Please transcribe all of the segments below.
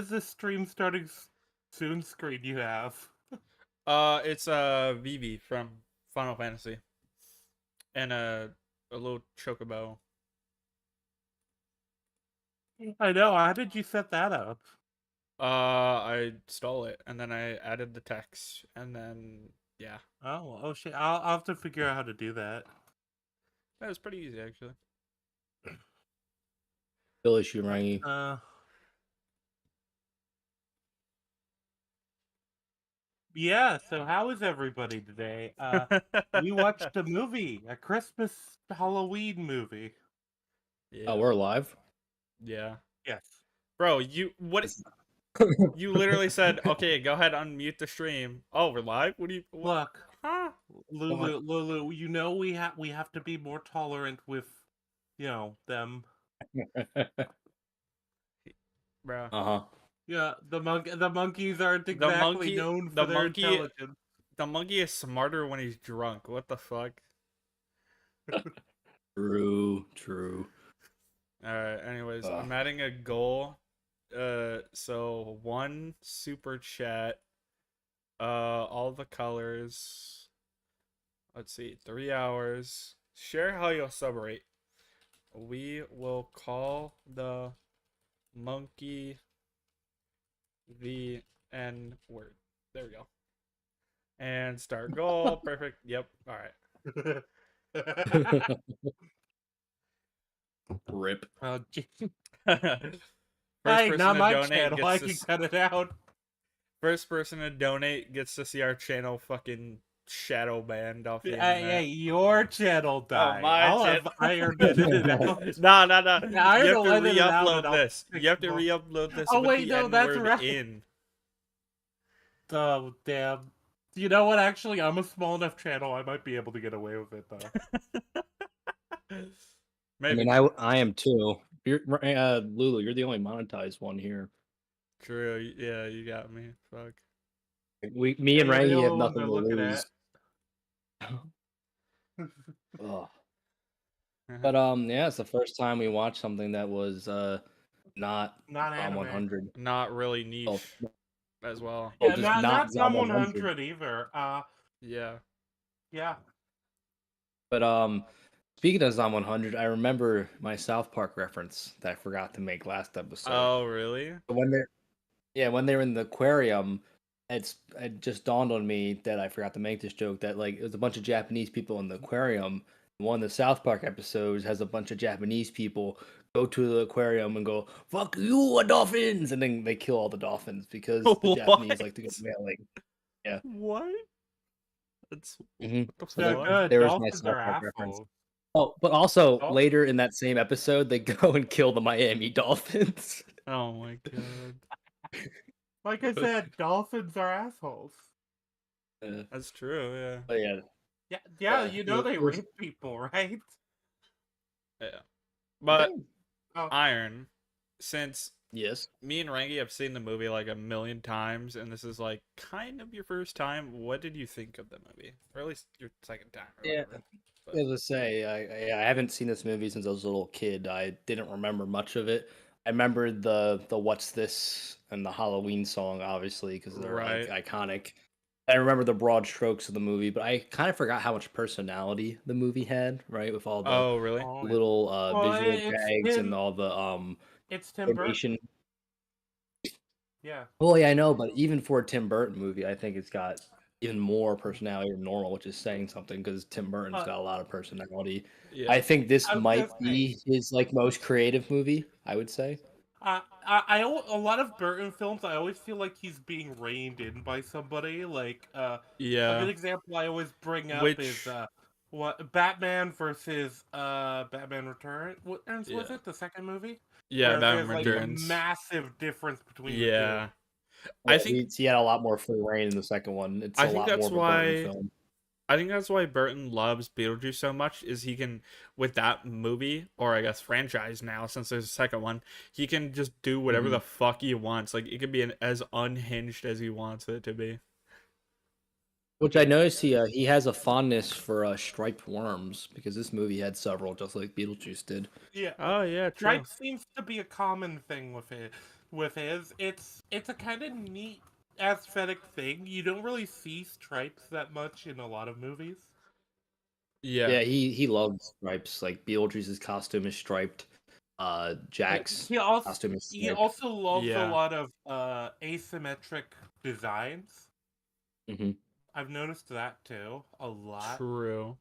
is this stream starting soon screen you have? It's Vivi from Final Fantasy, and a little chocobo. I know. How did you set that up? I stole it, and then I added the text, and then yeah, Oh shit! I'll have to figure out how to do that. that was pretty easy actually. Still issue, Rangy. Yeah. So how is everybody today? We watched a movie, a Christmas Halloween movie. Yeah. Oh, we're live. Yeah, Yes. bro. You you literally said, okay, go ahead, unmute the stream. Oh, we're live. What do you? What? Look, Huh? Lulu. You know we have to be more tolerant with, them. Bro. Uh-huh. Yeah, the monkeys aren't exactly known for their intelligence. The monkey is smarter when he's drunk. What the fuck? True. Alright, anyways, I'm adding a goal. So 1 super chat. All the colors. Let's see, 3 hours. Share how you'll celebrate. We will call the monkey the N word. There we go. And start goal. Perfect. Yep. Alright. Rip. Hey, not my channel. I can cut it out. First person to donate gets to see our channel fucking shadow banned off the internet. Hey, your channel died. I'll have Iron edited out. No. Yeah, you have to re-upload this. You have to re-upload this. Oh with wait, the no, that's N-word right. In. Oh damn. You know what? Actually, I'm a small enough channel. I might be able to get away with it though. Maybe. I mean, I am too. You're Lulu. You're the only monetized one here. True. Yeah, you got me. Fuck. Me and Rangy have nothing to lose. But yeah, it's the first time we watched something that was not anime. 100. Not really niche as well. Yeah, not Zom 100 either. Yeah. But speaking of Zom 100, I remember my South Park reference that I forgot to make last episode. Oh, really? When they're in the aquarium, it just dawned on me that I forgot to make this joke that like it was a bunch of Japanese people in the aquarium. One of the South Park episodes has a bunch of Japanese people go to the aquarium and go, "Fuck you, dolphins!" and then they kill all the dolphins because the Japanese like to go whaling. Yeah. What? That's so there was my South Park reference. Oh, but also later in that same episode, they go and kill the Miami Dolphins. Oh my god. Like I said, dolphins are assholes. That's true, yeah. But yeah, you know they rape people, right? Yeah. But Iron, since me and Rangy have seen the movie like a million times, and this is like kind of your first time, what did you think of the movie? Or at least your second time. Yeah. As I say, I haven't seen this movie since I was a little kid. I didn't remember much of it. I remember the "What's This" and the Halloween song, obviously, because they're like iconic. I remember the broad strokes of the movie, but I kind of forgot how much personality the movie had, right? With all the little visual gags and all the It's Tim Burton. Yeah. Well, yeah, I know, but even for a Tim Burton movie, I think it's got even more personality than normal, which is saying something because Tim Burton's got a lot of personality. Yeah. I think this might be his like most creative movie, I would say. A lot of Burton films, I always feel like he's being reined in by somebody. Like, a good example I always bring up is Batman versus Batman Returns. Was it the second movie? Yeah, Batman Returns. Like a massive difference between the two. I think he had a lot more free reign in the second one. It's a lot more of a Burton film. I think that's why Burton loves Beetlejuice so much, is he can, with that movie, or I guess franchise now, since there's a second one, he can just do whatever the fuck he wants. Like, it could be as unhinged as he wants it to be. Which I noticed he has a fondness for striped worms, because this movie had several, just like Beetlejuice did. Yeah. Oh, yeah, true. Stripes seems to be a common thing with it. with his. It's a kind of neat aesthetic thing. You don't really see stripes that much in a lot of movies. Yeah, he loves stripes. Like Beetlejuice's costume is striped. Jack's costume is striped. He also loves a lot of asymmetric designs. Mm-hmm. I've noticed that too a lot. True.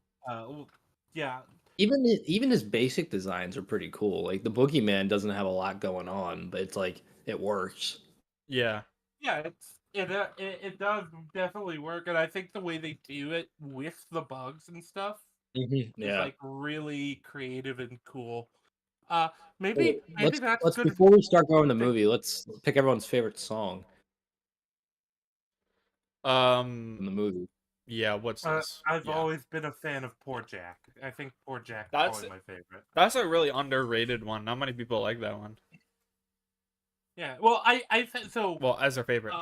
Yeah. Even his basic designs are pretty cool. Like the Boogeyman doesn't have a lot going on, but it's like it works. Yeah. Yeah, it does definitely work, and I think the way they do it with the bugs and stuff is like really creative and cool. Maybe let's before we start going to the movie, let's pick everyone's favorite song. In the movie. Yeah, what's this? I've always been a fan of Poor Jack. I think Poor Jack is probably my favorite. That's a really underrated one. Not many people like that one. Yeah, well, I think so. Well, as their favorite.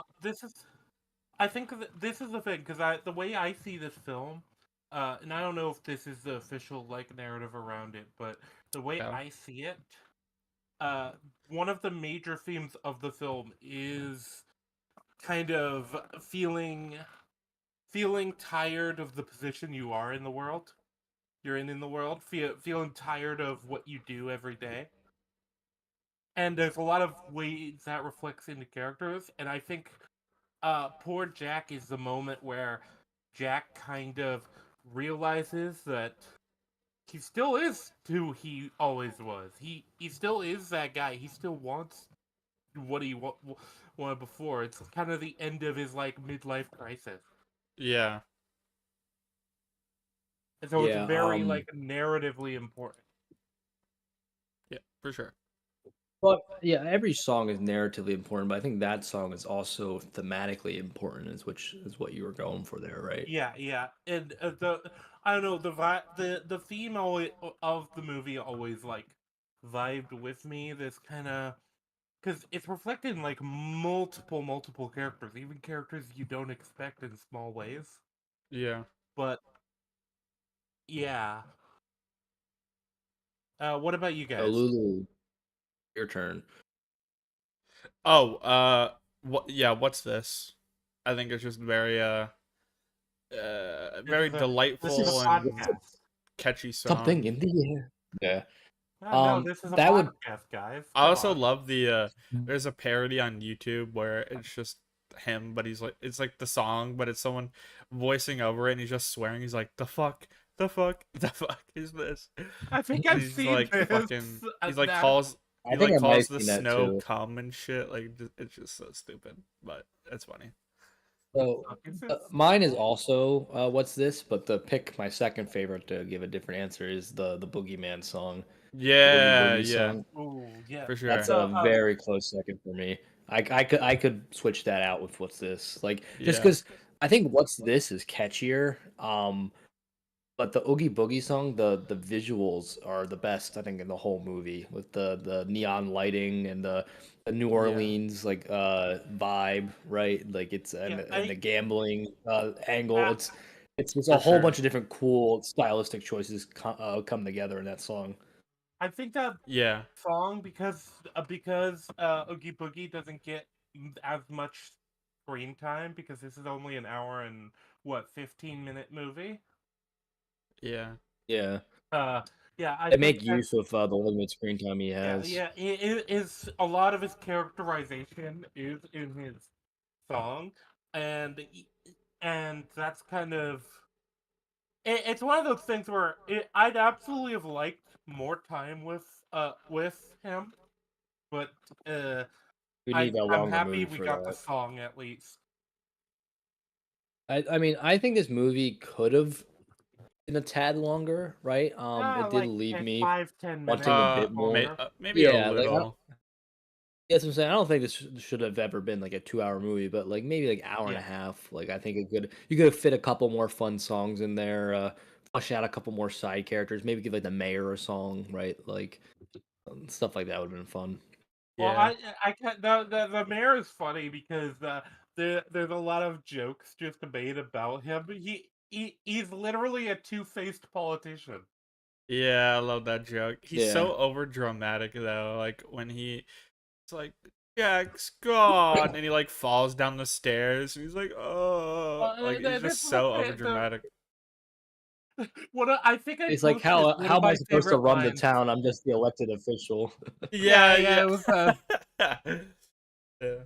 I think this is the thing, because the way I see this film, and I don't know if this is the official like narrative around it, but the way I see it, one of the major themes of the film is kind of feeling tired of the position you are in the world. You're in the world, feeling tired of what you do every day. And there's a lot of ways that reflects into characters, and I think Poor Jack is the moment where Jack kind of realizes that he still is who he always was. He still is that guy. He still wants what he wanted before. It's kind of the end of his like midlife crisis. Yeah. And so it's very like narratively important. Yeah, for sure. Well, yeah, every song is narratively important, but I think that song is also thematically important, which is what you were going for there, right? Yeah, and I don't know, the theme of the movie always like vibed with me. This kind of, because it's reflected in like multiple characters, even characters you don't expect in small ways. Yeah, but yeah. What about you guys? Lulu, your turn. Oh, what? Yeah, what's this? I think it's just very very delightful and catchy song. Something in the air. Yeah. No, this is a podcast, guys. I also love the there's a parody on YouTube where it's just him, but he's like, it's like the song, but it's someone voicing over it, and he's just swearing. He's like, the fuck is this? I think I've seen like this. Fucking, he's like calls the snow cum and shit. Like, it's just so stupid, but it's funny. So mine is also what's this, but my second favorite to give a different answer is the Boogeyman song. Yeah, song. Ooh, yeah, for sure. That's a very close second for me. I could switch that out with what's this, like just because I think what's this is catchier. But the Oogie Boogie song, the visuals are the best, I think, in the whole movie, with the neon lighting and the New Orleans like vibe, right? Like it's and the gambling angle. It's just a whole bunch of different cool stylistic choices come together in that song. I think that song, because Oogie Boogie doesn't get as much screen time, because this is only an hour and 15-minute movie. Yeah. Yeah. They make use of the limited screen time he has. Yeah. It is a lot of his characterization is in his song, and that's kind of. It's one of those things where I'd absolutely have liked more time with him, but I'm happy we got the song at least. I mean, I think this movie could have been a tad longer, right? It did leave me 5-10 minutes. wanting a bit more. Maybe a little. Yes, I'm saying I don't think this should have ever been like a 2-hour movie, but like maybe like hour and a half. Like I think you could have fit a couple more fun songs in there, flesh out a couple more side characters, maybe give like the mayor a song, right? Like stuff like that would have been fun. Well, I can't. The mayor is funny because there's a lot of jokes just made about him. He's literally a two-faced politician. Yeah, I love that joke. He's so over dramatic though. Like when it's like, Jack's gone, and he like falls down the stairs, and he's like, oh, like he's just so overdramatic. I think it's like how am I supposed to run the town? I'm just the elected official. Yeah. It was, yeah.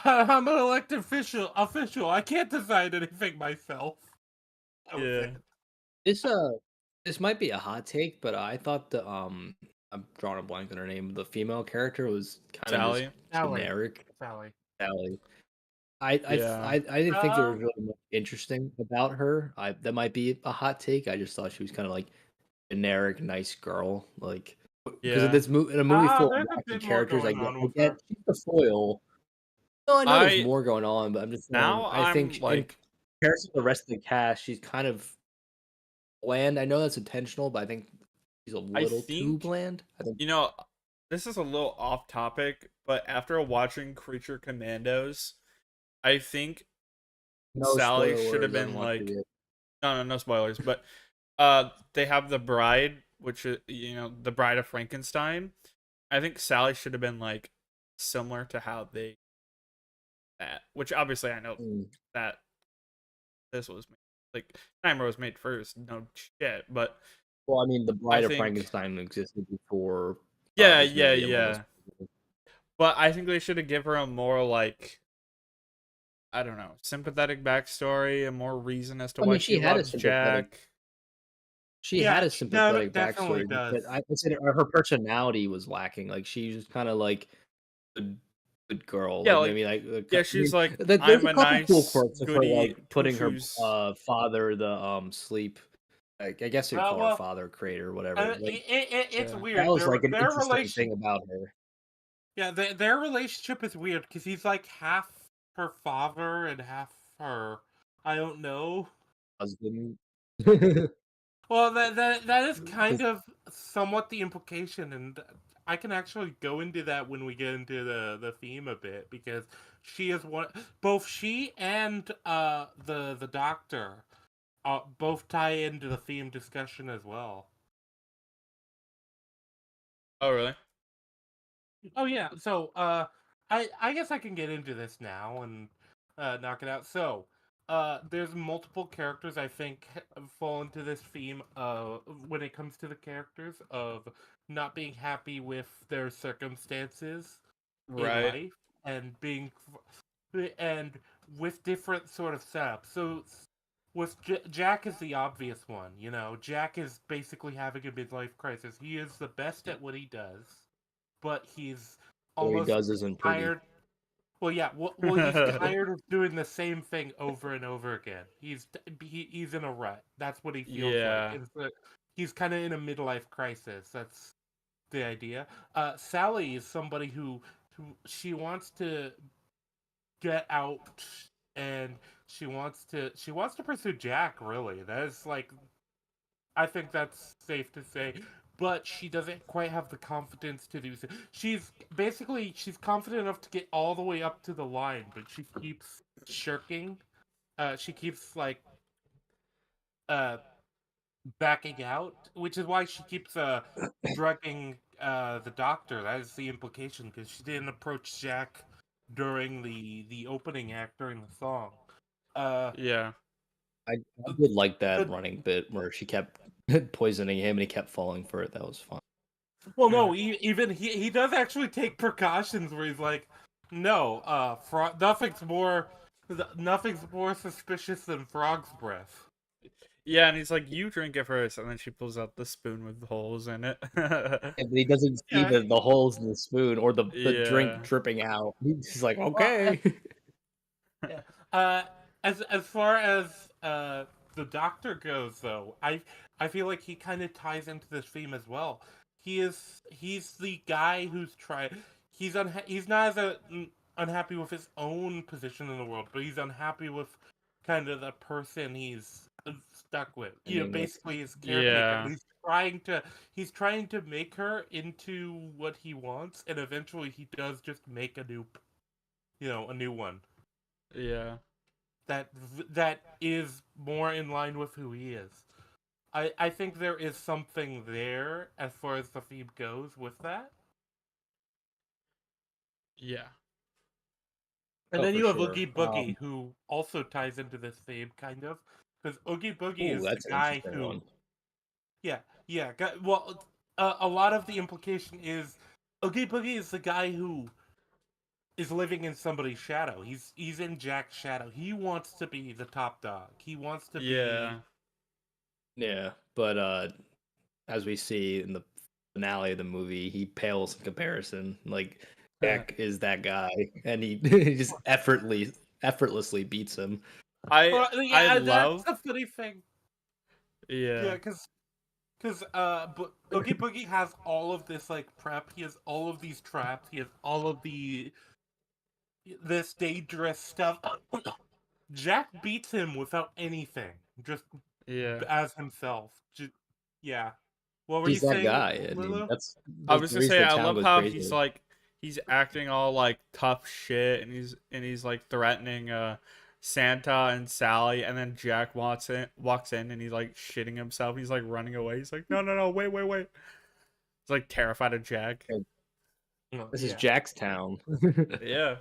I'm an elected official. I can't decide anything myself. Yeah. This might be a hot take, but I thought I'm drawing a blank on her name. The female character was kind of just generic. Sally. I didn't think there was really much interesting about her. That might be a hot take. I just thought she was kind of like generic, nice girl. Like because of this movie, in a movie full of wacky characters, I get she's the foil. No, I know there's more going on, but I'm just saying, I think like in comparison to the rest of the cast, she's kind of bland. I know that's intentional, but I think she's a little too bland. I think this is a little off topic, but after watching Creature Commandos, I think Sally should have been like no spoilers, but they have the bride, which is the Bride of Frankenstein. I think Sally should have been like similar to how they that, which obviously I know that this was made. Like Nightmare was made first, no shit, but well, I mean, the Bride of Frankenstein existed before. Yeah. But I think they should have given her a more like, I don't know, sympathetic backstory, a more reason as to why she loves Jack. She had a sympathetic backstory, but I said her personality was lacking. Like she was kind of like a good girl. Yeah, like, maybe like she's like there's a couple cool quirks of her like putting her father the sleep. I guess you call her father creator, whatever. It's weird. That was like an interesting thing about her. Yeah, their relationship is weird because he's like half her father and half her, I don't know, husband. Well, that is kind of somewhat the implication, and I can actually go into that when we get into the theme a bit, because she is both she and the doctor both tie into the theme discussion as well. Oh really? Oh yeah. So I guess I can get into this now and knock it out. So there's multiple characters I think fall into this theme when it comes to the characters of not being happy with their circumstances in life and with different sort of setups. So with Jack is the obvious one, Jack is basically having a midlife crisis. He is the best at what he does, but he's almost tired. Well, yeah. Well, he's tired of doing the same thing over and over again. He's in a rut. That's what he feels like. He's kind of in a midlife crisis. That's the idea. Sally is somebody who she wants to get out, and she wants to pursue Jack. Really, that is like, I think that's safe to say. But she doesn't quite have the confidence to do so. She's confident enough to get all the way up to the line, but she keeps shirking. She keeps backing out, which is why she keeps drugging the doctor. That is the implication, because she didn't approach Jack during the opening act during the song. Yeah. I did like that running bit where she kept poisoning him and he kept falling for it. That was fun. Well, no, even he does actually take precautions where he's like, no, nothing's more suspicious than frog's breath. Yeah, and he's like, you drink it first, and then she pulls out the spoon with the holes in it. But he doesn't see the holes in the spoon or the drink dripping out. He's like, okay. Yeah. As far as the doctor goes, though, I feel like he kind of ties into this theme as well. He's the guy who's he's not as unhappy with his own position in the world, but he's unhappy with kind of the person he's stuck with. Basically his caretaker. Yeah. He's trying to make her into what he wants, and eventually he does just make a new one. Yeah. That is more in line with who he is. I think there is something there as far as the theme goes with that. Yeah. And then you have Oogie Boogie, who also ties into this theme, kind of, because Oogie Boogie is the guy who. Yeah. Well, a lot of the implication is Oogie Boogie is the guy who is living in somebody's shadow. He's in Jack's shadow. He wants to be the top dog. He wants to be. Yeah, but as we see in the finale of the movie, he pales in comparison. Like Jack is that guy, and he just effortlessly beats him. I love. That's the funny thing. Yeah, because Oogie Boogie has all of this like prep. He has all of these traps. He has all of this dangerous stuff. Jack beats him without anything, just as himself. Yeah. What were you saying? Guy. I was gonna say I love how he's acting all like tough shit, and he's like threatening Santa and Sally, and then Jack walks in and he's like shitting himself. He's like running away. He's like, no, wait. He's like terrified of Jack. This is Jack's town. Yeah.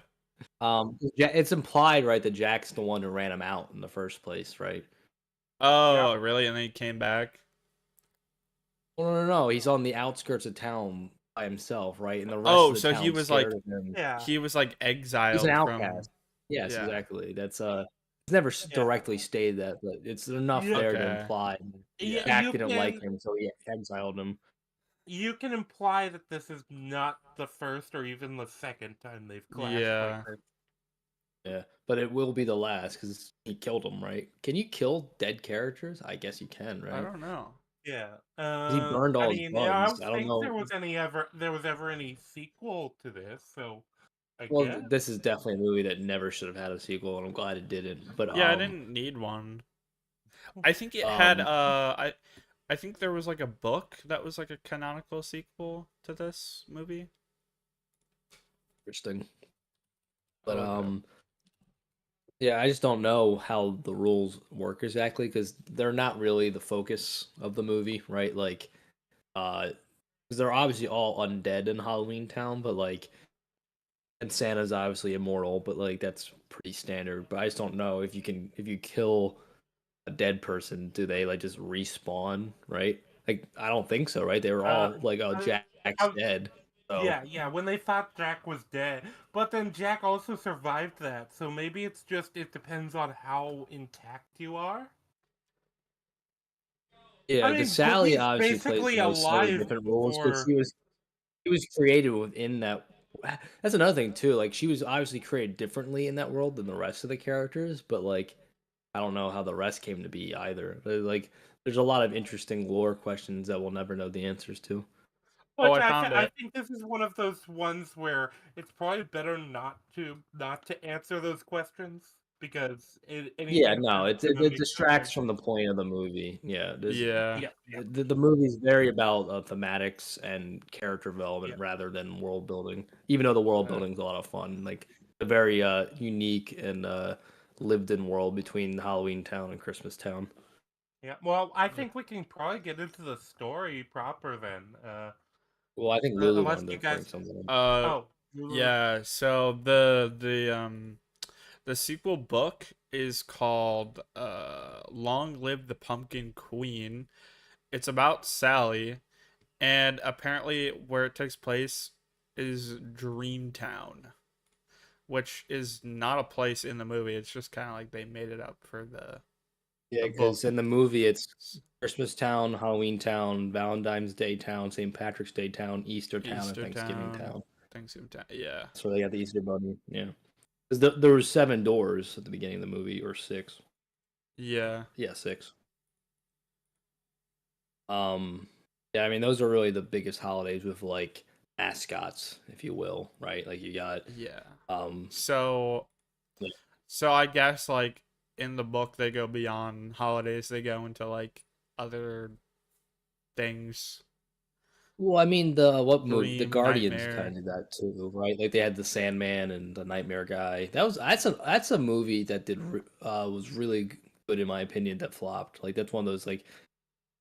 It's implied, right, that Jack's the one who ran him out in the first place, right? Oh, really? And then he came back? No. He's on the outskirts of town by himself, right? And the rest of the so town he was like, he was like exiled. He's an outcast. Yes, exactly. That's it's never directly stated that, but it's enough there to imply Jack didn't like him, so he exiled him. You can imply that this is not the first or even the second time they've clashed. Yeah, but it will be the last because he killed him, right? Can you kill dead characters? I guess you can, right? I don't know. Yeah, he burned all his bugs. I don't think there was ever any sequel to this. So, this is definitely a movie that never should have had a sequel, and I'm glad it didn't. But I didn't need one. I think it had I think there was like a book that was like a canonical sequel to this movie. Interesting. But yeah, I just don't know how the rules work exactly because they're not really the focus of the movie, right? Like, because they're obviously all undead in Halloween Town, but like, and Santa's obviously immortal, but like that's pretty standard. But I just don't know if you kill a dead person, do they like just respawn, right? Like I don't think so, right? They were all like, "Oh, Jack's dead." So. Yeah. When they thought Jack was dead, but then Jack also survived that. So maybe it depends on how intact you are. Yeah, because Sally obviously plays alive different roles because he was created within that. That's another thing too. Like she was obviously created differently in that world than the rest of the characters, but like. I don't know how the rest came to be either. Like, there's a lot of interesting lore questions that we'll never know the answers to. I think this is one of those ones where it's probably better not to answer those questions because it distracts from the point of the movie. Yeah, the movie's very about thematics and character development rather than world building. Even though the world building is a lot of fun, like a very unique and lived-in world between Halloween Town and Christmas Town. Yeah, well, I think we can probably get into the story proper then. Well, I think Lulu wanted to bring something. Yeah. So the sequel book is called "Long Live the Pumpkin Queen." It's about Sally, and apparently where it takes place is Dreamtown, which is not a place in the movie. It's just kind of like they made it up for the. Yeah, because in the movie it's Christmas Town, Halloween Town, Valentine's Day Town, St. Patrick's Day Town, Easter Town, and Thanksgiving Town. Yeah. That's where they got the Easter Bunny. Yeah, because there was 7 doors at the beginning of the movie, or 6. Yeah. Yeah, 6. Yeah, I mean those are really the biggest holidays with like mascots, if you will, right? Like you got So I guess like in the book they go beyond holidays, they go into like other things. Well, I mean the Guardians kind of that too, right? Like they had the Sandman and the Nightmare guy. That's a movie that was really good in my opinion that flopped. Like that's one of those like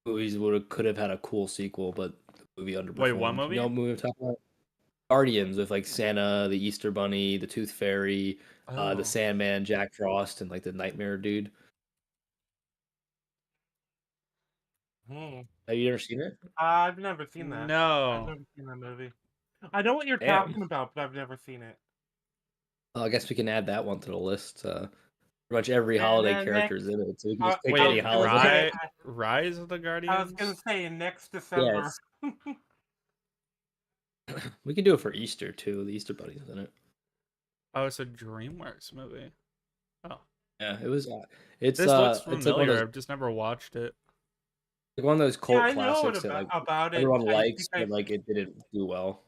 movies could have had a cool sequel, but the movie underperformed. Wait, what movie? You know what movie I'm talking about? Guardians with like Santa, the Easter Bunny, the Tooth Fairy, the Sandman, Jack Frost, and like the Nightmare dude. Have you ever seen it? I've never seen that. No. I've never seen that movie. I know what you're talking about, but I've never seen it. I guess we can add that one to the list. Pretty much every holiday character's in it, so we can just pick any holiday. Rise of the Guardians? I was gonna say next December. Yes. We can do it for Easter too. The Easter Bunny's in it. Oh, it's a DreamWorks movie. Oh. Yeah, it was. It's this looks familiar. I've just never watched it. Like one of those cult classics that like everyone likes, but like it didn't do well.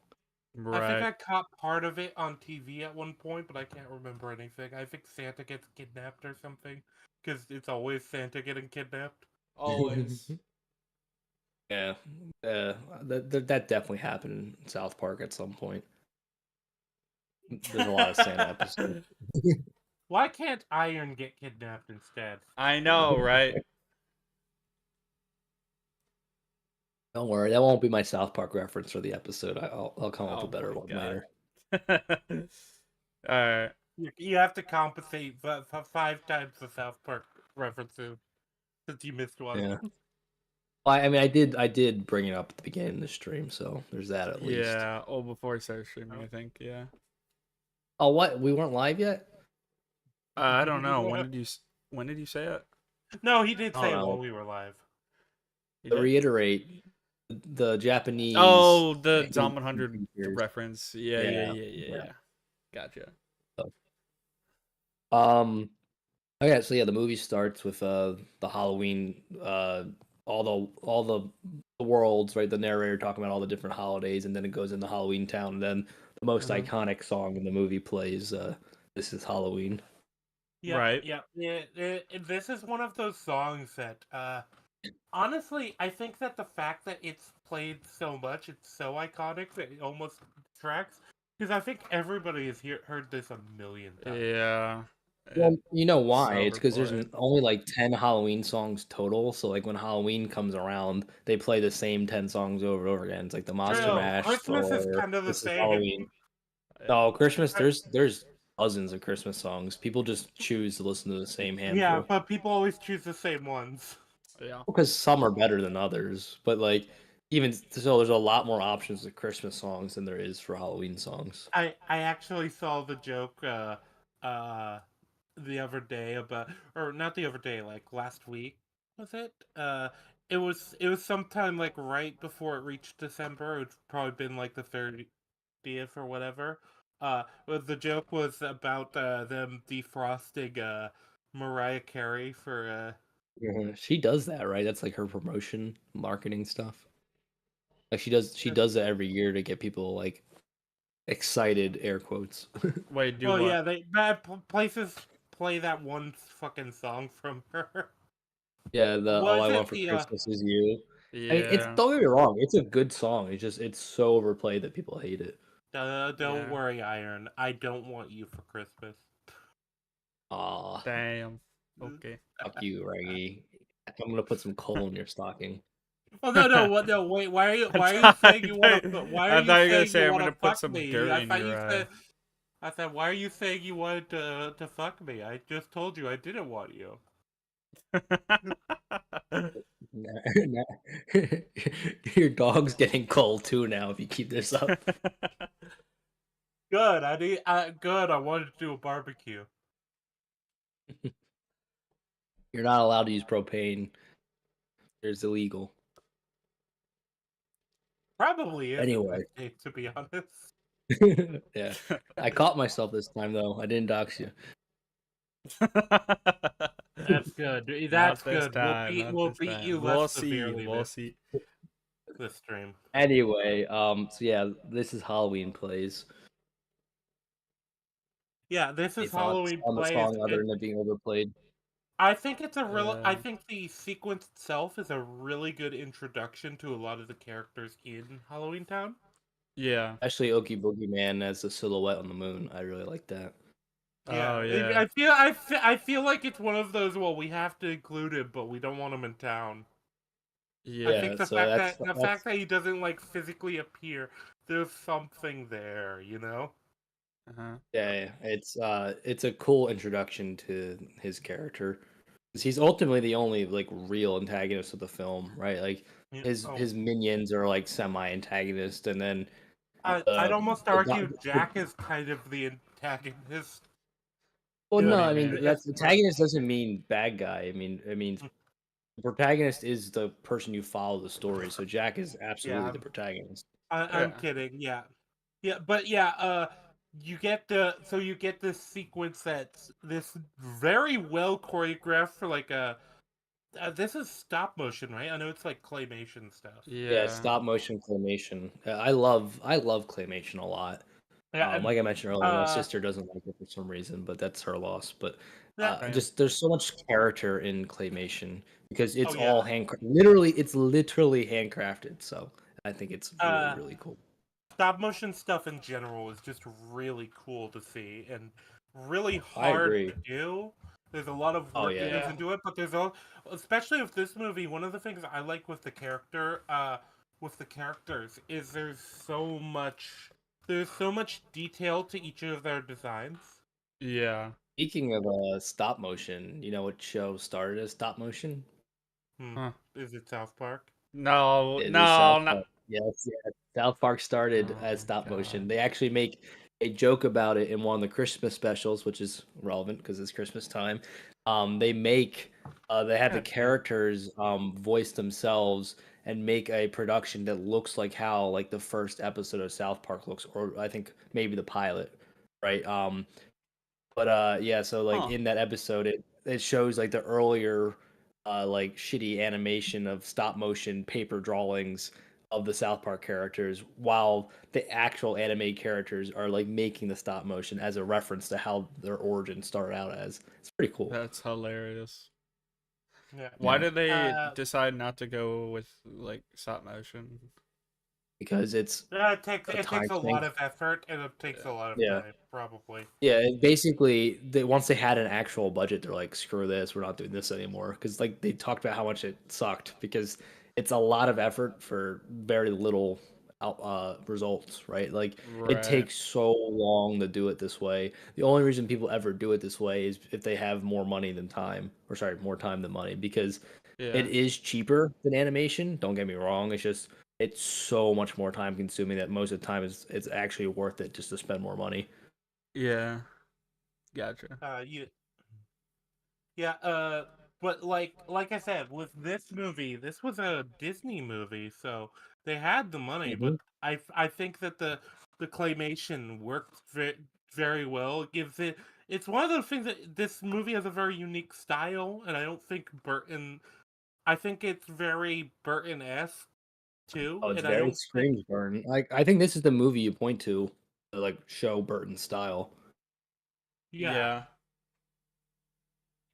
Right. I think I caught part of it on TV at one point, but I can't remember anything. I think Santa gets kidnapped or something, because it's always Santa getting kidnapped. Always. Yeah, that definitely happened in South Park at some point. There's a lot of Santa episodes. Why can't Iron get kidnapped instead? I know, right? Don't worry, that won't be my South Park reference for the episode. I'll come up with a better one later. Alright. You have to compensate for 5 times the South Park references since you missed one. Yeah. I mean, I did bring it up at the beginning of the stream, so there's that at least. Yeah, before I started streaming, I think. Yeah. Oh, what? We weren't live yet? I don't know. When did you say it? No, he did say it while we were live. To reiterate, the Japanese. Oh, the Dom 100 reference. Yeah. Gotcha. Okay, so yeah, the movie starts with the Halloween, all the worlds, right? The narrator talking about all the different holidays, and then it goes into Halloween Town, and then the most iconic song in the movie plays. This is Halloween. Yeah, right. Yeah. This is one of those songs that, honestly, I think that the fact that it's played so much, it's so iconic that it almost tracks. Because I think everybody has heard this a million times. Yeah. Well, you know why? It's because there's only like 10 Halloween songs total. So like when Halloween comes around, they play the same 10 songs over and over again. It's like the Monster Mash. Christmas is kind of the same. Halloween. No, Christmas. There's dozens of Christmas songs. People just choose to listen to the same handful. Yeah, but people always choose the same ones. Yeah. Because some are better than others. But like even so, there's a lot more options of Christmas songs than there is for Halloween songs. I actually saw the joke the other day about, or not the other day, like last week, was it? It was sometime like right before it reached December. It's probably been like the 30th or whatever. The joke was about them defrosting Mariah Carey for She does that, right? That's like her promotion marketing stuff. Like she does that every year to get people like excited, air quotes. Wait, do what? Yeah, places play that one fucking song from her. Yeah, All I Want for Christmas Is You. Yeah. I mean, don't get me wrong, it's a good song. It's so overplayed that people hate it. Don't worry, Iron. I don't want you for Christmas. Aw. Damn. Okay. Fuck you, Reggie. I'm gonna put some coal in your stocking. Oh no! Wait. Why are you saying you want to? Why are you saying you want to fuck me? I said, why are you saying you wanted to fuck me? I just told you I didn't want you. Your dog's getting cold too now. If you keep this up. Good. Good. I wanted to do a barbecue. You're not allowed to use propane. It's illegal. Probably is. Anyway, to be honest. Yeah, I caught myself this time though. I didn't dox you. That's good. That's good. We'll beat you less severely. We'll see. This stream. Anyway, so yeah, this is Halloween plays. Yeah, this is Halloween on the song other than it being overplayed. I think it's I think the sequence itself is a really good introduction to a lot of the characters in Halloween Town. Yeah. Especially Oogie Boogie Man as a silhouette on the moon. I really like that. Yeah. Oh, yeah. I feel like it's one of those, well, we have to include him, but we don't want him in town. Yeah. I think the fact that he doesn't like physically appear. there's something there, you know? Yeah, it's a cool introduction to his character. 'Cause he's ultimately the only like real antagonist of the film, right? Like his minions are like semi-antagonist, and then I'd almost argue Jack is kind of the antagonist. Well, no, I mean that's antagonist doesn't mean bad guy. I mean the protagonist is the person you follow the story. So Jack is absolutely the protagonist. I'm kidding. Yeah, but you get this sequence that's this very well choreographed for like a. This is stop motion, right? I know it's like claymation stuff. Yeah, stop motion claymation. I love claymation a lot. Yeah, like I mentioned earlier, my sister doesn't like it for some reason, but that's her loss. But just there's so much character in claymation because it's all literally handcrafted. So I think it's really cool. Stop motion stuff in general is just really cool to see and really hard to do. There's a lot of work that goes into it, but especially with this movie, one of the things I like with the characters is there's so much detail to each of their designs. Yeah. Speaking of stop motion, you know what show started as stop motion? Is it South Park? No. Yes. South Park started as stop motion. They actually make a joke about it in one of the Christmas specials, which is relevant because it's Christmas time. They have the characters voice themselves and make a production that looks like how like the first episode of South Park looks, or I think maybe the pilot, right? So like in that episode, it shows like the earlier like shitty animation of stop motion paper drawings of the South Park characters, while the actual anime characters are like making the stop motion as a reference to how their origin started out as. It's pretty cool. That's hilarious. Yeah. Why did they decide not to go with like stop motion? Because it takes a lot of effort and it takes a lot of time, probably. Yeah, basically, once they had an actual budget, they're like, "Screw this, we're not doing this anymore." Because like they talked about how much it sucked because it's a lot of effort for very little results, right? Like it takes so long to do it this way. The only reason people ever do it this way is if they have more money than time, or sorry, more time than money, because it is cheaper than animation. Don't get me wrong; it's so much more time consuming that most of the time it's actually worth it just to spend more money. Yeah. Gotcha. But like I said, with this movie, this was a Disney movie, so they had the money. But I think that the claymation worked very well. It gives it. It's one of those things that this movie has a very unique style, and I don't think Burton. I think it's very Burton-esque too. Oh, it's very screams Burton. I think this is the movie you point to like show Burton style. Yeah.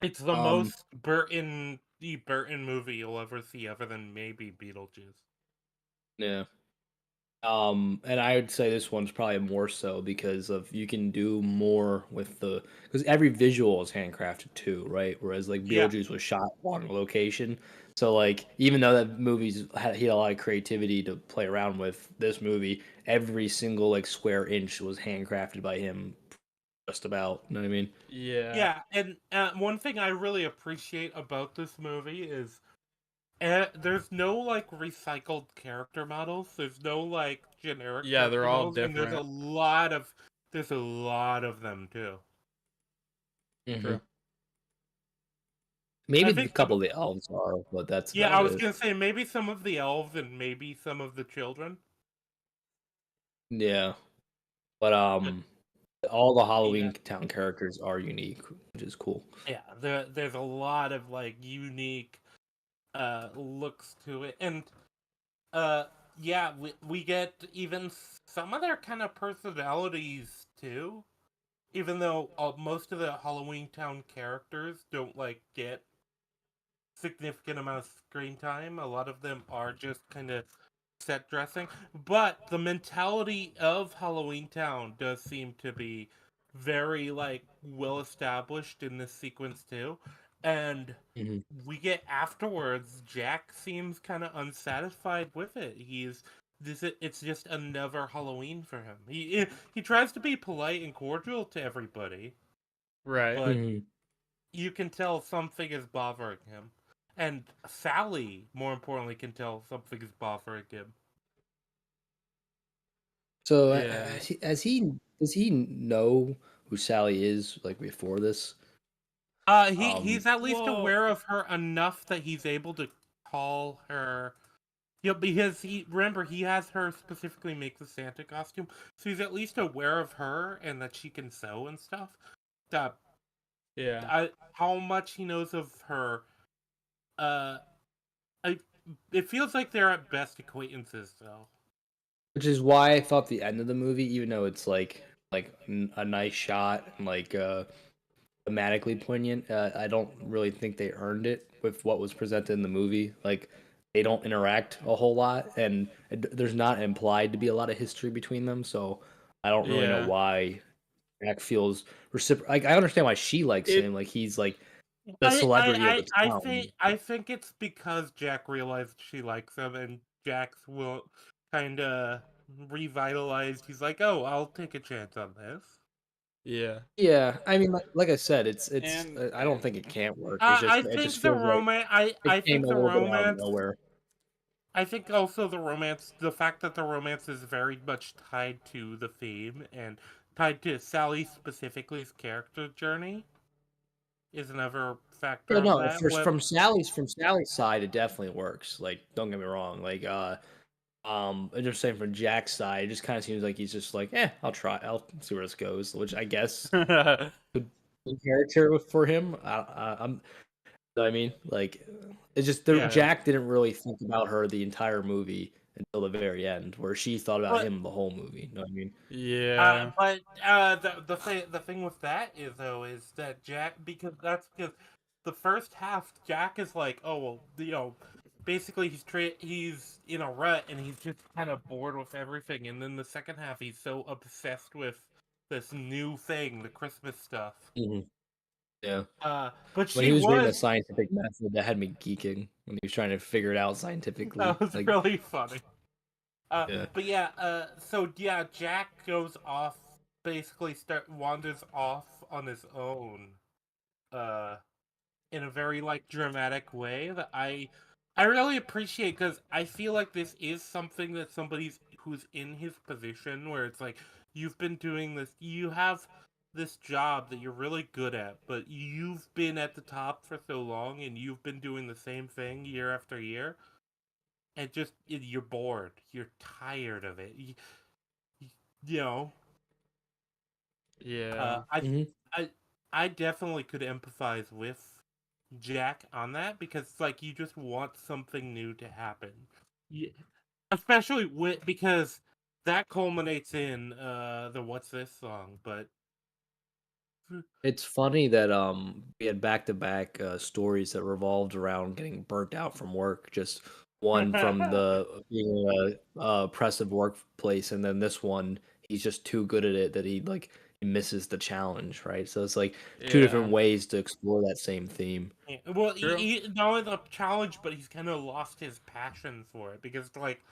It's the most Burton movie you'll ever see, other than maybe Beetlejuice. Yeah. And I would say this one's probably more so because of you can do more with because every visual is handcrafted too, right? Whereas like Beetlejuice was shot on location. So like even though that movie's he had a lot of creativity to play around with, this movie, every single like square inch was handcrafted by him just about, you know what I mean? Yeah, and one thing I really appreciate about this movie is there's no like recycled character models. There's no like generic. Yeah, they're all models, different. And there's a lot of them too. True. Maybe a couple of the elves are, but that's I was gonna say maybe some of the elves and maybe some of the children. Yeah, but all the Halloween Town characters are unique, which is cool. Yeah, there's a lot of like unique looks to it, and we get even some of their kind of personalities too. Even though most of the Halloween Town characters don't like get significant amount of screen time, a lot of them are just kind of set dressing. But the mentality of Halloween Town does seem to be very like well established in this sequence too. And we get afterwards, Jack seems kind of unsatisfied with it. He's it's just another Halloween for him. He tries to be polite and cordial to everybody, right? But you can tell something is bothering him, and Sally, more importantly, can tell something is bothering him. So does he know who Sally is like before this? He's at least aware of her enough that he's able to call her. Yeah, because he has her specifically make the Santa costume, so he's at least aware of her and that she can sew and stuff. That how much he knows of her, it feels like they're at best acquaintances, though. Which is why I thought the end of the movie, even though it's like a nice shot and like thematically poignant, I don't really think they earned it with what was presented in the movie. Like they don't interact a whole lot, and there's not implied to be a lot of history between them. So I don't really know why Jack feels reciprocal. Like I understand why she likes him. Like he's like the celebrity of the town. I think it's because Jack realized she likes him, and Jack's will kind of revitalized. He's like, "Oh, I'll take a chance on this." Yeah. I mean, like I said, it's. I don't think it can't work. It's just, I think the romance. I think the romance. I think also the romance. The fact that the romance is very much tied to the theme and tied to Sally specifically's character journey is another factor. Yeah, no, from Sally's side, it definitely works. Like, don't get me wrong. Like, I'm just saying from Jack's side, it just kind of seems like he's just like, I'll see where this goes, which I guess could be character for him. I mean, like, it's just Jack didn't really think about her the entire movie until the very end, where she thought about him the whole movie. You know what I mean? Yeah. But the thing with that is that Jack, because the first half Jack is like, oh well, basically he's in a rut and he's just kind of bored with everything, and then the second half he's so obsessed with this new thing, the Christmas stuff. Yeah. But when he was reading the scientific method, that had me geeking when he was trying to figure it out scientifically. That was really funny. But so Jack goes off, basically wanders off on his own, in a very like dramatic way that I really appreciate, because I feel like this is something that somebody who's in his position, where it's like, you've been doing this, you have this job that you're really good at, but you've been at the top for so long and you've been doing the same thing year after year, and just you're bored, you're tired of it. I definitely could empathize with Jack on that, because like you just want something new to happen, especially because that culminates in the What's This song. But it's funny that we had back-to-back stories that revolved around getting burnt out from work. Just one from the being a oppressive workplace, and then this one, he's just too good at it that he misses the challenge, right? So it's like two different ways to explore that same theme. Yeah. Well, he not only the challenge, but he's kind of lost his passion for it, because like,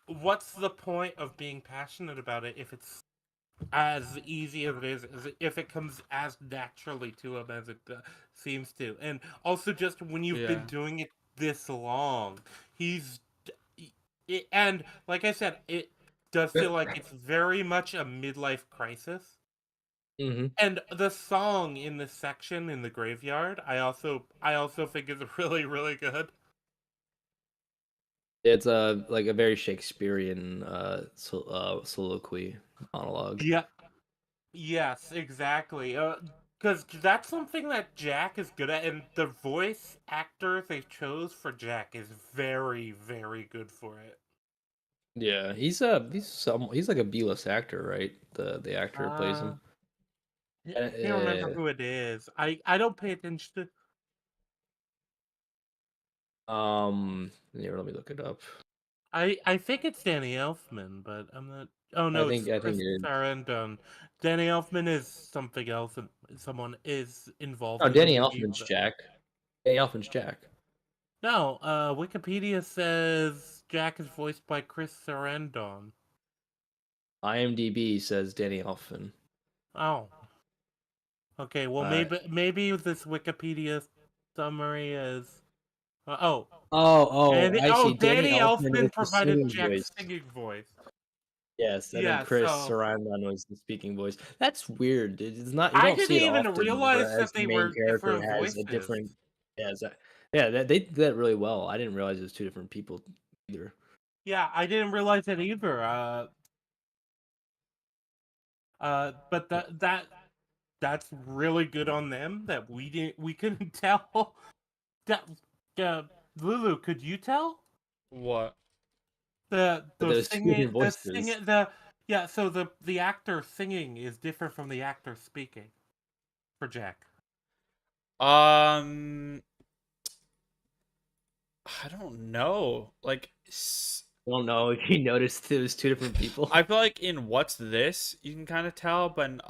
what's the point of being passionate about it if it's as easy as it is, if it comes as naturally to him as it seems to? And also, just when you've been doing it this long, and like I said, it does feel like it's very much a midlife crisis. And the song in this section in the graveyard, I also think is really, really good. It's a very Shakespearean soliloquy monologue. Yeah. Yes, exactly. Because that's something that Jack is good at, and the voice actor they chose for Jack is very, very good for it. Yeah, he's like a B-list actor, right? The actor who plays him. I can't remember who it is. I don't pay attention to. Here, let me look it up. I think it's Danny Elfman, but I'm not. Oh no, it's Chris Sarandon. Danny Elfman is something else, and someone is involved. Oh, Danny Elfman's Jack. Danny Elfman's Jack. No, Wikipedia says Jack is voiced by Chris Sarandon. IMDb says Danny Elfman. Oh. Okay, well maybe this Wikipedia summary is I see. Danny Elfman provided Jack's singing voice. Yes, and then Chris Sarandon was the speaking voice. That's weird. It's not. You I don't see it didn't even often, realize that the they main were character different has voices. a different. Yeah, they did that really well. I didn't realize it was two different people either. Yeah, I didn't realize that either. But that's really good on them that we couldn't tell. That Lulu, could you tell? What? The singing, so the actor singing is different from the actor speaking for Jack. I don't know. Like, I don't know if you noticed it was two different people. I feel like in What's This, you can kind of tell, but in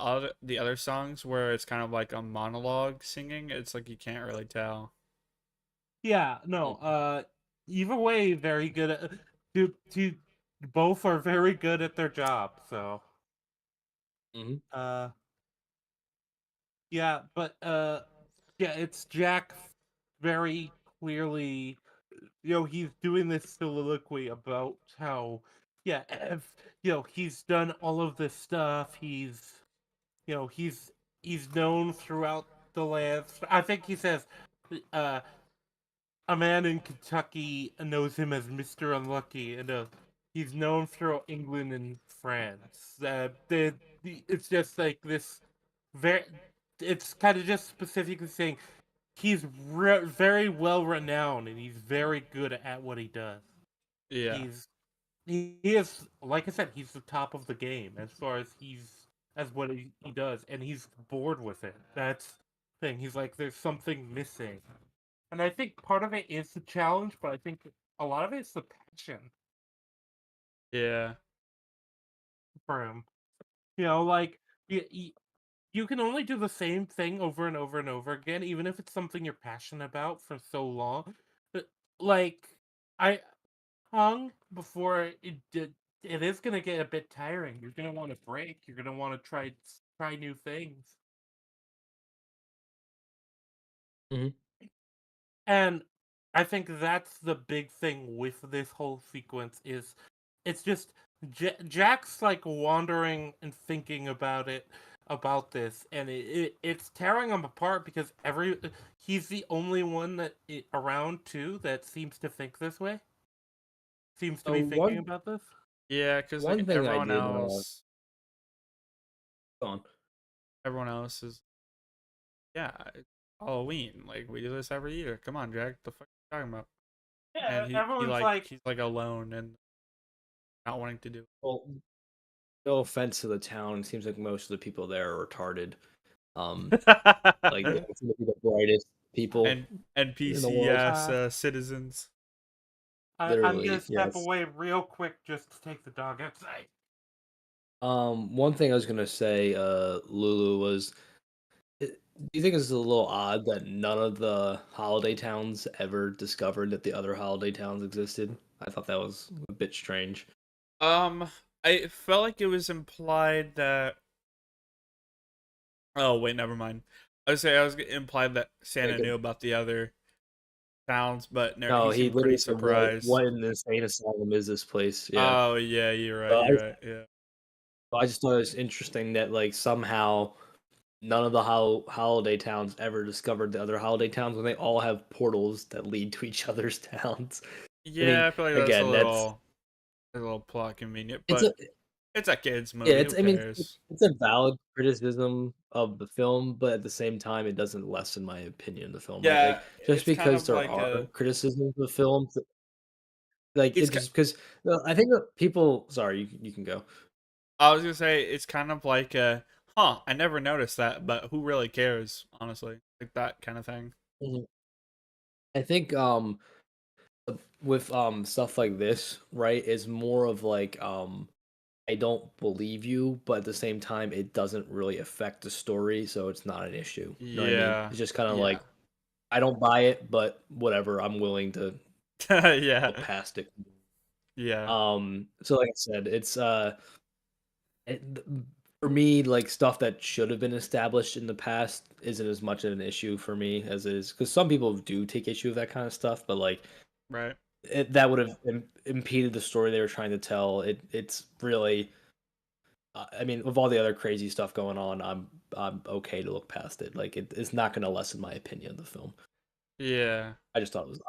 the other songs where it's kind of like a monologue singing, it's like you can't really tell. Yeah, no. Either way, very good at both are very good at their job. So. Yeah, but yeah, it's Jack very clearly, he's doing this soliloquy about how, he's done all of this stuff. He's known throughout the land. I think he says, a man in Kentucky knows him as Mr. Unlucky, and he's known throughout England and France. It's just like this it's kind of just specifically saying he's very well renowned and he's very good at what he does. Yeah, he is, like I said, he's the top of the game as far as what he does, and he's bored with it. That's the thing. He's like, there's something missing, and I think part of it is the challenge, but I think a lot of it is the passion. Yeah, for him, like. You can only do the same thing over and over and over again, even if it's something you're passionate about for so long. Like, I hung before it is gonna get a bit tiring. You're gonna want to break. You're gonna want to try new things. And I think that's the big thing with this whole sequence is it's just Jack's like wandering and thinking about this, and it's tearing him apart because he's the only one that around too that seems to think this way. Seems to be thinking about this. Yeah, because like everyone else. Everyone else is. Yeah, Halloween. Like we do this every year. Come on, Jack. The fuck are you talking about? Yeah, and everyone's he's like alone and not wanting to do it. Well, no offense to the town, it seems like most of the people there are retarded. Like they seem to be the brightest people and NPC citizens. I'm gonna step away real quick just to take the dog outside. One thing I was gonna say, Lulu, was, do you think it's a little odd that none of the holiday towns ever discovered that the other holiday towns existed? I thought that was a bit strange. I felt like it was implied that. Oh wait, never mind. I was implied that Santa knew about the other towns, but no, he seemed pretty surprised. What in the insane asylum is this place? Yeah. Oh yeah, you're right. You're right. Yeah. I just thought it was interesting that like somehow none of the holiday towns ever discovered the other holiday towns when they all have portals that lead to each other's towns. Yeah, I feel like that's a little plot convenient, but it's a kids movie. Yeah, it's a valid criticism of the film, but at the same time, it doesn't lessen my opinion of the film. Yeah, just because there are criticisms of the film, like it's just because I think that people. Sorry, you can go. I was gonna say it's kind of like I never noticed that, but who really cares? Honestly, like that kind of thing. I think with stuff like this, right, is more of like I don't believe you, but at the same time, it doesn't really affect the story, so it's not an issue. You know what I mean? It's just kind of like, I don't buy it, but whatever. I'm willing to yeah go past it. Yeah. So like I said, it's it, for me, like stuff that should have been established in the past isn't as much of an issue for me as it is because some people do take issue with that kind of stuff, but like Right. that would have impeded the story they were trying to tell. It's really, I mean, with all the other crazy stuff going on, I'm okay to look past it. Like it's not going to lessen my opinion of the film. Yeah. I just thought it was.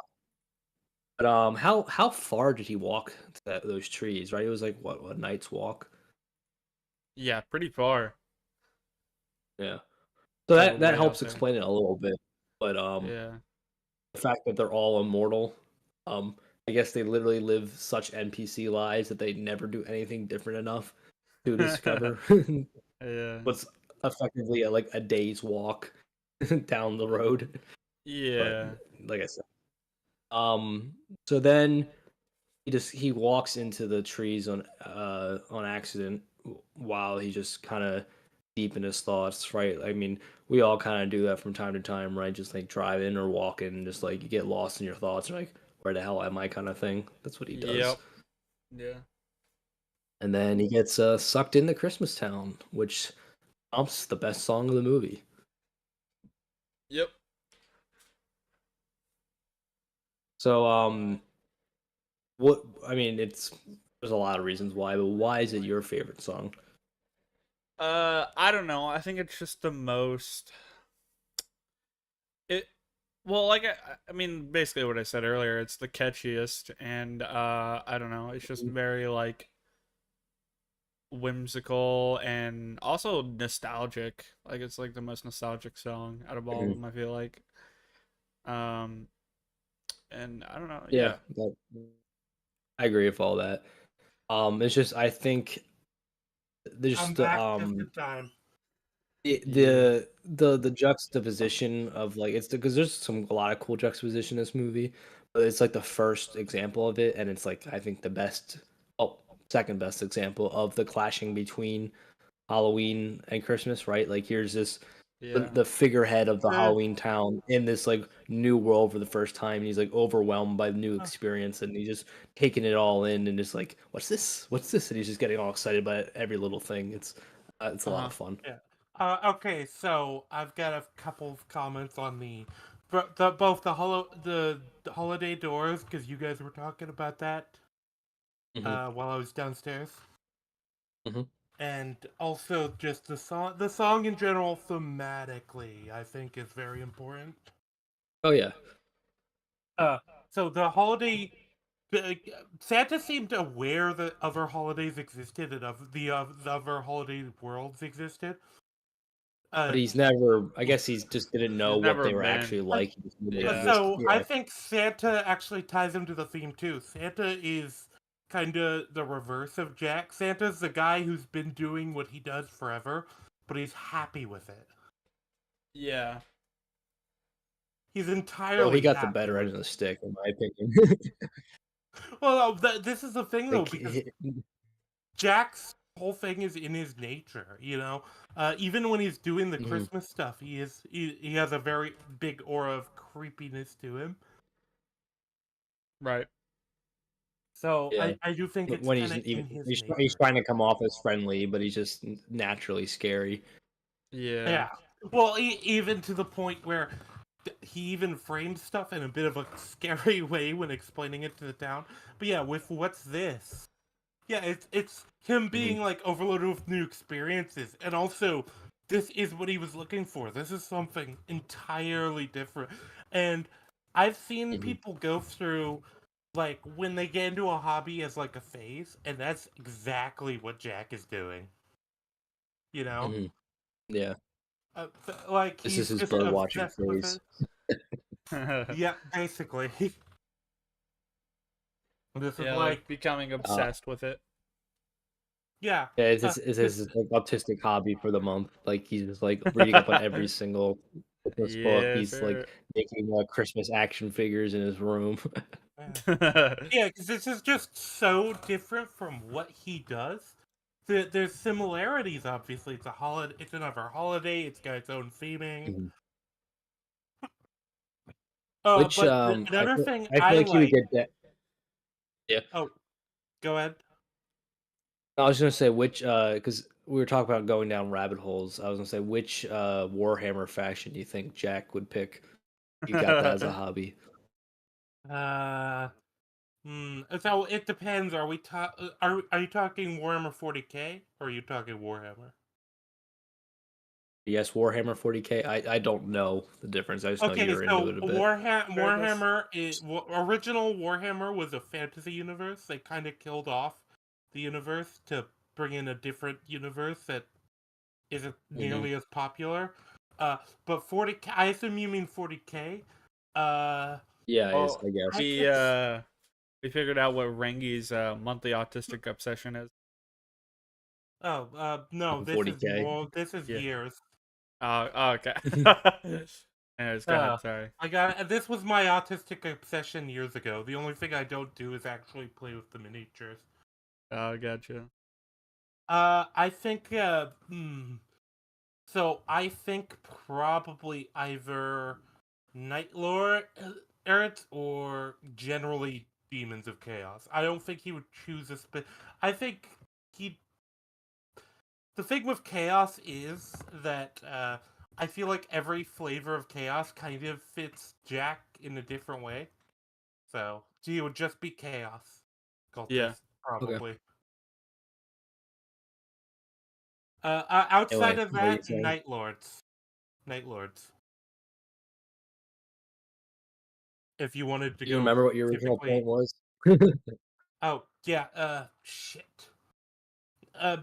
But how far did he walk to those trees? Right, it was like what a night's walk. Yeah, pretty far. Yeah, so Like that way helps out there. explain it a little bit. But Yeah. the fact that they're all immortal, I guess they literally live such NPC lives that they never do anything different enough to discover Yeah. what's effectively like a day's walk down the road. Yeah. But like I said, so then he walks into the trees on accident while he just kind of deep in his thoughts, right? I mean, we all kind of do that from time to time, right? Just like driving or walking, and just like you get lost in your thoughts, like where the hell am I, kind of thing. That's what he does. Yep. Yeah. And then he gets sucked into Christmas Town, which prompts the best song of the movie. Yep. So what I mean, there's a lot of reasons why, but why is it your favorite song? I don't know. I think it's just the most. Well, like I mean, basically what I said earlier. It's the catchiest, and I don't know. It's just very like whimsical and also nostalgic. Like it's like the most nostalgic song out of all of them. I feel like. And I don't know. Yeah. I agree with all that. It's just I think there's I'm back just in time. The juxtaposition of like it's because there's a lot of cool juxtaposition in this movie, but it's like the first example of it, and it's like I think the best, second best example of the clashing between Halloween and Christmas, right? Like here's this the figurehead of the Halloween town in this like new world for the first time, and he's like overwhelmed by the new experience, and he's just taking it all in, and just like what's this, and he's just getting all excited by every little thing. It's a lot of fun. Yeah. Okay, so I've got a couple of comments on both the holiday doors, because you guys were talking about that while I was downstairs. And also just the song in general thematically, I think is very important. Oh yeah. So the holiday, Santa seemed aware that other holidays existed and the other holiday worlds existed. But he's never. I guess he just didn't know what they were actually like. So I think Santa actually ties him to the theme too. Santa is kind of the reverse of Jack. Santa's the guy who's been doing what he does forever, but he's happy with it. Yeah. He's entirely. Well, he got the better end of the stick, in my opinion. Well, this is the thing though, because Jack's whole thing is in his nature, you know. Even when he's doing the Christmas stuff, he has a very big aura of creepiness to him. Right. So yeah. I do think it's when he's trying to come off as friendly, but he's just naturally scary. Yeah. Yeah. Well, even to the point where he even framed stuff in a bit of a scary way when explaining it to the town. But yeah, with what's this? Yeah, it's him being like overloaded with new experiences, and also this is what he was looking for. This is something entirely different, and I've seen people go through like when they get into a hobby as like a phase, and that's exactly what Jack is doing. You know? Yeah. Like this is his bird watching phase. Yeah, basically. This is like becoming obsessed with it. Yeah. Yeah, it's his like autistic hobby for the month. Like he's just like reading up on every single Christmas book. He's like making Christmas action figures in his room. Yeah, because this is just so different from what he does. There's similarities, obviously. It's a holiday. It's another holiday. It's got its own theming. Which but another thing I feel like he would get that. Yeah. Oh, Go ahead. I was gonna say which because we were talking about going down rabbit holes. I was gonna say which Warhammer faction do you think Jack would pick? You got that as a hobby. So it depends. Are we are you talking Warhammer 40K or are you talking Warhammer? Yes, Warhammer 40K. I don't know the difference. I just know Okay, you're so into it a bit. Warhammer original Warhammer was a fantasy universe. They kind of killed off the universe to bring in a different universe that isn't nearly as popular. But 40K, I assume you mean 40K. Yeah, Oh, I guess. We figured out what Rengi's monthly autistic obsession is. Oh, no, this 40K. is more. This is years. Oh, okay. Anyways, go ahead. Sorry. This was my autistic obsession years ago. The only thing I don't do is actually play with the miniatures. Oh, gotcha. I think. So I think probably either Night Lord or generally Demons of Chaos. I don't think he would choose a I think he. The thing with Chaos is that I feel like every flavor of Chaos kind of fits Jack in a different way. So he would just be Chaos. Yeah. Probably. Okay. Outside of that, Night Lords. Night Lords. If you wanted to you remember what your original point was? Oh, yeah, shit.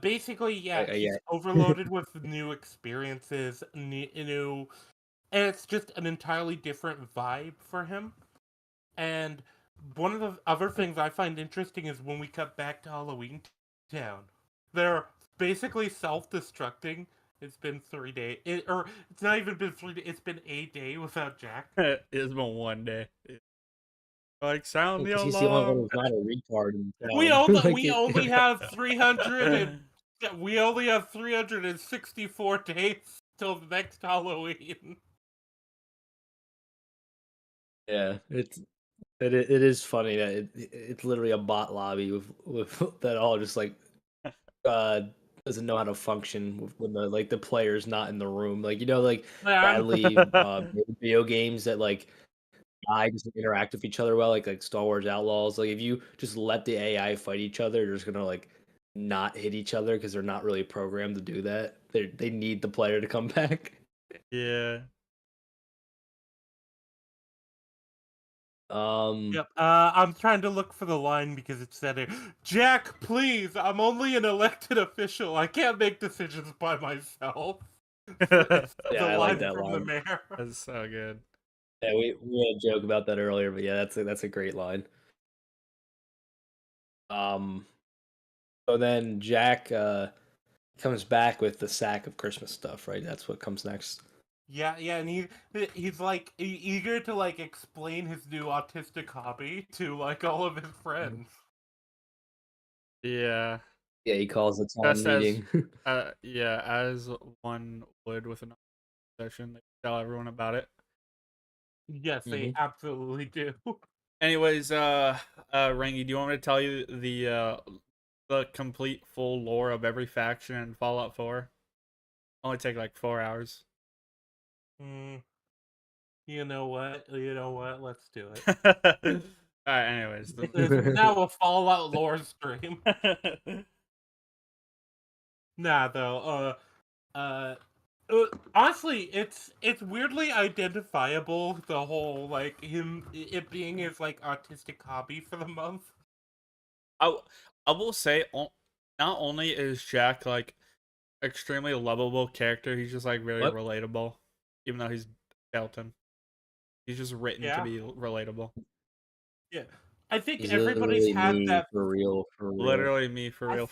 Basically, yeah, he's overloaded with new experiences, new, and it's just an entirely different vibe for him. And one of the other things I find interesting is when we cut back to Halloween Town, they're basically self-destructing. It's been 3 days, or it's not even been 3 days. It's been a day without Jack. It's been 1 day. Like, sound the alarm. He's the only one who's not a retard. We only have 300 and we only have 364 days till the next Halloween. Yeah, it is funny that it's literally a bot lobby with that all just like doesn't know how to function when the player's not in the room. Like like Bradley video games that like AI doesn't interact with each other well, like Star Wars Outlaws. Like if you just let the AI fight each other, they're just gonna like not hit each other because they're not really programmed to do that. They need the player to come back. Yeah. Yep. I'm trying to look for the line because it said it. Jack, please. I'm only an elected official. I can't make decisions by myself. Yeah, I like that from line. The mayor. That's so good. Yeah, we had a joke about that earlier, but yeah, that's a great line. So then Jack comes back with the sack of Christmas stuff, right? That's what comes next. Yeah, and he's like eager to like explain his new autistic hobby to like all of his friends. Yeah. Yeah, he calls the town meeting. Yeah, as one would with an session, they tell everyone about it. Yes, they absolutely do. Anyways, Rangi, do you want me to tell you the complete full lore of every faction in Fallout 4? Only take like 4 hours. You know what? Let's do it. Alright, anyways. Now a Fallout lore stream. Nah, though. Honestly, it's weirdly identifiable. The whole like it being his like artistic hobby for the month. I will say, not only is Jack like extremely lovable character, he's just like very relatable, even though he's skeleton. He's just written to be relatable. Yeah, I think everybody's had that for real. Literally me for real.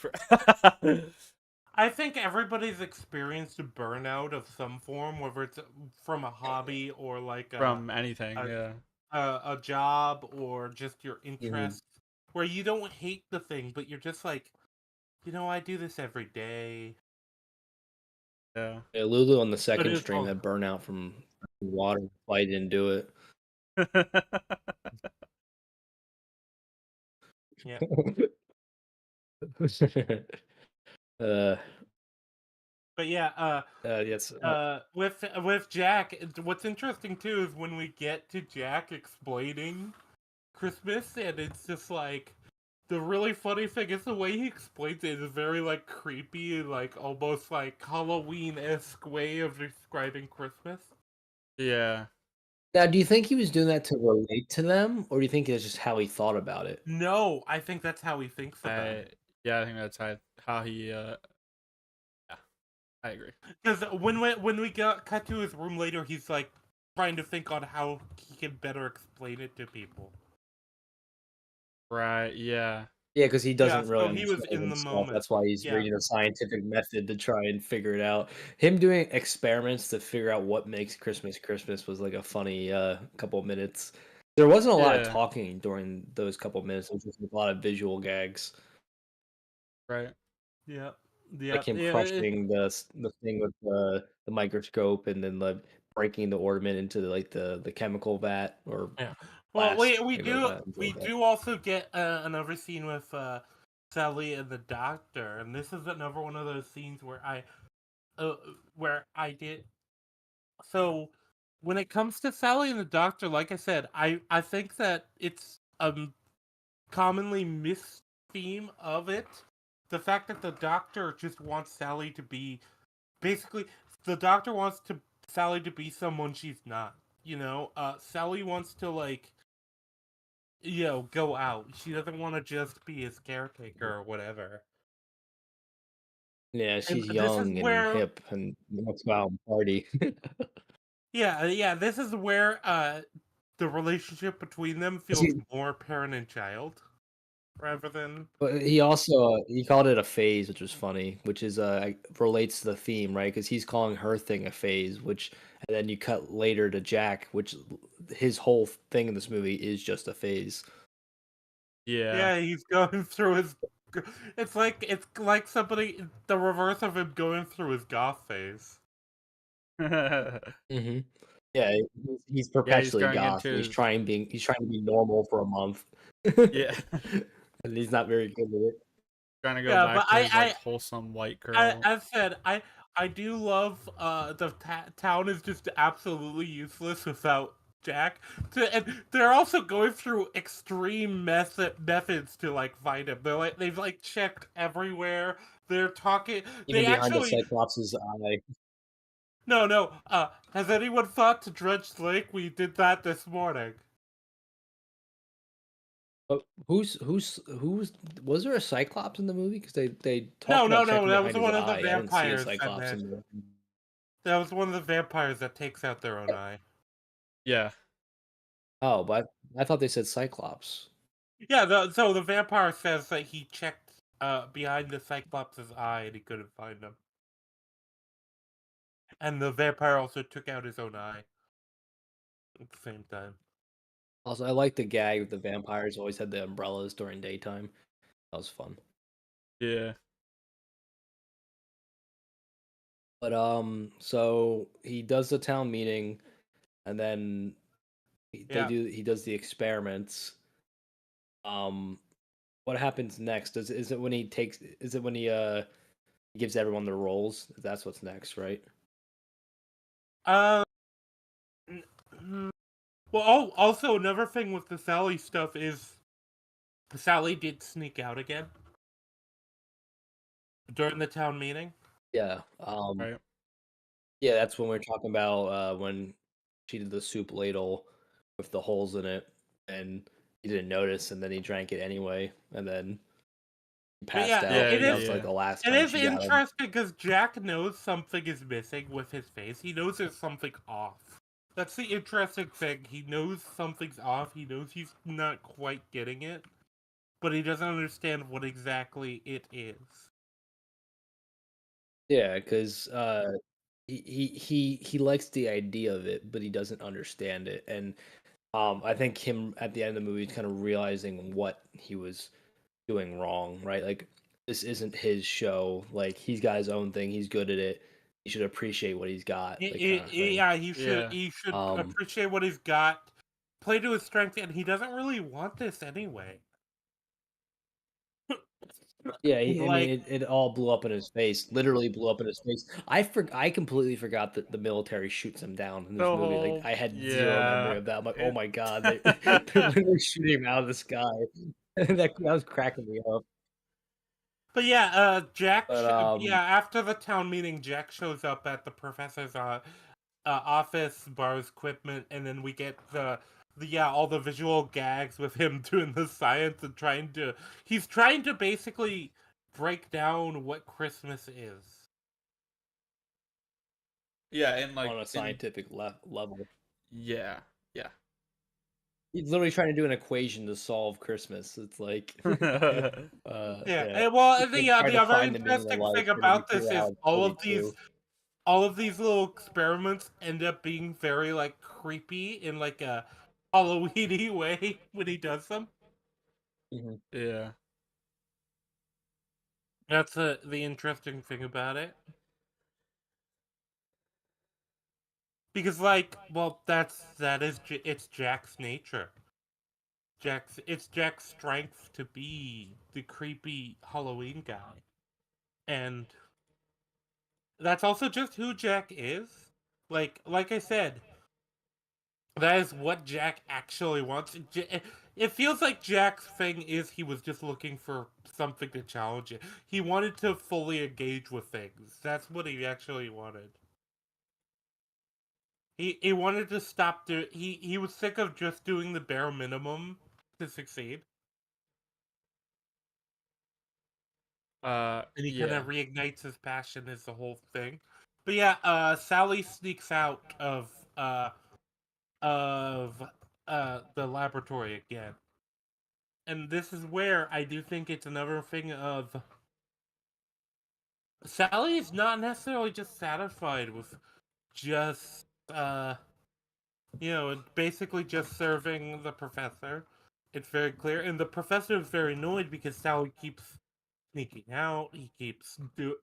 I think everybody's experienced a burnout of some form, whether it's from a hobby or like from anything, a job or just your interest, where you don't hate the thing, but you're just like, I do this every day. Yeah. Lulu on the second stream had burnout from water. Why didn't do it? Yeah. uh, But yeah, yes. with Jack, what's interesting too is when we get to Jack explaining Christmas, and it's just like the really funny thing is the way he explains it is very like creepy and like almost like Halloween-esque way of describing Christmas. Yeah. Now, do you think he was doing that to relate to them, or do you think it's just how he thought about it? No, I think that's how he thinks about it. Yeah, I think that's how he. Yeah, I agree. Because when we got cut to his room later, he's like trying to think on how he can better explain it to people. Right. Yeah. Yeah, because he doesn't really so he was understand in the himself. moment. That's why he's reading a scientific method to try and figure it out. Him doing experiments to figure out what makes Christmas Christmas was like a funny couple of minutes. There wasn't a lot of talking during those couple of minutes. It was just a lot of visual gags. Right. Yeah. Like him crushing the thing with the microscope, and then like breaking the ornament into the chemical vat or Well, we do also get another scene with Sally and the doctor, and this is another one of those scenes where I did. So when it comes to Sally and the doctor, like I said, I think that it's commonly missed theme of it. The fact that the doctor just wants Sally to be, basically, the doctor wants Sally to be someone she's not. You know, Sally wants to like, go out. She doesn't want to just be his caretaker or whatever. Yeah, she's young and hip and wants to go out and party. Yeah. This is where the relationship between them feels more parent and child, rather than. But he also he called it a phase, which was funny, which is relates to the theme, right? Because he's calling her thing a phase, which and then you cut later to Jack, which his whole thing in this movie is just a phase. Yeah, he's going through his. It's like somebody, the reverse of him going through his goth phase. Mm-hmm. Yeah, he's perpetually goth. He's trying to be normal for a month. Yeah, and he's not very good at it. Trying to go back to his like wholesome white girl. I said I do love the town is just absolutely useless without Jack. And they're also going through extreme methods to like find him. They've like checked everywhere. They're talking. Even behind the Cyclops' eye. No. Has anyone thought to dredge the lake? We did that this morning. Who's was there a Cyclops in the movie? Because they talked about that was one of the vampires. That was one of the vampires that takes out their own eye. Yeah. Oh, but I thought they said Cyclops. Yeah, so the vampire says that he checked behind the Cyclops' eye and he couldn't find him. And the vampire also took out his own eye at the same time. Also, I like the gag with the vampires always had the umbrellas during daytime. That was fun. Yeah. But so he does the town meeting, and then he does the experiments. What happens next? Is it when he gives everyone their roles? That's what's next, right? Well, also another thing with the Sally stuff is Sally did sneak out again during the town meeting. Yeah. Right. Yeah, that's when we're talking about when she did the soup ladle with the holes in it, and he didn't notice, and then he drank it anyway, and then he passed out. It is like the last. It is interesting because Jack knows something is missing with his face. He knows there's something off. That's the interesting thing. He knows something's off. He knows he's not quite getting it, but he doesn't understand what exactly it is. Yeah, because he likes the idea of it, but he doesn't understand it, and I think him at the end of the movie kind of realizing what he was doing wrong, right? Like this isn't his show. Like he's got his own thing. He's good at it. He should appreciate what he's got. Yeah, he should. He should appreciate what he's got, play to his strength, and he doesn't really want this anyway. Yeah, I mean, it all blew up in his face. Literally blew up in his face. I completely forgot that the military shoots him down in this movie. Like, I had zero memory of that. I'm like, oh my god, they're literally shooting him out of the sky. That was cracking me up. But yeah, after the town meeting, Jack shows up at the professor's office, borrows equipment, and then we get all the visual gags with him doing the science and he's trying to basically break down what Christmas is. Yeah, and on a scientific level. Yeah. He's literally trying to do an equation to solve Christmas. It's like, well, the other interesting thing about this is all of these little experiments end up being very like creepy in like a Halloweeny way when he does them. Mm-hmm. Yeah, that's the interesting thing about it. Because it's Jack's nature. It's Jack's strength to be the creepy Halloween guy. And that's also just who Jack is. Like I said, that is what Jack actually wants. It feels like Jack's thing is he was just looking for something to challenge it. He wanted to fully engage with things. That's what he actually wanted. He wanted to stop he was sick of just doing the bare minimum to succeed. And he kind of reignites his passion is the whole thing. But yeah, Sally sneaks out of the laboratory again. And this is where I do think it's another thing of Sally is not necessarily just satisfied with just basically just serving the professor. It's very clear, and the professor is very annoyed because Sally keeps sneaking out.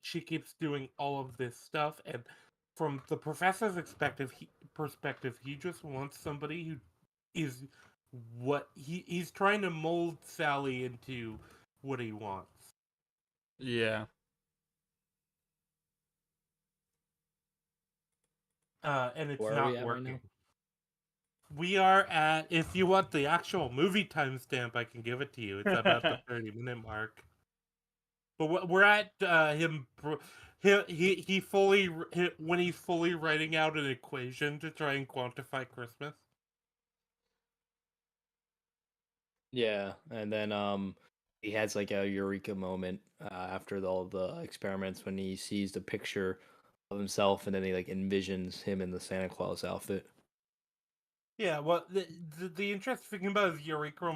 She keeps doing all of this stuff, and from the professor's perspective, he just wants somebody who is what he's trying to mold Sally into what he wants. Yeah. And it's not working. We are at, if you want the actual movie timestamp, I can give it to you. It's about the 30-minute mark. But we're at him. He fully when he's fully writing out an equation to try and quantify Christmas. Yeah, and then he has like a eureka moment after all the experiments when he sees the picture of himself, and then he like envisions him in the Santa Claus outfit. Yeah, well, the interesting thing about his eureka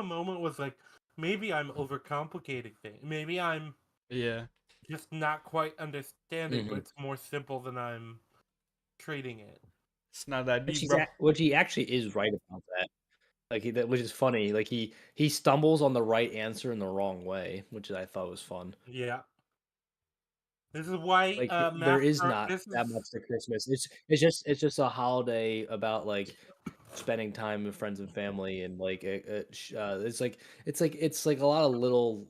moment was like, maybe I'm overcomplicating things. Maybe I'm just not quite understanding, but it's more simple than I'm treating it. It's not that deep, which he actually is right about that. Like which is funny. Like he stumbles on the right answer in the wrong way, which I thought was fun. Yeah. This is why like there is not that much to Christmas. It's just a holiday about like spending time with friends and family, and like it's like a lot of little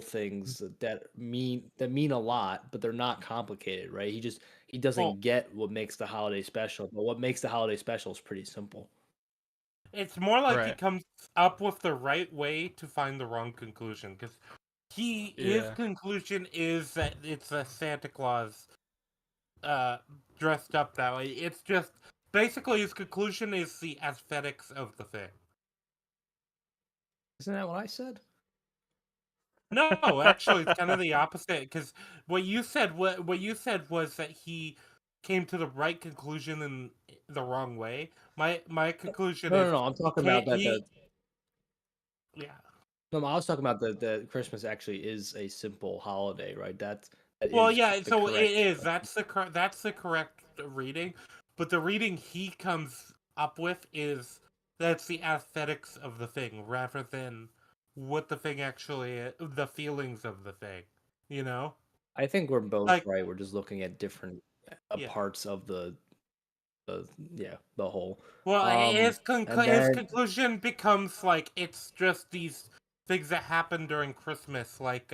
things that mean a lot, but they're not complicated, right? He doesn't get what makes the holiday special, but what makes the holiday special is pretty simple. It's more like he comes up with the right way to find the wrong conclusion, because his conclusion is that it's a Santa Claus dressed up that way. It's just basically his conclusion is the aesthetics of the thing. Isn't that what I said? No, actually, it's kind of the opposite. Because what you said was that he came to the right conclusion in the wrong way. My conclusion is no. I'm talking about that. Yeah. No, I was talking about the Christmas actually is a simple holiday, right? Well, yeah. So it is. That's the correct reading, but the reading he comes up with is that's the aesthetics of the thing rather than what the thing actually is, the feelings of the thing. You know. I think we're both right. We're just looking at different parts of the whole. Well, his conclusion becomes like it's just these things that happen during Christmas, like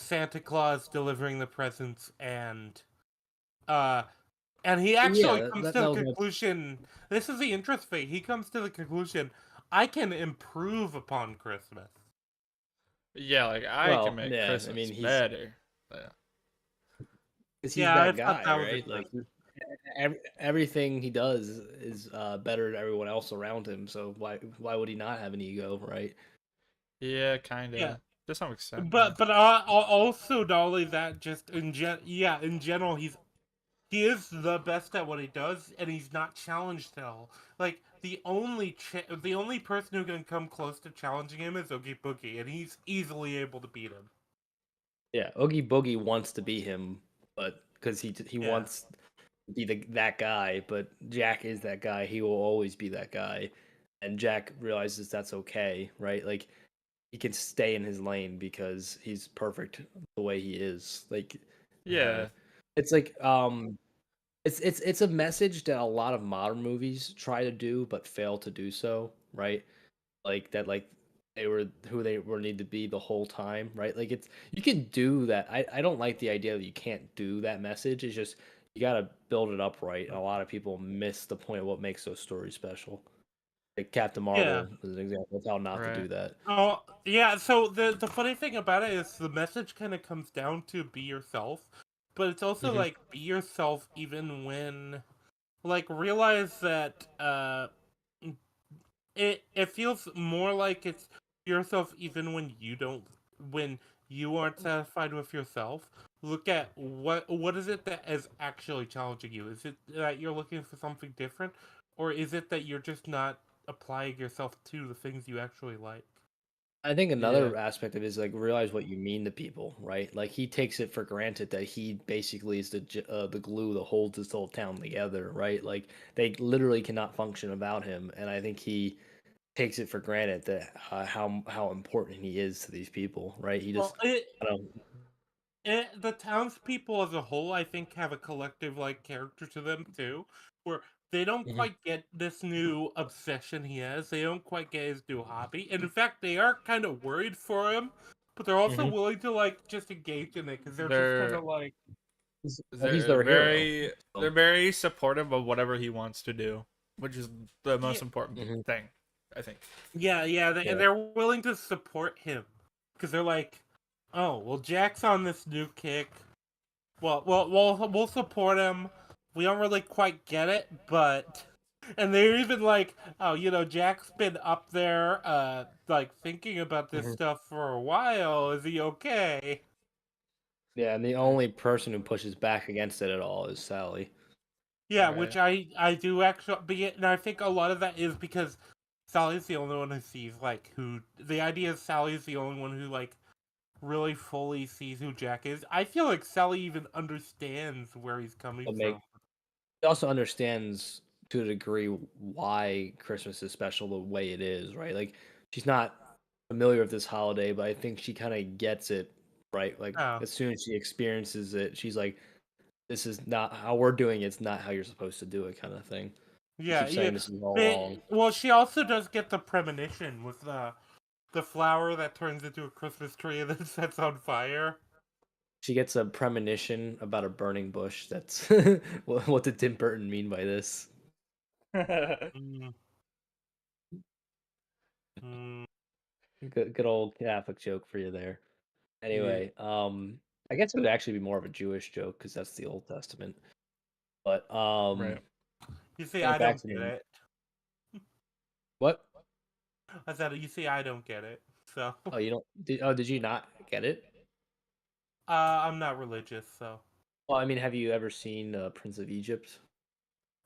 Santa Claus delivering the presents, and he actually comes to the conclusion. This is the interesting. He comes to the conclusion, I can improve upon Christmas. Yeah, like I can make Christmas better. Because he's that guy, right? Like everything he does is better than everyone else around him. So why would he not have an ego, right? Yeah, kind of. Yeah. To some extent. But also not only that, just in general, he is the best at what he does, and he's not challenged at all. Like the only person who can come close to challenging him is Oogie Boogie, and he's easily able to beat him. Yeah, Oogie Boogie wants to beat him, but because he wants to be that guy, but Jack is that guy. He will always be that guy, and Jack realizes that's okay, right? Like he can stay in his lane because he's perfect the way he is. Like it's like it's a message that a lot of modern movies try to do but fail to do so, right? Like that, like they were who they were need to be the whole time, right? Like it's you can do that. I don't like the idea that you can't do that message. It's just you gotta build it up right, and a lot of people miss the point of what makes those stories special. Like Captain Marvel is an example of how not to do that. Oh yeah, so the funny thing about it is the message kind of comes down to be yourself, but it's also like be yourself even when, like, realize that it feels more like it's yourself even when you aren't satisfied with yourself. Look at what is it that is actually challenging you? Is it that you're looking for something different, or is it that you're just not applying yourself to the things you actually like? I think another aspect of it is like realize what you mean to people, right? Like he takes it for granted that he basically is the glue that holds this whole town together, right? Like they literally cannot function without him, and I think he takes it for granted that how important he is to these people, right? He just the townspeople as a whole, I think, have a collective like character to them too, where they don't quite get this new obsession he has. They don't quite get his new hobby, and in fact, they are kind of worried for him, but they're also willing to like just engage in it because they're just kind of like he's their hero. They're very supportive of whatever he wants to do, which is the most important thing, I think. They're willing to support him because they're like, oh, well, Jack's on this new kick. Well, we'll support him. We don't really quite get it, but... And they're even like, oh, Jack's been up there, like, thinking about this stuff for a while. Is he okay? Yeah, and the only person who pushes back against it at all is Sally. Yeah, which I do actually... And I think a lot of that is because Sally's the only one who sees, like, who... The idea is Sally's the only one who, like, really fully sees who Jack is. I feel like Sally even understands where he's coming from. He also understands to a degree why Christmas is special the way it is, right? Like she's not familiar with this holiday, but I think she kind of gets it, right? Like as soon as she experiences it, she's like, "This is not how we're doing it. It's not how you're supposed to do it," kind of thing. Yeah, this is all wrong. Well, she also does get the premonition with the flower that turns into a Christmas tree and then sets on fire. She gets a premonition about a burning bush. That's what did Tim Burton mean by this? Good old Catholic joke for you there. Anyway, I guess it would actually be more of a Jewish joke because that's the Old Testament. But you see, I don't get it. What? I said, you see, I don't get it. So. Oh, you don't? Did you not get it? I'm not religious, so. Well, I mean, have you ever seen Prince of Egypt?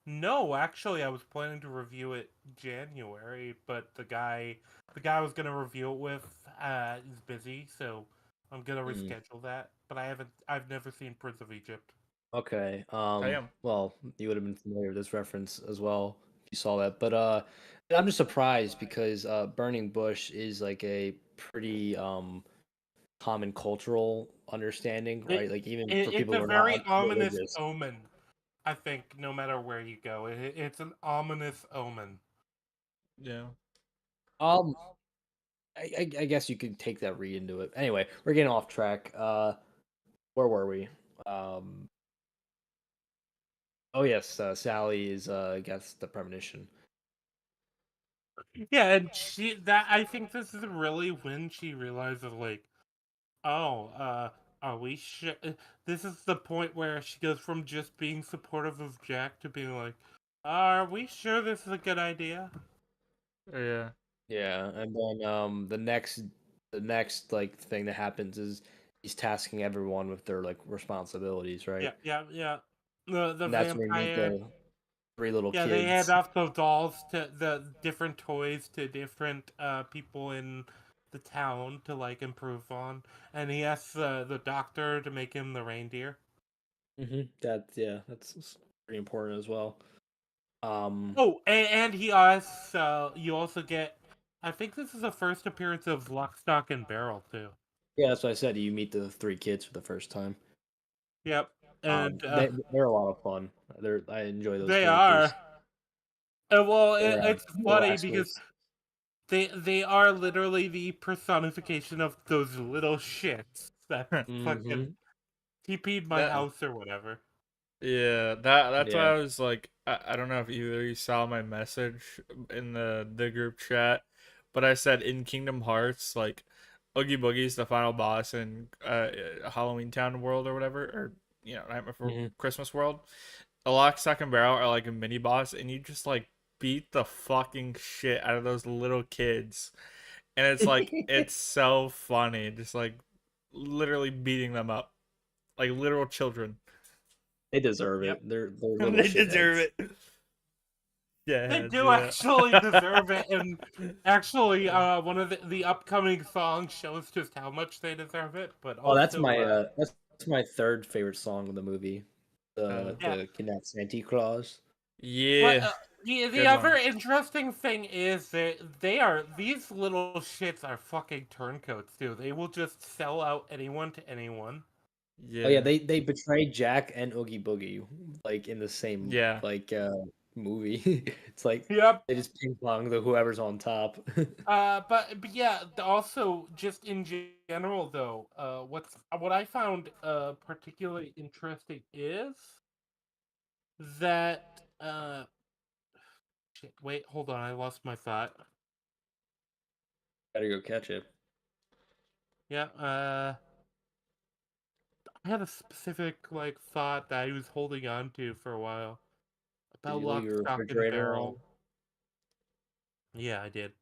No, actually, I was planning to review it January, but the guy I was gonna review it with is busy, so I'm gonna reschedule that. But I've never seen Prince of Egypt. Okay. Well, you would have been familiar with this reference as well if you saw that. But I'm just surprised because burning bush is like a pretty common cultural understanding, right? Like even for people who are not it's a very ominous omen. I think no matter where you go, it's an ominous omen. Yeah. I guess you could take that read into it. Anyway, we're getting off track. Where were we? Oh yes, Sally is I guess the premonition. Yeah, and I think this is really when she realizes, like, oh, are we sure? This is the point where she goes from just being supportive of Jack to being like, are we sure this is a good idea? Yeah. Yeah, and then the next like thing that happens is he's tasking everyone with their like responsibilities, right? Yeah. The And that's when we meet vampire. the three little Yeah, they hand kids. off the dolls to the different toys to different people in the town to like improve on, and he asks the doctor to make him the reindeer. That's pretty important as well. Oh, and he asks. You also get. I think this is the first appearance of Lock, Stock, and Barrel too. Yeah, that's what I said. You meet the three kids for the first time. Yep, and they're a lot of fun. I enjoy those they characters. are. Well, They're, it's funny because they are literally the personification of those little shits that fucking TP'd my house or whatever. Yeah, that's why I was like, I don't know if either you saw my message in the group chat, but I said in Kingdom Hearts, like Oogie Boogie's the final boss in Halloween Town World or whatever, or Nightmare Before Christmas World. A Lock, Stock, and Barrel are like a mini boss, and you just like beat the fucking shit out of those little kids, and it's like it's so funny, just like literally beating them up like literal children. They deserve it. They're they deserve it. Yeah, they do actually deserve it, and actually, one of the upcoming songs shows just how much they deserve it. But also, that's my third favorite song of the movie, the Kidnapped Santa Claus. Yeah. But, the other interesting thing is that these little shits are fucking turncoats too. They will just sell out anyone to anyone. Yeah. Oh yeah, they betrayed Jack and Oogie Boogie like in the same movie. It's like they just ping pong the whoever's on top. But yeah, also just in general though, what I found particularly interesting is that shit, wait, hold on, I lost my thought. Gotta go catch it. Yeah, I had a specific like thought that I was holding on to for a while about Lock, Stock, and Barrel. Yeah, I did.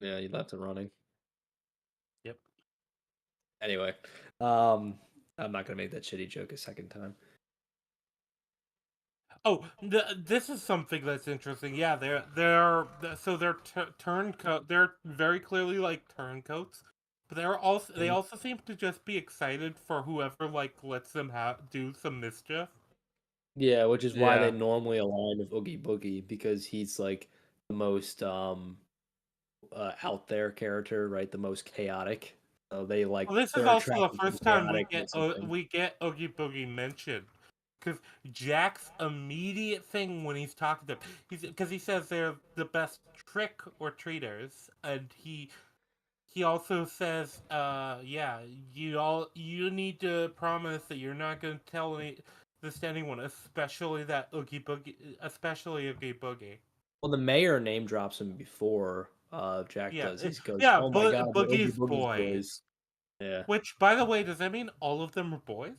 Yeah, you left it running. Yep. Anyway, I'm not gonna make that shitty joke a second time. Oh, this is something that's interesting. Yeah, they're turncoat. They're very clearly like turncoats, but they also seem to just be excited for whoever like lets them do some mischief. Yeah, which is why they normally align with Oogie Boogie, because he's like the most out there character, right? The most chaotic. So they like. Well, this is also the first time we get Oogie Boogie mentioned, because Jack's immediate thing when he's talking to them, because he says they're the best trick or treaters, and he also says, yeah, you need to promise that you're not going to tell this to anyone, especially Oogie Boogie. Well, the mayor name drops him before Jack does. He goes, yeah, "Oh my god, Boogie's boys." Yeah. Which, by the way, does that mean all of them are boys?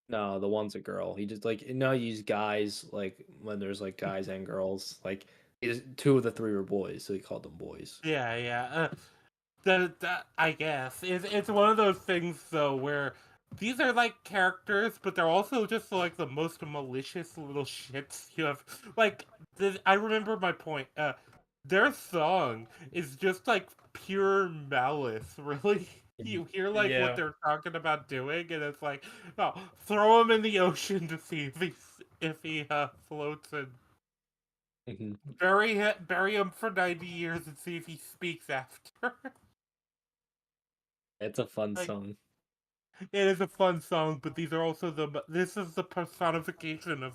No, the one's a girl. He just like he use guys like when there's like guys and girls. Like two of the three were boys, so he called them boys. Yeah. That I guess it's one of those things though where these are like characters, but they're also just like the most malicious little shits you have. Like I remember my point. Their song is just like pure malice. Really, you hear like what they're talking about doing, and it's like, oh, throw him in the ocean to see if he floats in. Bury him for 90 years and see if he speaks after. It's a fun song. It is a fun song, but these are also this is the personification of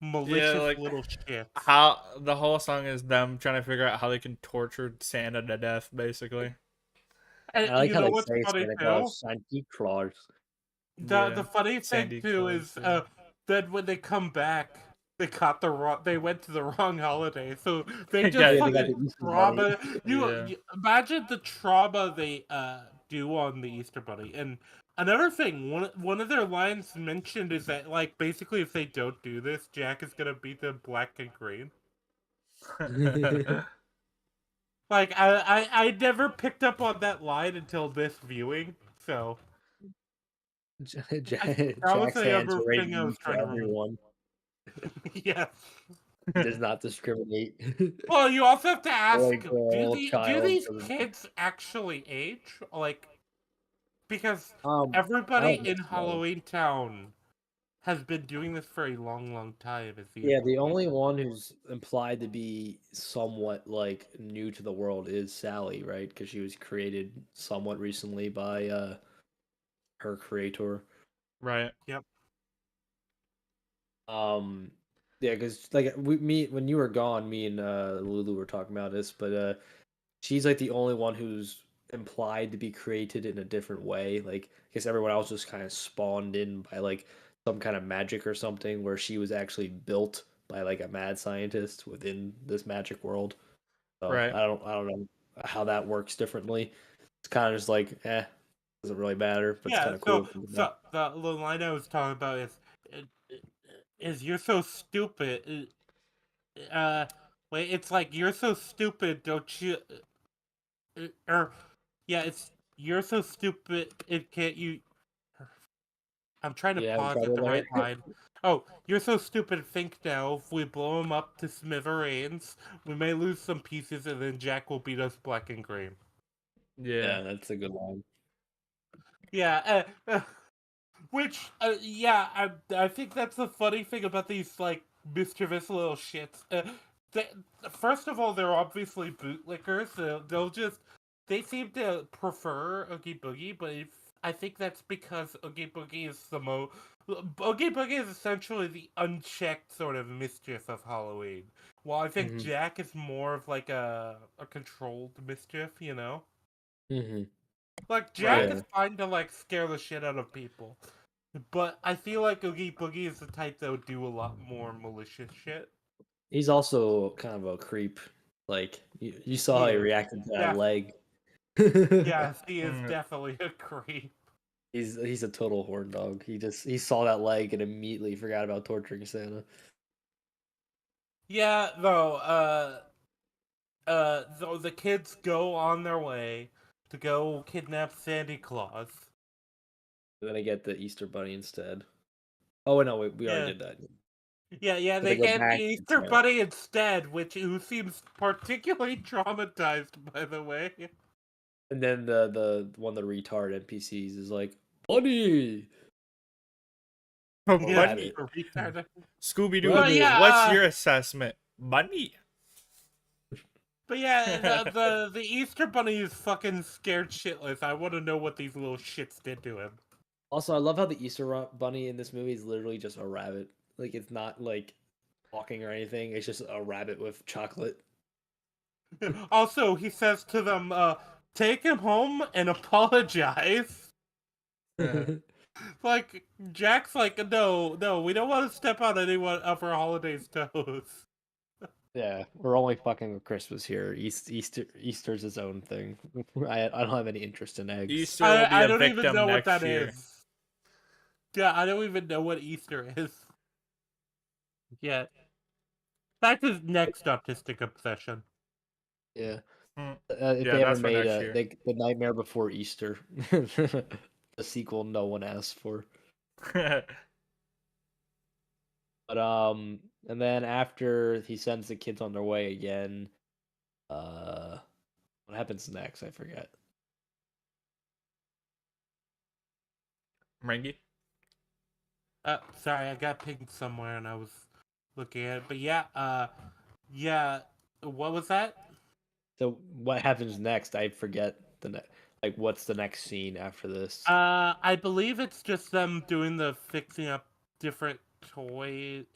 malicious little shits. How the whole song is them trying to figure out how they can torture Santa to death, basically. And I like how they say Santa Claus, Santa Claus. The funny thing too is that when they come back, they went to the wrong holiday, so they just fucking trauma. You imagine the trauma they do on the Easter Bunny. And another thing, one of their lines mentioned is that, like, basically if they don't do this, Jack is gonna beat them black and green. Like I never picked up on that line until this viewing, so. Jack's hands are ready for everyone. Yes. He does not discriminate. Well, you also have to ask, do these kids actually age? Like, because everybody in Halloween Town has been doing this for a long, long time. Yeah, the only one who's implied to be somewhat, like, new to the world is Sally, right? Because she was created somewhat recently by her creator. Right. Yep. Yeah, because like when you were gone, me and Lulu were talking about this, but she's like the only one who's implied to be created in a different way. Like, I guess everyone else just kind of spawned in by like some kind of magic or something, where she was actually built by like a mad scientist within this magic world. So right. I don't know how that works differently. It's kind of just like, doesn't really matter, but it's kind of cool. So the line I was talking about is you're so stupid. Wait, it's like, you're so stupid, don't you? It's you're so stupid. Can't you? I'm trying to pause at the right line. Oh, you're so stupid. Think now. If we blow him up to smithereens, we may lose some pieces, and then Jack will beat us black and green. Yeah, that's a good line. Yeah, which, I think that's the funny thing about these, like, mischievous little shits. First of all, they're obviously bootlickers. They seem to prefer Oogie Boogie, but I think that's because Oogie Boogie is Oogie Boogie is essentially the unchecked sort of mischief of Halloween. While I think Jack is more of like a controlled mischief, you know? Mm-hmm. Like, Jack is fine to, like, scare the shit out of people. But I feel like Oogie Boogie is the type that would do a lot more malicious shit. He's also kind of a creep. Like, you saw how he reacted to that leg. Yes, he is definitely a creep. He's a total horn dog. He saw that leg and immediately forgot about torturing Santa. Yeah, though, the kids go on their way to go kidnap Santa Claus. Then they get the Easter Bunny instead. Oh no, we already did that. Yeah, they get the Easter Bunny instead, who seems particularly traumatized, by the way. And then the one of the retard NPCs is like, Bunny! Bunny. Scooby-Doo, what's your assessment? Bunny. But yeah, the Easter Bunny is fucking scared shitless. I want to know what these little shits did to him. Also, I love how the Easter Bunny in this movie is literally just a rabbit. Like, it's not like talking or anything. It's just a rabbit with chocolate. Also, he says to them, take him home and apologize. Like, Jack's like, no, we don't want to step on anyone of our holiday's toes. Yeah, we're only fucking with Christmas here. Easter's its own thing. I don't have any interest in eggs. Easter will be I a don't victim even know next what that year. is. Yeah, I don't even know what Easter is. Yeah. That's his next autistic obsession. Yeah. If they ever made the Nightmare Before Easter, the sequel no one asked for. But and then after he sends the kids on their way again, what happens next? I forget. Rangy? Sorry, I got pinged somewhere and I was looking at it. But yeah, what was that? So what happens next? I forget like what's the next scene after this? I believe it's just them doing the fixing up different toys.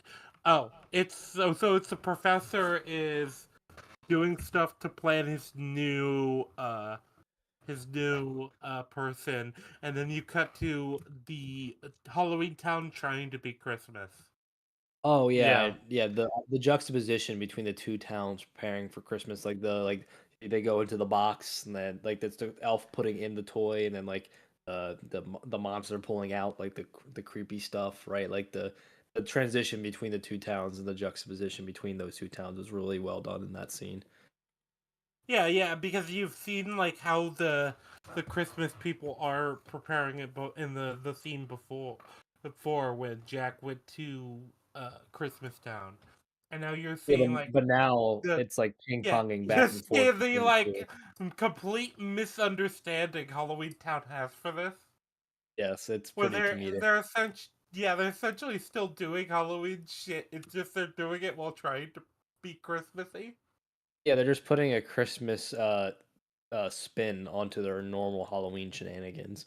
Oh, it's so it's the professor is doing stuff to plan his new person, and then you cut to the Halloween town trying to be Christmas. Oh yeah, yeah. The juxtaposition between the two towns preparing for Christmas, like they go into the box and then like that's the elf putting in the toy, and then like the monster pulling out like the creepy stuff, right? Like the transition between the two towns and the juxtaposition between those two towns was really well done in that scene. Yeah, yeah, because you've seen like how the Christmas people are preparing it in the scene before when Jack went to Christmas Town, and now you're seeing like but now the it's like ping yeah, ponging back and forth. the like complete misunderstanding Halloween Town has for this. Yes, it's pretty comedic. They're essentially still doing Halloween shit. It's just they're doing it while trying to be Christmassy. Yeah, they're just putting a Christmas spin onto their normal Halloween shenanigans.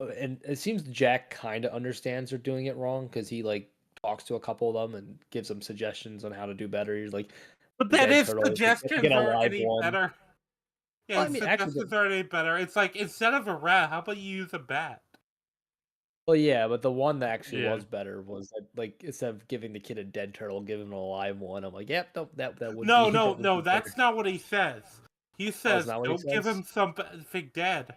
And it seems Jack kind of understands they're doing it wrong because he like talks to a couple of them and gives them suggestions on how to do better. He's like, but that is suggestions aren't any better. Yeah, well, I mean, suggestions aren't any better. It's like instead of a rat, how about you use a bat? Well, yeah, but the one that actually was better was that, like, instead of giving the kid a dead turtle, give him a live one. I'm like, yep, that would no, that's not what he says. He says don't give him something dead.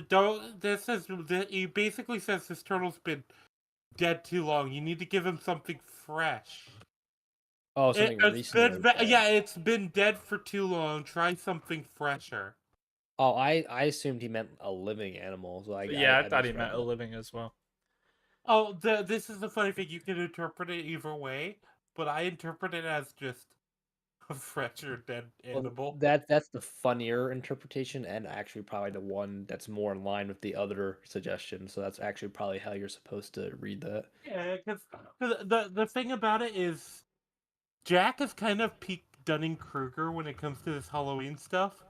Don't. This says he basically says this turtle's been dead too long. You need to give him something fresh. Oh, something recent. It's been dead for too long. Try something fresher. Oh, I assumed he meant a living animal. So I thought he meant a living as well. Oh, this is the funny thing. You can interpret it either way, but I interpret it as just a fresher dead animal. Well, that's the funnier interpretation, and actually probably the one that's more in line with the other suggestion. So that's actually probably how you're supposed to read that. Yeah, because the thing about it is, Jack is kind of peak Dunning-Kruger when it comes to this Halloween stuff.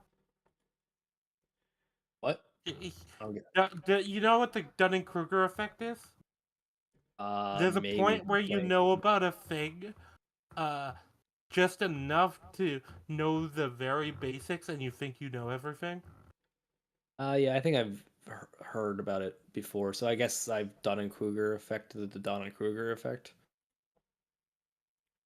What? You know what the Dunning-Kruger effect is? There's a point where you know about a thing, just enough to know the very basics, and you think you know everything. Yeah, I think I've heard about it before. So I guess I've Dunning-Kruger effect, the Dunning-Kruger effect.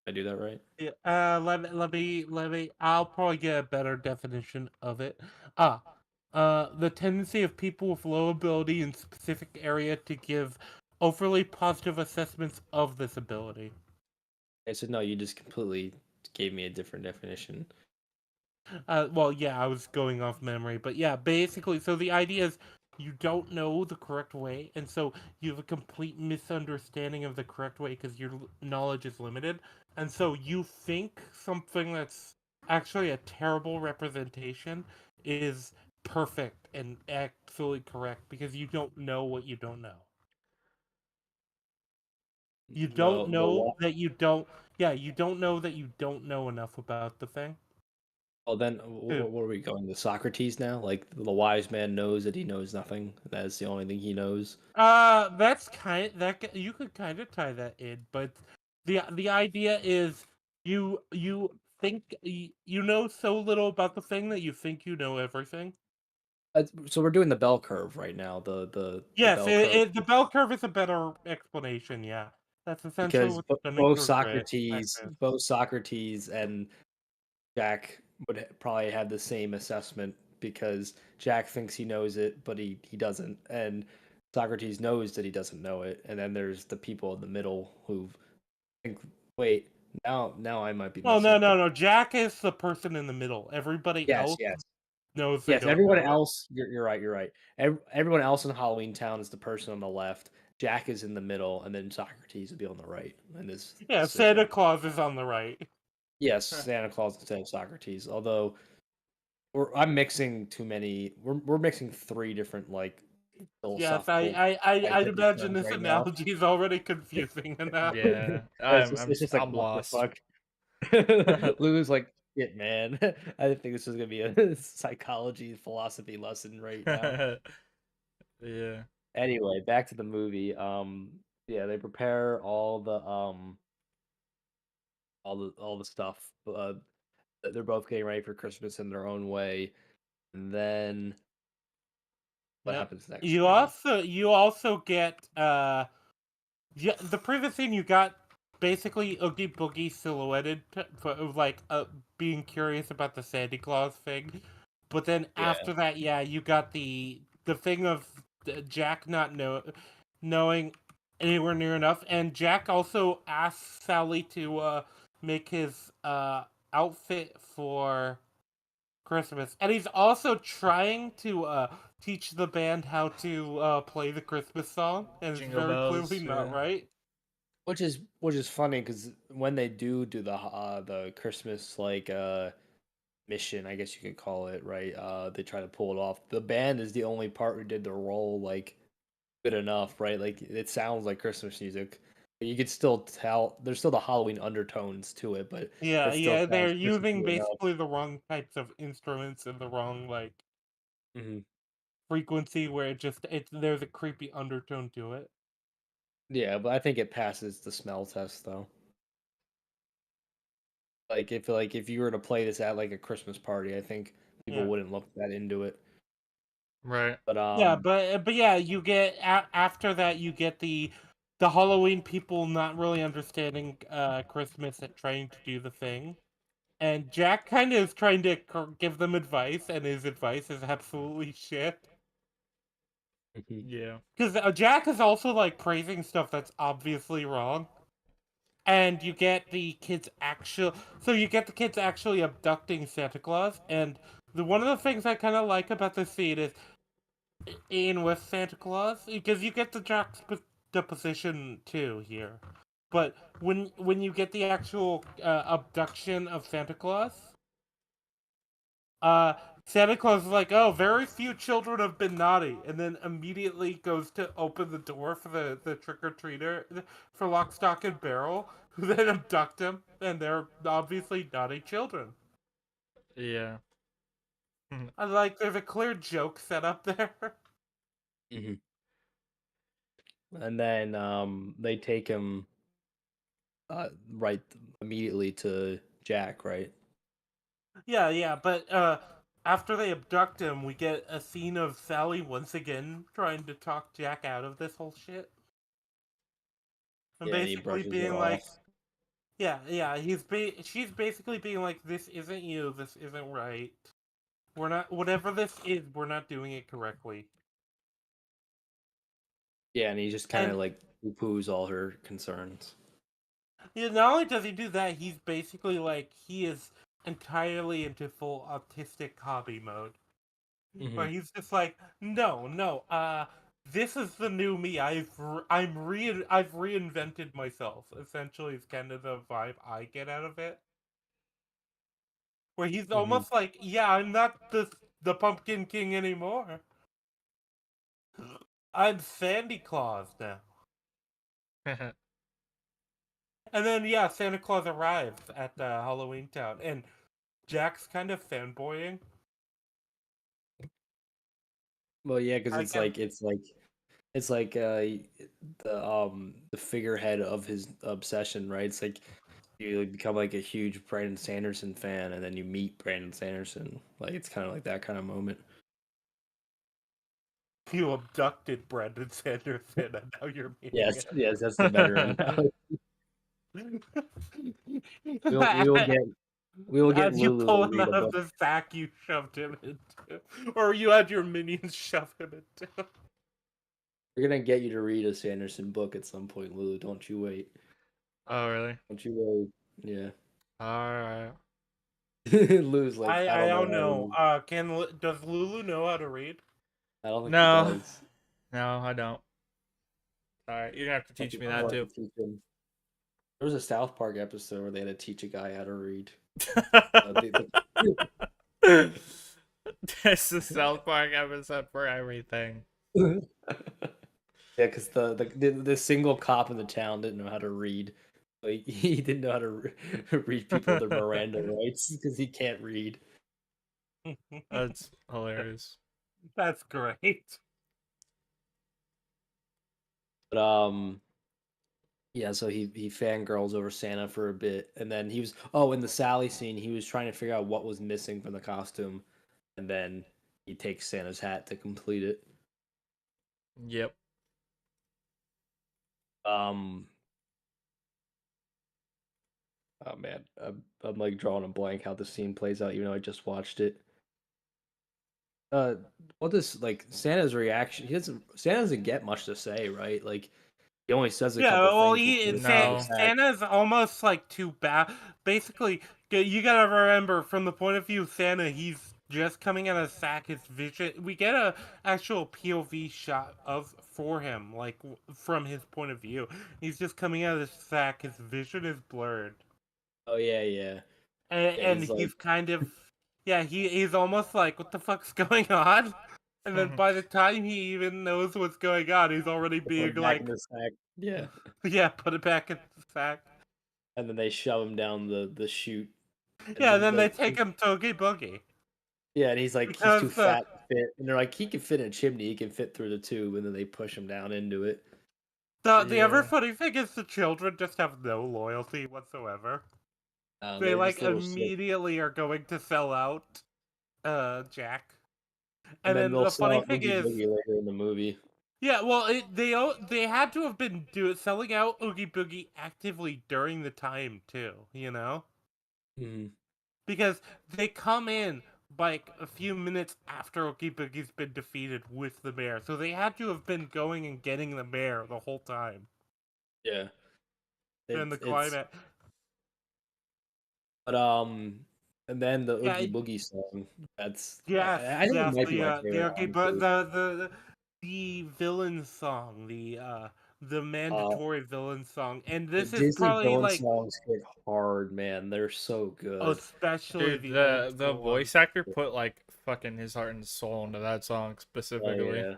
Did I do that right? Yeah. Let me. I'll probably get a better definition of it. The tendency of people with low ability in specific area to give overly positive assessments of this ability. Okay, so no, you just completely gave me a different definition. Well, yeah, I was going off memory, but yeah, basically, so the idea is you don't know the correct way, and so you have a complete misunderstanding of the correct way because your knowledge is limited, and so you think something that's actually a terrible representation is perfect and absolutely correct because you don't know what you don't know. You don't know that you don't. Yeah, you don't know that you don't know enough about the thing. Well, then, where are we going? To Socrates now? Like the wise man knows that he knows nothing. That's the only thing he knows. That's that you could kind of tie that in, but the idea is you think you know so little about the thing that you think you know everything. So we're doing the bell curve right now. The yes, the bell curve is a better explanation. Yeah, that's essentially because both Socrates and Jack would probably have the same assessment because Jack thinks he knows it, but he doesn't, and Socrates knows that he doesn't know it, and then there's the people in the middle who think, wait, now I might be. Oh no! Jack is the person in the middle. Everybody else knows. Yes, everyone else. You're right. Everyone else in Halloween Town is the person on the left. Jack is in the middle, and then Socrates would be on the right. And this. Yeah, Santa Claus is on the right. Yes, Santa Claus instead of Socrates. Although, I'm mixing too many. We're mixing three different like. Yes, I'd imagine this analogy is already confusing enough. Yeah, I'm lost. Lou's like, shit, man. I didn't think this was gonna be a psychology philosophy lesson right now. Yeah. Anyway, back to the movie. Yeah, they prepare all the all the stuff. They're both getting ready for Christmas in their own way, and then what happens next? You also get the previous scene you got basically Oogie Boogie silhouetted being curious about the Santa Claus thing, but then after that, you got the thing of Jack not knowing anywhere near enough, and Jack also asks Sally to make his outfit for Christmas, and he's also trying to teach the band how to play the Christmas song, and it's very clearly not right. Which is funny because when they do the Christmas mission, I guess you could call it, right? They try to pull it off. The band is the only part who did the role good enough, right? Like it sounds like Christmas music. You could still tell there's still the Halloween undertones to it, but they're using basically the wrong types of instruments and the wrong frequency where there's a creepy undertone to it. Yeah, but I think it passes the smell test though. If you were to play this at a Christmas party, I think people wouldn't look that into it. Right. But but you get after that you get the Halloween people not really understanding Christmas and trying to do the thing. And Jack kind of is trying to give them advice, and his advice is absolutely shit. Yeah. Because Jack is also praising stuff that's obviously wrong. And you get the kids actually abducting Santa Claus, and one of the things I kind of like about this scene is in with Santa Claus, because you get the juxtaposition too here. But when you get the actual abduction of Santa Claus, Santa Claus is like, oh, very few children have been naughty, and then immediately goes to open the door for the trick-or-treater, for Lock, Stock, and Barrel, who then abduct him, and they're obviously naughty children. Yeah. There's a clear joke set up there. Mm-hmm. And then they take him right immediately to Jack, right? Yeah, but after they abduct him, we get a scene of Sally once again trying to talk Jack out of this whole shit. And basically being like, she's basically being like, this isn't you, this isn't right. We're not, whatever this is, we're not doing it correctly. Yeah, and he just kind of poo-poos all her concerns. Yeah, not only does he do that, he's basically he is entirely into full autistic hobby mode. Mm-hmm. Where he's just like, no, this is the new me. I've reinvented myself. Essentially, is kind of the vibe I get out of it. Where he's almost like, yeah, I'm not the Pumpkin King anymore. I'm Sandy Claus now. And then Santa Claus arrives at Halloween Town, and Jack's kind of fanboying. Well, yeah, because it's like the figurehead of his obsession, right? It's like you become a huge Brandon Sanderson fan, and then you meet Brandon Sanderson. It's kind of like that kind of moment. You abducted Brandon Sanderson, and now you're meeting Yes, that's the better. we will get As you pull him out of the sack you shoved him into, or you had your minions shove him into. We're gonna get you to read a Sanderson book at some point, Lulu. Don't you wait. Oh, really? Don't you wait. Yeah. Alright. Lulu's like, I don't know. Does Lulu know how to read? I don't think he does. No, I don't. Alright, you're gonna have to teach me that too. There was a South Park episode where they had to teach a guy how to read. This is South Park episode for everything. Yeah, because the single cop in the town didn't know how to read. He didn't know how to read people their Miranda rights because he can't read. That's hilarious. That's great. But Yeah, so he fangirls over Santa for a bit, and then he was in the Sally scene, he was trying to figure out what was missing from the costume, and then he takes Santa's hat to complete it. Yep. Oh man, I'm like drawing a blank how the scene plays out, even though I just watched it. What does like Santa's reaction? Santa doesn't get much to say, right? Like he only says a couple things. Santa's almost like too bad. Basically, you gotta remember from the point of view of Santa, he's just coming out of sack. His vision, we get a actual POV shot for him, like from his point of view. He's just coming out of the sack. His vision is blurred. Oh yeah. And he's like... kind of, he's almost like, what the fuck's going on? And then by the time he even knows what's going on, he's already being like, in the sack. Yeah. Yeah, put it back in the sack. And then they shove him down the chute. Yeah, and then they take him to Oogie Boogie. Yeah, and he's like, he's too fat to fit. And they're like, he can fit in a chimney, he can fit through the tube, and then they push him down into it. The other funny thing is the children just have no loyalty whatsoever. They like immediately are going to sell out Jack. And then the funny thing is later in the movie. Yeah, well, they had to have been selling out Oogie Boogie actively during the time too, you know? Mm-hmm. Because they come in like a few minutes after Oogie Boogie's been defeated with the mayor, so they had to have been going and getting the mayor the whole time. Yeah. In the climate. But and then the Oogie Boogie song. That's I think it might be my favorite. The villain song, the mandatory villain song, and this Disney is probably villain like songs hit hard, man. They're so good. Especially the voice actor put like fucking his heart and soul into that song specifically. Oh,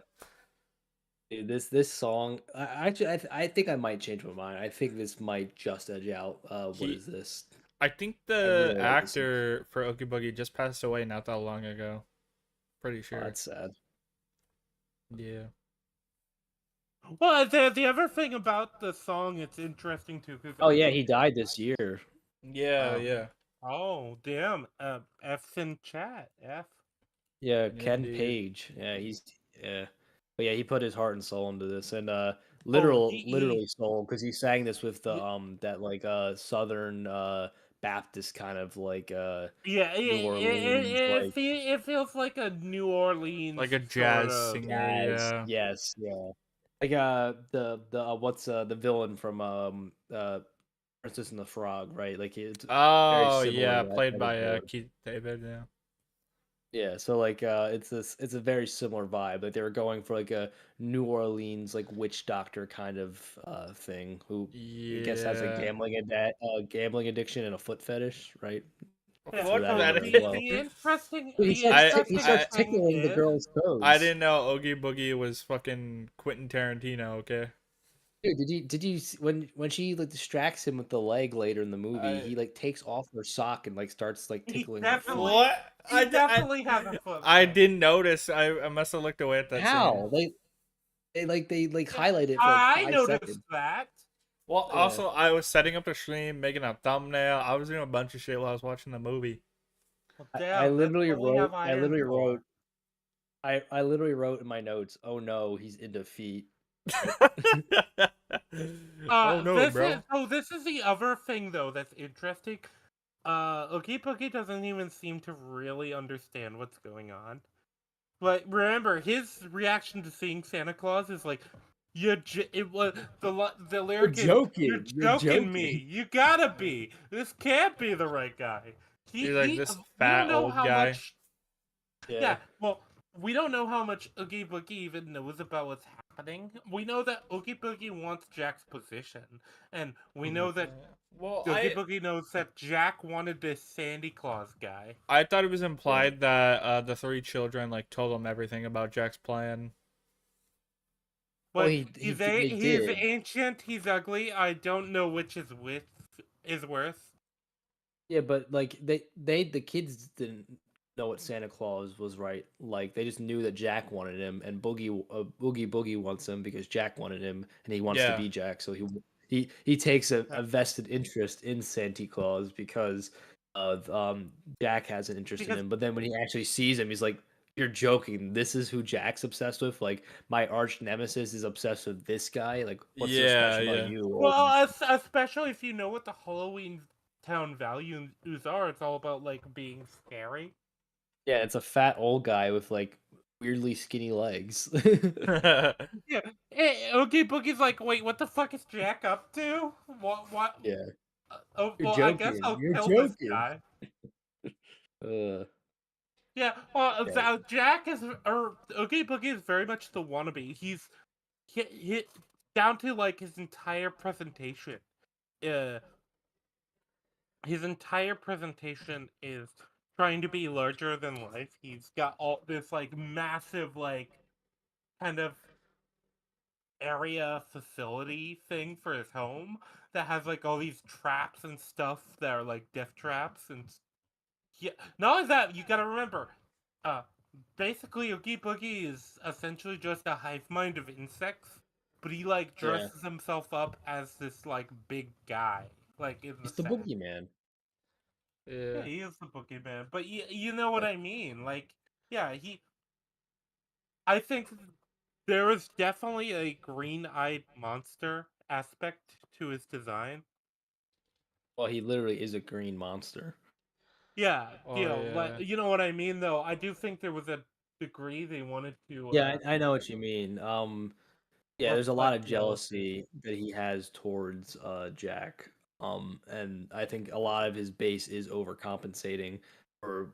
yeah. Dude, this song, I think I might change my mind. I think this might just edge out. What is this? I think the actor for Oogie Boogie just passed away not that long ago. Pretty sure. That's sad. Yeah. Well, the other thing about the song, it's interesting too. Oh yeah, he died this year. Yeah. Oh damn. F's in chat. F. Yeah, Ken Page. Yeah, but yeah, he put his heart and soul into this, and literally soul, because he sang this with the that like southern Baptist kind of like New Orleans, it feels like a New Orleans, like a jazz singer. Yes, yeah. Like the what's the villain from Princess and the Frog, right? Like it's played by Keith David. Yeah, so like it's a very similar vibe. Like they were going for like a New Orleans like witch doctor kind of thing, who I guess has a gambling addiction and a foot fetish, right? The interesting he starts tickling the girl's toes. I didn't know Oogie Boogie was fucking Quentin Tarantino. Okay. Dude, did you when she like distracts him with the leg later in the movie, he like takes off her sock and like starts like tickling her foot. What? I definitely have a foot. I didn't notice. I must have looked away at that. How? Scene. They highlight it for like 5 noticed seconds. That. Well, also I was setting up the stream, making a thumbnail. I was doing a bunch of shit while I was watching the movie. I literally wrote in my notes, "Oh no, he's into feet." Oh no, bro. This is the other thing though that's interesting. Oogie Boogie doesn't even seem to really understand what's going on. But remember, his reaction to seeing Santa Claus is like, the lyric You're joking me. You gotta be. This can't be the right guy. He's like this fat old guy. Yeah. Well, we don't know how much Oogie Boogie even knows about what's happening. We know that Oogie Boogie wants Jack's position, and we know that Oogie Boogie knows that Jack wanted this Santa Claus guy. I thought it was implied that the 3 children like told him everything about Jack's plan. Well, he's ancient. He's ugly. I don't know which is worse. Yeah, but like the kids didn't know what Santa Claus was, right? Like they just knew that Jack wanted him, and Oogie Boogie wants him because Jack wanted him, and he wants to be Jack, so he takes a vested interest in Santa Claus because of Jack has an interest in him. But then when he actually sees him, he's like, "You're joking. This is who Jack's obsessed with. Like my arch nemesis is obsessed with this guy. Like what's so special about you?" Well, especially if you know what the Halloween Town values are, it's all about like being scary. Yeah, it's a fat old guy with like weirdly skinny legs. Yeah. Hey, Oogie Boogie's like, wait, what the fuck is Jack up to? What? Yeah. Oh, You're well, joking. I guess I'll You're kill joking. this guy. Uh. Yeah, well, yeah. Jack is, or Oogie Boogie is very much the wannabe. He's hit down to like his entire presentation. His entire presentation is trying to be larger than life. He's got all this like massive like kind of area facility thing for his home that has like all these traps and stuff that are like death traps. And yeah, not only that, you gotta remember, basically Oogie Boogie is essentially just a hive mind of insects, but he like dresses himself up as this like big guy, like in he's the boogeyman. Yeah, he is the boogeyman, but you know what I mean. Like, yeah, I think there is definitely a green-eyed monster aspect to his design. Well, he literally is a green monster. Yeah, like, you know what I mean, though. I do think there was a degree they wanted to. Yeah, I know what you mean. Yeah, there's a lot of jealousy that he has towards Jack. And I think a lot of his base is overcompensating for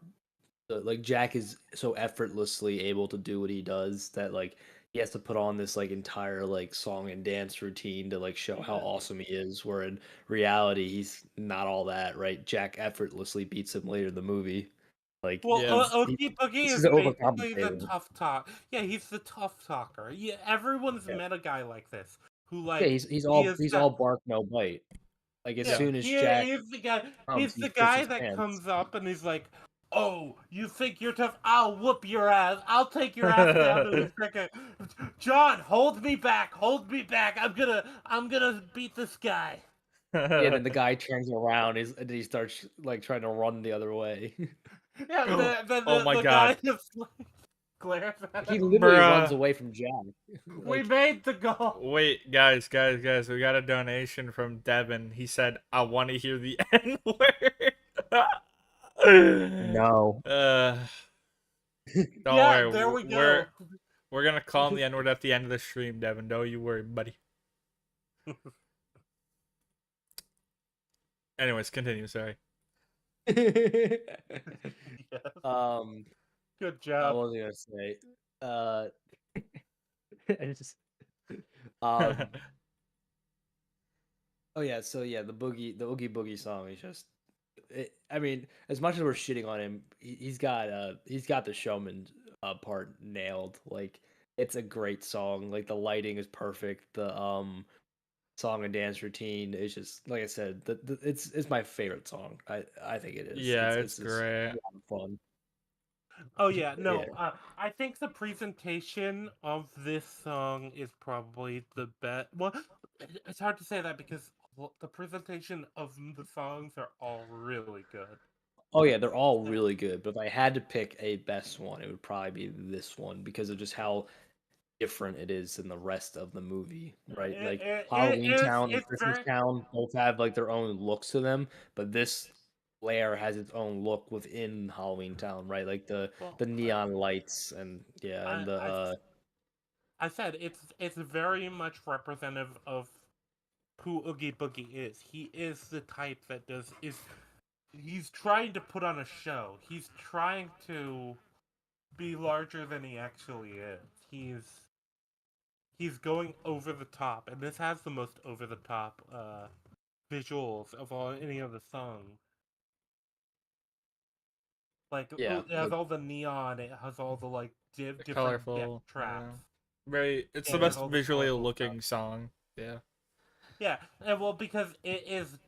like Jack is so effortlessly able to do what he does that like he has to put on this like entire like song and dance routine to like show how awesome he is, where in reality he's not all that, right? Jack effortlessly beats him later in the movie. Like, Oogie Boogie is basically the tough talk. Yeah, he's the tough talker. Yeah, everyone's met a guy like this who like he's all bark no bite. Like as soon as Jack, he's the guy. He's the guy that comes up and he's like, "Oh, you think you're tough? I'll whoop your ass. I'll take your ass down to a second. John, hold me back. Hold me back. I'm gonna beat this guy." Yeah, then the guy turns around and he starts like trying to run the other way. Yeah, the guy just like glares at him. He literally runs away from Jack. Like, we made the goal. Wait, guys, we got a donation from Devin. He said, "I want to hear the N word." No. Don't worry. There we go. We're gonna call him the N word at the end of the stream, Devin. Don't you worry, buddy. Anyways, continue. Sorry. Yes. Good job. What was I gonna say? I just. Oh yeah, so yeah, the Oogie Boogie song is just. I mean, as much as we're shitting on him, he's got the showman part nailed. Like, it's a great song. Like the lighting is perfect. The song and dance routine is just like I said. It's my favorite song. I think it is. Yeah, it's great. Fun. Oh yeah, no. Yeah. I think the presentation of this song is probably the best. Well, it's hard to say that because the presentation of the songs are all really good. Oh yeah, they're all really good. But if I had to pick a best one, it would probably be this one because of just how different it is than the rest of the movie, right? Like Halloween Town and Christmas Town both have like their own looks to them, but this layer has its own look within Halloween Town, right? Like the neon lights and I said it's very much representative of who Oogie Boogie is. He is the type that he's trying to put on a show. He's trying to be larger than he actually is. He's going over the top, and this has the most over the top visuals of any of the songs. Like, it has all the neon, it has all the like different colorful traps. Right, it's the best visually looking song. Yeah. Yeah, and well, because it is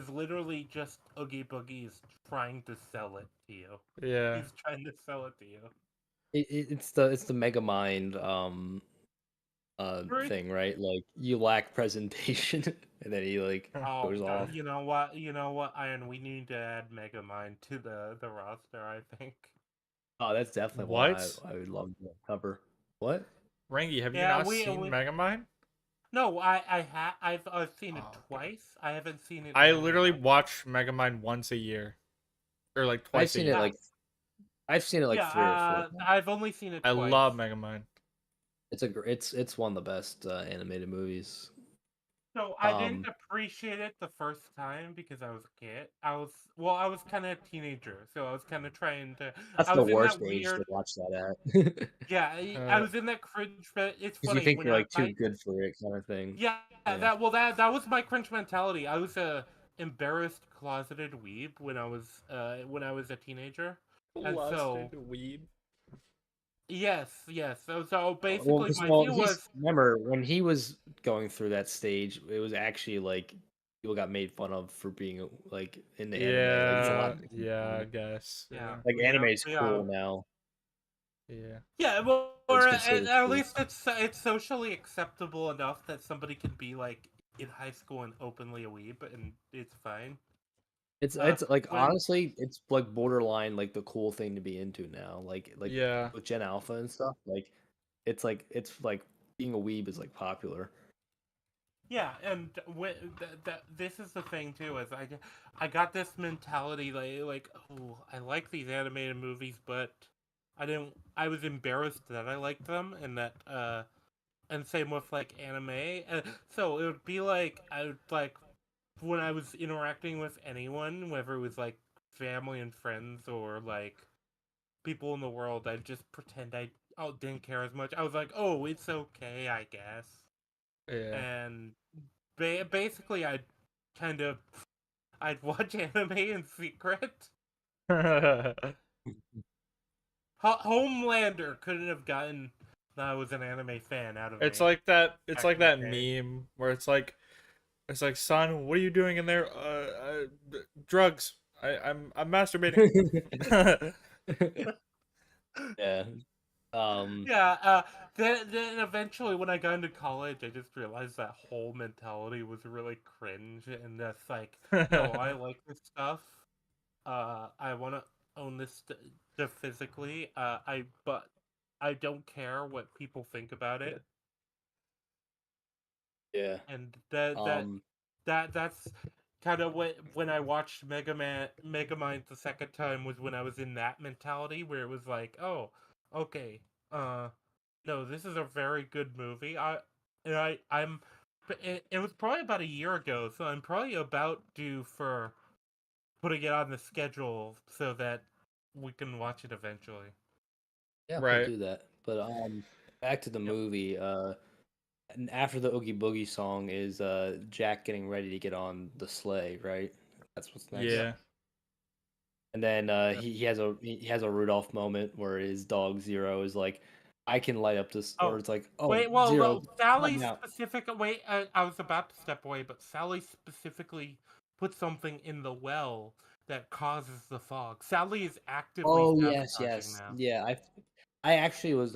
literally just Oogie Boogie's trying to sell it to you. Yeah. He's trying to sell it to you. It's the Megamind thing, right? Like you lack presentation, and then he like goes off. You know what, Iron? We need to add Megamind to the roster. I think. Oh, that's definitely one I would love to cover. What? Rangy, have you not seen Megamind? No, I've seen it twice. I haven't seen it. I literally watch Megamind once a year, or like twice a year. I've seen it like 3 or 4 times. I've only seen it twice. I love Megamind. It's one of the best animated movies. So I didn't appreciate it the first time because I was a kid. I was kind of a teenager, so I was kind of trying to. That's the worst age to watch that at. Yeah, I was in that cringe, but it's funny. You think you're like too good for it, kind of thing. Yeah, that was my cringe mentality. I was a embarrassed closeted weeb when I was a teenager. Closeted weeb. Yes. So basically, my view was. Remember when he was going through that stage? It was actually like people got made fun of for being like in the anime. Like, I guess. Yeah. Like anime is cool now. Yeah. Yeah, well, or at least it's socially acceptable enough that somebody can be like in high school and openly a weeb, and it's fine. It's like honestly, it's like borderline like the cool thing to be into now. Like with Gen Alpha and stuff. Like it's like being a weeb is like popular. Yeah, and this is the thing too. Is I got this mentality like oh, I like these animated movies, but I was embarrassed that I liked them, and that and same with like anime. So it would be like I would like. When I was interacting with anyone, whether it was like family and friends or like people in the world, I'd just pretend I didn't care as much. I was like, oh, it's okay, I guess. Yeah. And basically, I'd watch anime in secret. Homelander couldn't have gotten that I was an anime fan out of it. It's me. like that. It's like that meme where it's like, son, what are you doing in there? Drugs. I'm masturbating. Yeah. Then eventually, when I got into college, I just realized that whole mentality was really cringe, and that's like, no, I like this stuff. I want to own this physically. But I don't care what people think about it. Yeah. And that's kind of when I watched Megamind the second time was when I was in that mentality where it was like, oh, okay, no, this is a very good movie. It was probably about a year ago, so I'm probably about due for putting it on the schedule so that we can watch it eventually. Yeah, we'll do that. But back to the movie. And after the Oogie Boogie song is Jack getting ready to get on the sleigh, right? That's what's next. Yeah. And then he has a Rudolph moment where his dog Zero is like, I can light up this, or it's like, oh, wait, well, Zero, Sally specifically. Wait, I was about to step away, but Sally specifically put something in the well that causes the fog. Sally is actively. Oh yes. Now. Yeah, I actually was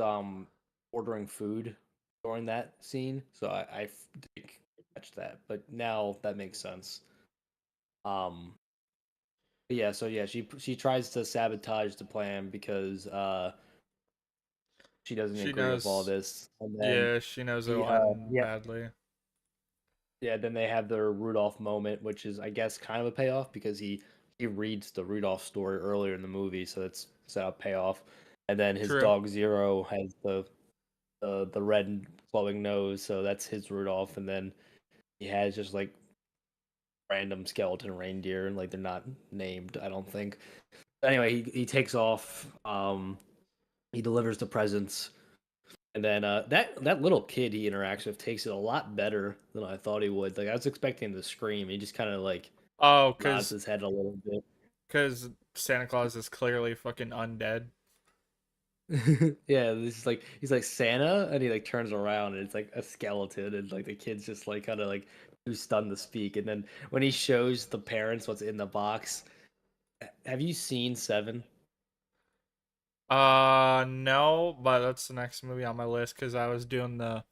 ordering food during that scene, so I didn't catch that, but now that makes sense. Yeah, so yeah, she tries to sabotage the plan because she doesn't agree with all this. And then she knows it'll end badly. Yeah, then they have their Rudolph moment, which is I guess kind of a payoff because he reads the Rudolph story earlier in the movie, so it's set up payoff. And then his dog Zero has the red glowing nose, so that's his Rudolph. And then he has just like random skeleton reindeer, and like they're not named, I don't think. Anyway, he takes off. He delivers the presents, and then that little kid he interacts with takes it a lot better than I thought he would. Like I was expecting him to scream. He just kind of like nods his head a little bit. Because Santa Claus is clearly fucking undead. Yeah, he's like Santa, and he like turns around and it's like a skeleton, and like the kid's just like kind of like too stunned to speak. And then when he shows the parents what's in the box, have you seen Seven? No, but that's the next movie on my list because I was doing the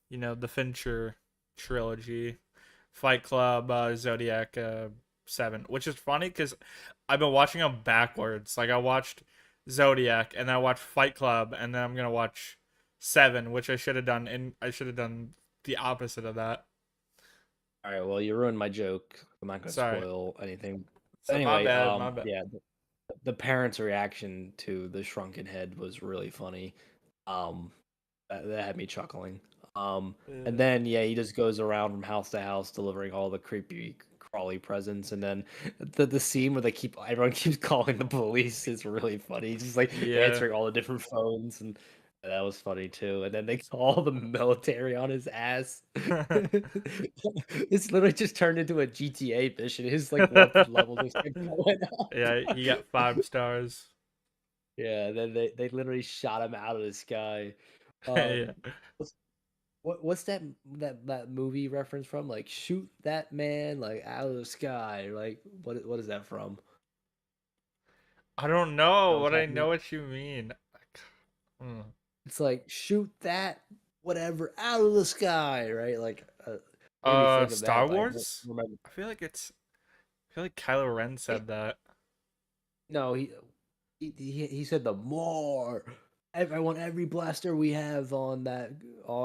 the Fincher trilogy, Fight Club, Zodiac 7, which is funny because I've been watching them backwards. Like I watched Zodiac and then I watched Fight Club and then I'm gonna watch 7, which I should have done, and I should have done the opposite of that. All right, well, you ruined my joke. I'm not gonna spoil anything. So anyway, my bad. Yeah, the parents' reaction to the shrunken head was really funny. That had me chuckling. And then he just goes around from house to house delivering all the creepy crawly presents, and then the scene where everyone keeps calling the police is really funny. He's just like answering all the different phones, and that was funny too. And then they call the military on his ass. It's literally just turned into a GTA mission. His like level just kept going up. Yeah, he got 5 stars. Yeah, then they literally shot him out of the sky. Yeah. What's that movie reference from? Like, shoot that man like out of the sky. Like, what is that from? I don't know, but I know what you mean. It's like, shoot that whatever out of the sky, right? Like, Star Wars. I feel like Kylo Ren said that. No, he said the more. I want every blaster we have on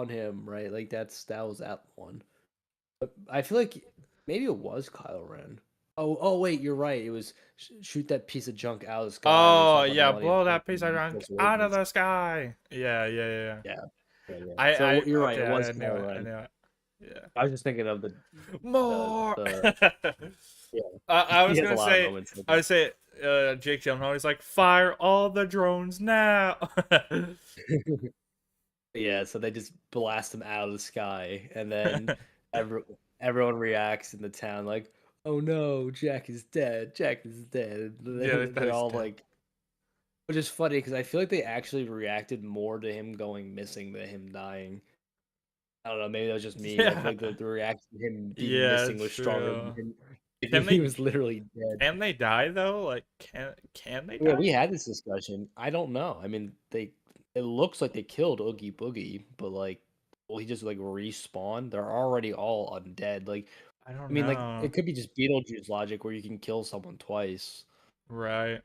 him, right? Like that was that one. But I feel like maybe it was Kylo Ren. Oh wait, you're right. It was shoot that piece of junk out of the sky. Oh yeah, blow that piece of junk out of the sky. Yeah. You're right. It was Kylo Ren. Yeah. I was just thinking of the more. I was gonna say. I would say. Jake Gyllenhaal. He's like, fire all the drones now. Yeah, so they just blast him out of the sky, and then everyone reacts in the town like, "Oh no, Jack is dead! Jack is dead!" They're all dead. Like, which is funny because I feel like they actually reacted more to him going missing than him dying. I don't know, maybe that was just me. I feel like the reaction to him being missing was stronger than him. He was literally dead. Can they die though? Like, can they die? Yeah, we had this discussion. I don't know. I mean, it looks like they killed Oogie Boogie, but like, will he just like respawn? They're already all undead. Like, I mean, like it could be just Beetlejuice logic where you can kill someone twice. Right.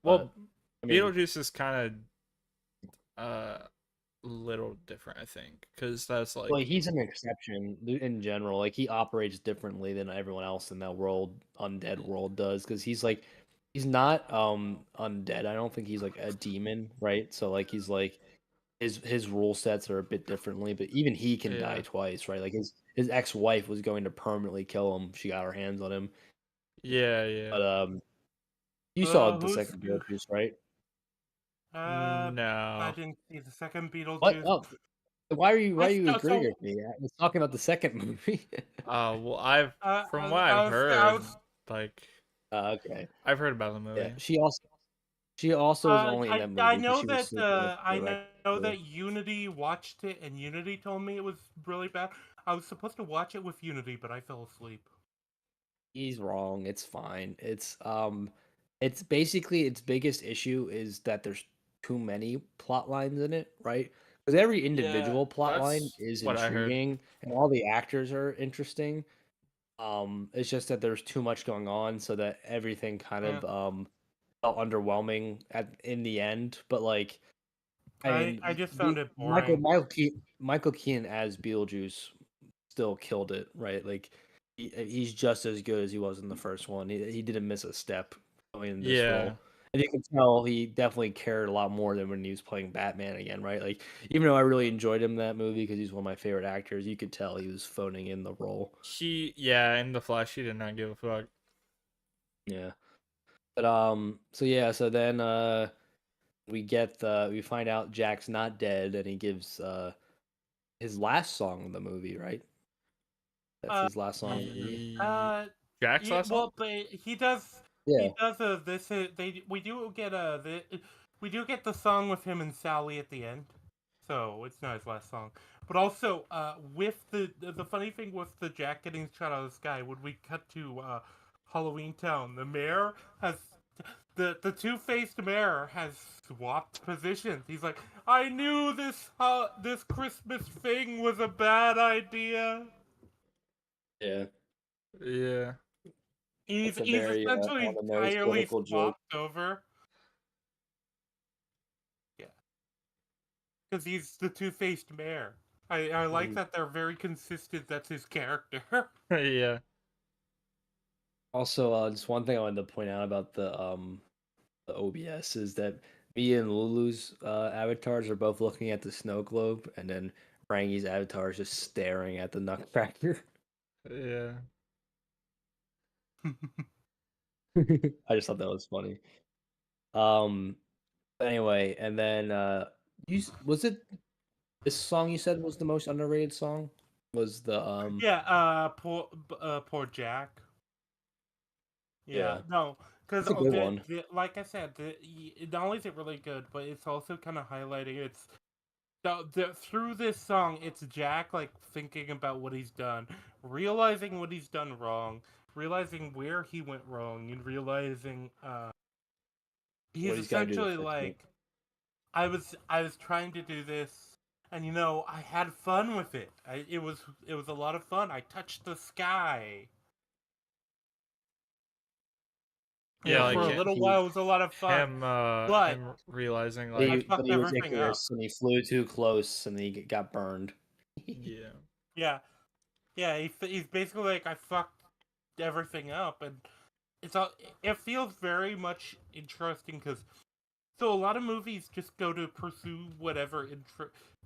Well, Beetlejuice is kind of little different, I think, because that's like, well, he's an exception in general. Like, he operates differently than everyone else in that undead world does, because he's not undead. I don't think he's like a demon, right? So like he's like his rule sets are a bit differently, but even he can die twice, right? Like his ex-wife was going to permanently kill him. She got her hands on him. Yeah. But you saw the second Beetlejuice, right? No, I didn't see the second Beetlejuice. What? Oh, why are you agreeing with me? I was talking about the second movie. Well, from what I've heard, like, okay, I've heard about the movie. Yeah, she also was only in that movie. I know that Unity watched it, and Unity told me it was really bad. I was supposed to watch it with Unity, but I fell asleep. He's wrong. It's fine. It's basically its biggest issue is that there's too many plot lines in it, right? Because every individual plot line is intriguing, and all the actors are interesting. It's just that there's too much going on, so that everything kind of felt underwhelming in the end. But like, I just found it boring. Michael Keaton as Beetlejuice still killed it, right? Like, he's just as good as he was in the first one. He didn't miss a step going in this role. And you can tell he definitely cared a lot more than when he was playing Batman again, right? Like, even though I really enjoyed him in that movie because he's one of my favorite actors, you could tell he was phoning in the role. In the Flash, he did not give a fuck. Yeah. But so then we find out Jack's not dead, and he gives his last song in the movie, right? That's his last song in the movie. Jack's last song? Well, but he does. Yeah. He does we do get the song with him and Sally at the end, so it's not his last song. But also, with the funny thing with the Jack getting shot out of the sky, when we cut to Halloween Town, the mayor has the two-faced mayor has swapped positions. He's like, I knew this Christmas thing was a bad idea. Yeah. Yeah. He's essentially entirely swapped over. Yeah. Because he's the two-faced mayor. I like that they're very consistent. That's his character. Yeah. Also, just one thing I wanted to point out about the OBS is that me and Lulu's avatars are both looking at the snow globe, and then Rangi's avatar is just staring at the Nutcracker. Yeah. I just thought that was funny. Anyway, and then was it this song you said was the most underrated song? Was the Yeah, poor Jack. Yeah. No, because like I said, not only is it really good, but it's also kind of highlighting it's through this song. It's Jack like thinking about what he's done, realizing what he's done wrong, realizing where he went wrong, and realizing he's essentially like, I was trying to do this, and I had fun with it. It was a lot of fun. I touched the sky. Yeah, like for a little while it was a lot of fun. But him realizing like he was Icarus and he flew too close and he got burned. Yeah. Yeah. He's basically like, I fucked everything up, and it feels very much interesting because so a lot of movies just go to pursue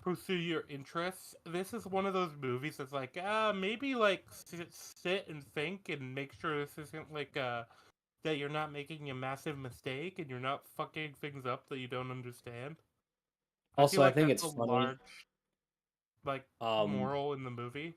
pursue your interests. This is one of those movies that's like, maybe like sit and think and make sure this isn't like that you're not making a massive mistake and you're not fucking things up that you don't understand. Also, I think it's funny. Large, like, moral in the movie.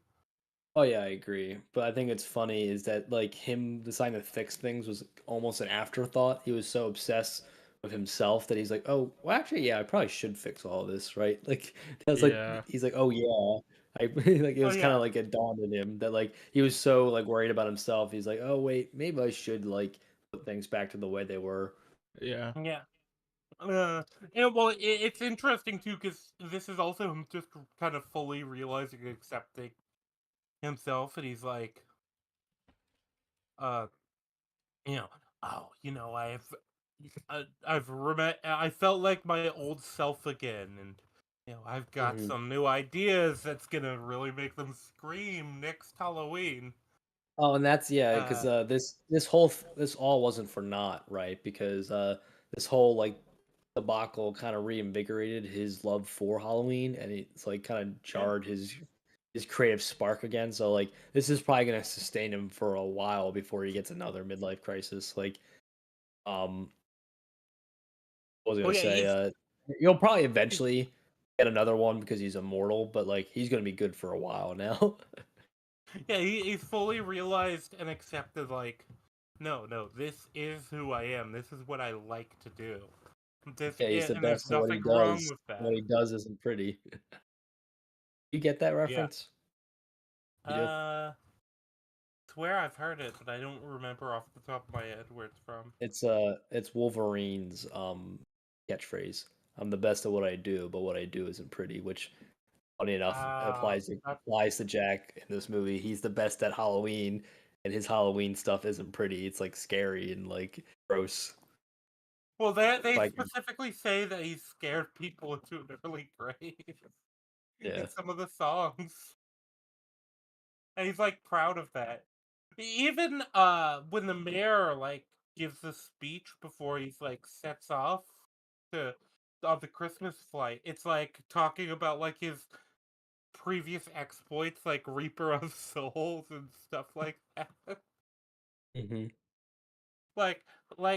Oh yeah, I agree. But I think it's funny is that like him deciding to fix things was almost an afterthought. He was so obsessed with himself that he's like, oh, well, actually, yeah, I probably should fix all this, right? Like that's like he's like, oh yeah. Like it was kind of like it dawned on him that like he was so like worried about himself. He's like, oh wait, maybe I should like put things back to the way they were. Yeah. Yeah. Well, it's interesting too because this is also him just kind of fully realizing and accepting himself, and he's like, I felt like my old self again, and I've got some new ideas that's gonna really make them scream next Halloween. Oh, and that's because this all wasn't for naught, right? Because this whole like debacle kind of reinvigorated his love for Halloween, and it's like kind of jarred his creative spark again. So like this is probably gonna sustain him for a while before he gets another midlife crisis. Like, what was I gonna say? He'll probably eventually get another one because he's immortal, but like he's gonna be good for a while now. Yeah, he's fully realized and accepted, like, no, this is who I am. This is what I like to do. He's the best at what he does. What he does isn't pretty. You get that reference? Yeah. Swear I've heard it, but I don't remember off the top of my head where it's from. It's Wolverine's catchphrase. I'm the best at what I do, but what I do isn't pretty, which funny enough applies to Jack in this movie. He's the best at Halloween, and his Halloween stuff isn't pretty. It's like scary and like gross. Well, they specifically say that he scared people into an early grave in some of the songs, and he's like proud of that. Even when the mayor like gives a speech before he's like sets off on the Christmas flight, it's like talking about like his previous exploits, like Reaper of Souls and stuff like that. Like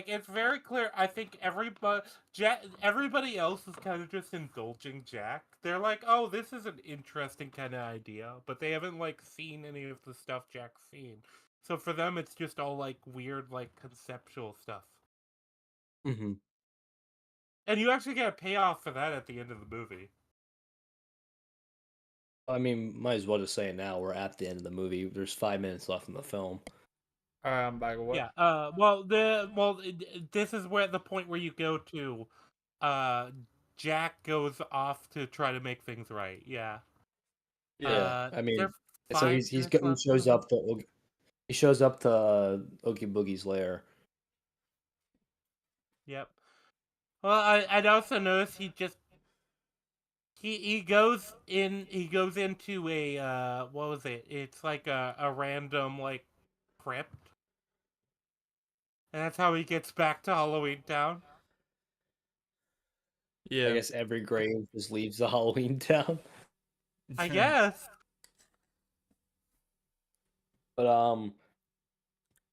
it's very clear. I think everybody else is kind of just indulging Jack. They're like, oh, this is an interesting kind of idea, but they haven't like seen any of the stuff Jack's seen. So for them, it's just all like weird, like conceptual stuff. Mm-hmm. And you actually get a payoff for that at the end of the movie. I mean, might as well just say it now. We're at the end of the movie. There's 5 minutes left in the film. Back what? Yeah. This is where the point where you go to. Jack goes off to try to make things right. Yeah. Yeah. I mean, so he shows up to Oogie Boogie's lair. Yep. Well, I'd also notice he goes into a what was it? It's like a random like crypt. And that's how he gets back to Halloween Town. Yeah. I guess every grave just leaves the Halloween Town. I guess. But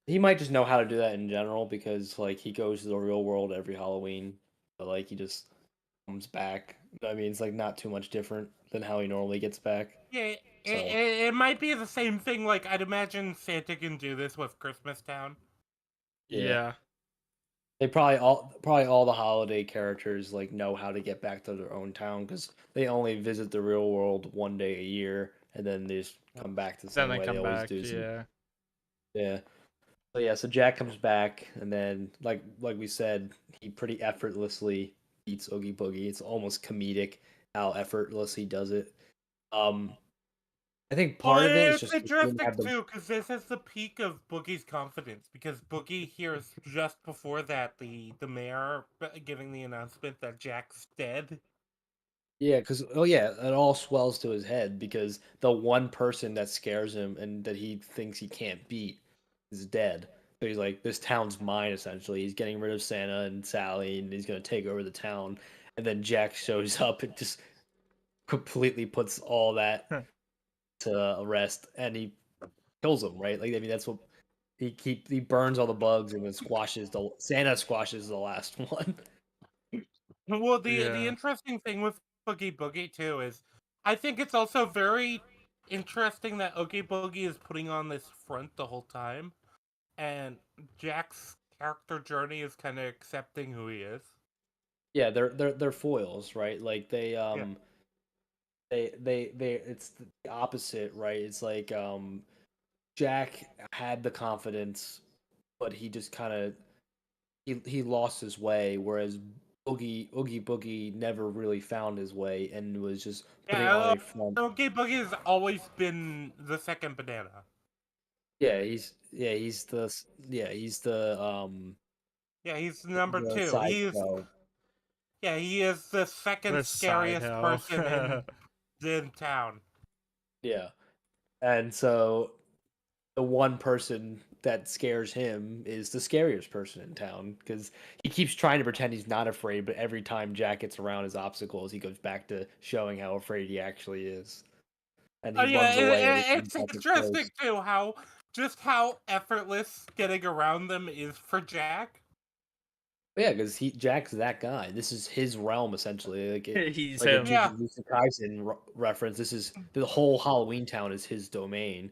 he might just know how to do that in general because like he goes to the real world every Halloween, but like he just comes back. I mean, it's like not too much different than how he normally gets back. Yeah, it might be the same thing. Like I'd imagine Santa can do this with Christmas Town. Yeah. They probably all the holiday characters like know how to get back to their own town because they only visit the real world one day a year and then they just come back to the same way they always do. Yeah. So yeah, so Jack comes back and then like we said, he pretty effortlessly beats Oogie Boogie. It's almost comedic how effortless he does it. I think part of it is just interesting too, because this is the peak of Boogie's confidence. Because Boogie hears just before that the mayor giving the announcement that Jack's dead. Yeah, because it all swells to his head because the one person that scares him and that he thinks he can't beat is dead. So he's like, this town's mine essentially. He's getting rid of Santa and Sally, and he's gonna take over the town. And then Jack shows up and just completely puts all that to rest, and he kills him. Right? Like I mean, that's what he burns all the bugs and then Santa squashes the last one. Well, the interesting thing with Oogie Boogie too is, I think it's also very interesting that Oogie Boogie is putting on this front the whole time, and Jack's character journey is kind of accepting who he is. Yeah, they're foils, right? Like they it's the opposite, right? It's like Jack had the confidence, but he just kind of he lost his way, whereas Oogie Boogie never really found his way and was just putting on a front. Oogie Boogie has always been the second banana. Yeah, he's the number two. He is the second scariest person in town. Yeah. And so the one person that scares him is the scariest person in town because he keeps trying to pretend he's not afraid, but every time Jack gets around his obstacles, he goes back to showing how afraid he actually is. And he runs away. It's interesting too how effortless getting around them is for Jack. Yeah, because Jack's that guy. This is his realm essentially. Like he's him. Jujutsu Kaisen reference. This is the whole Halloween Town is his domain.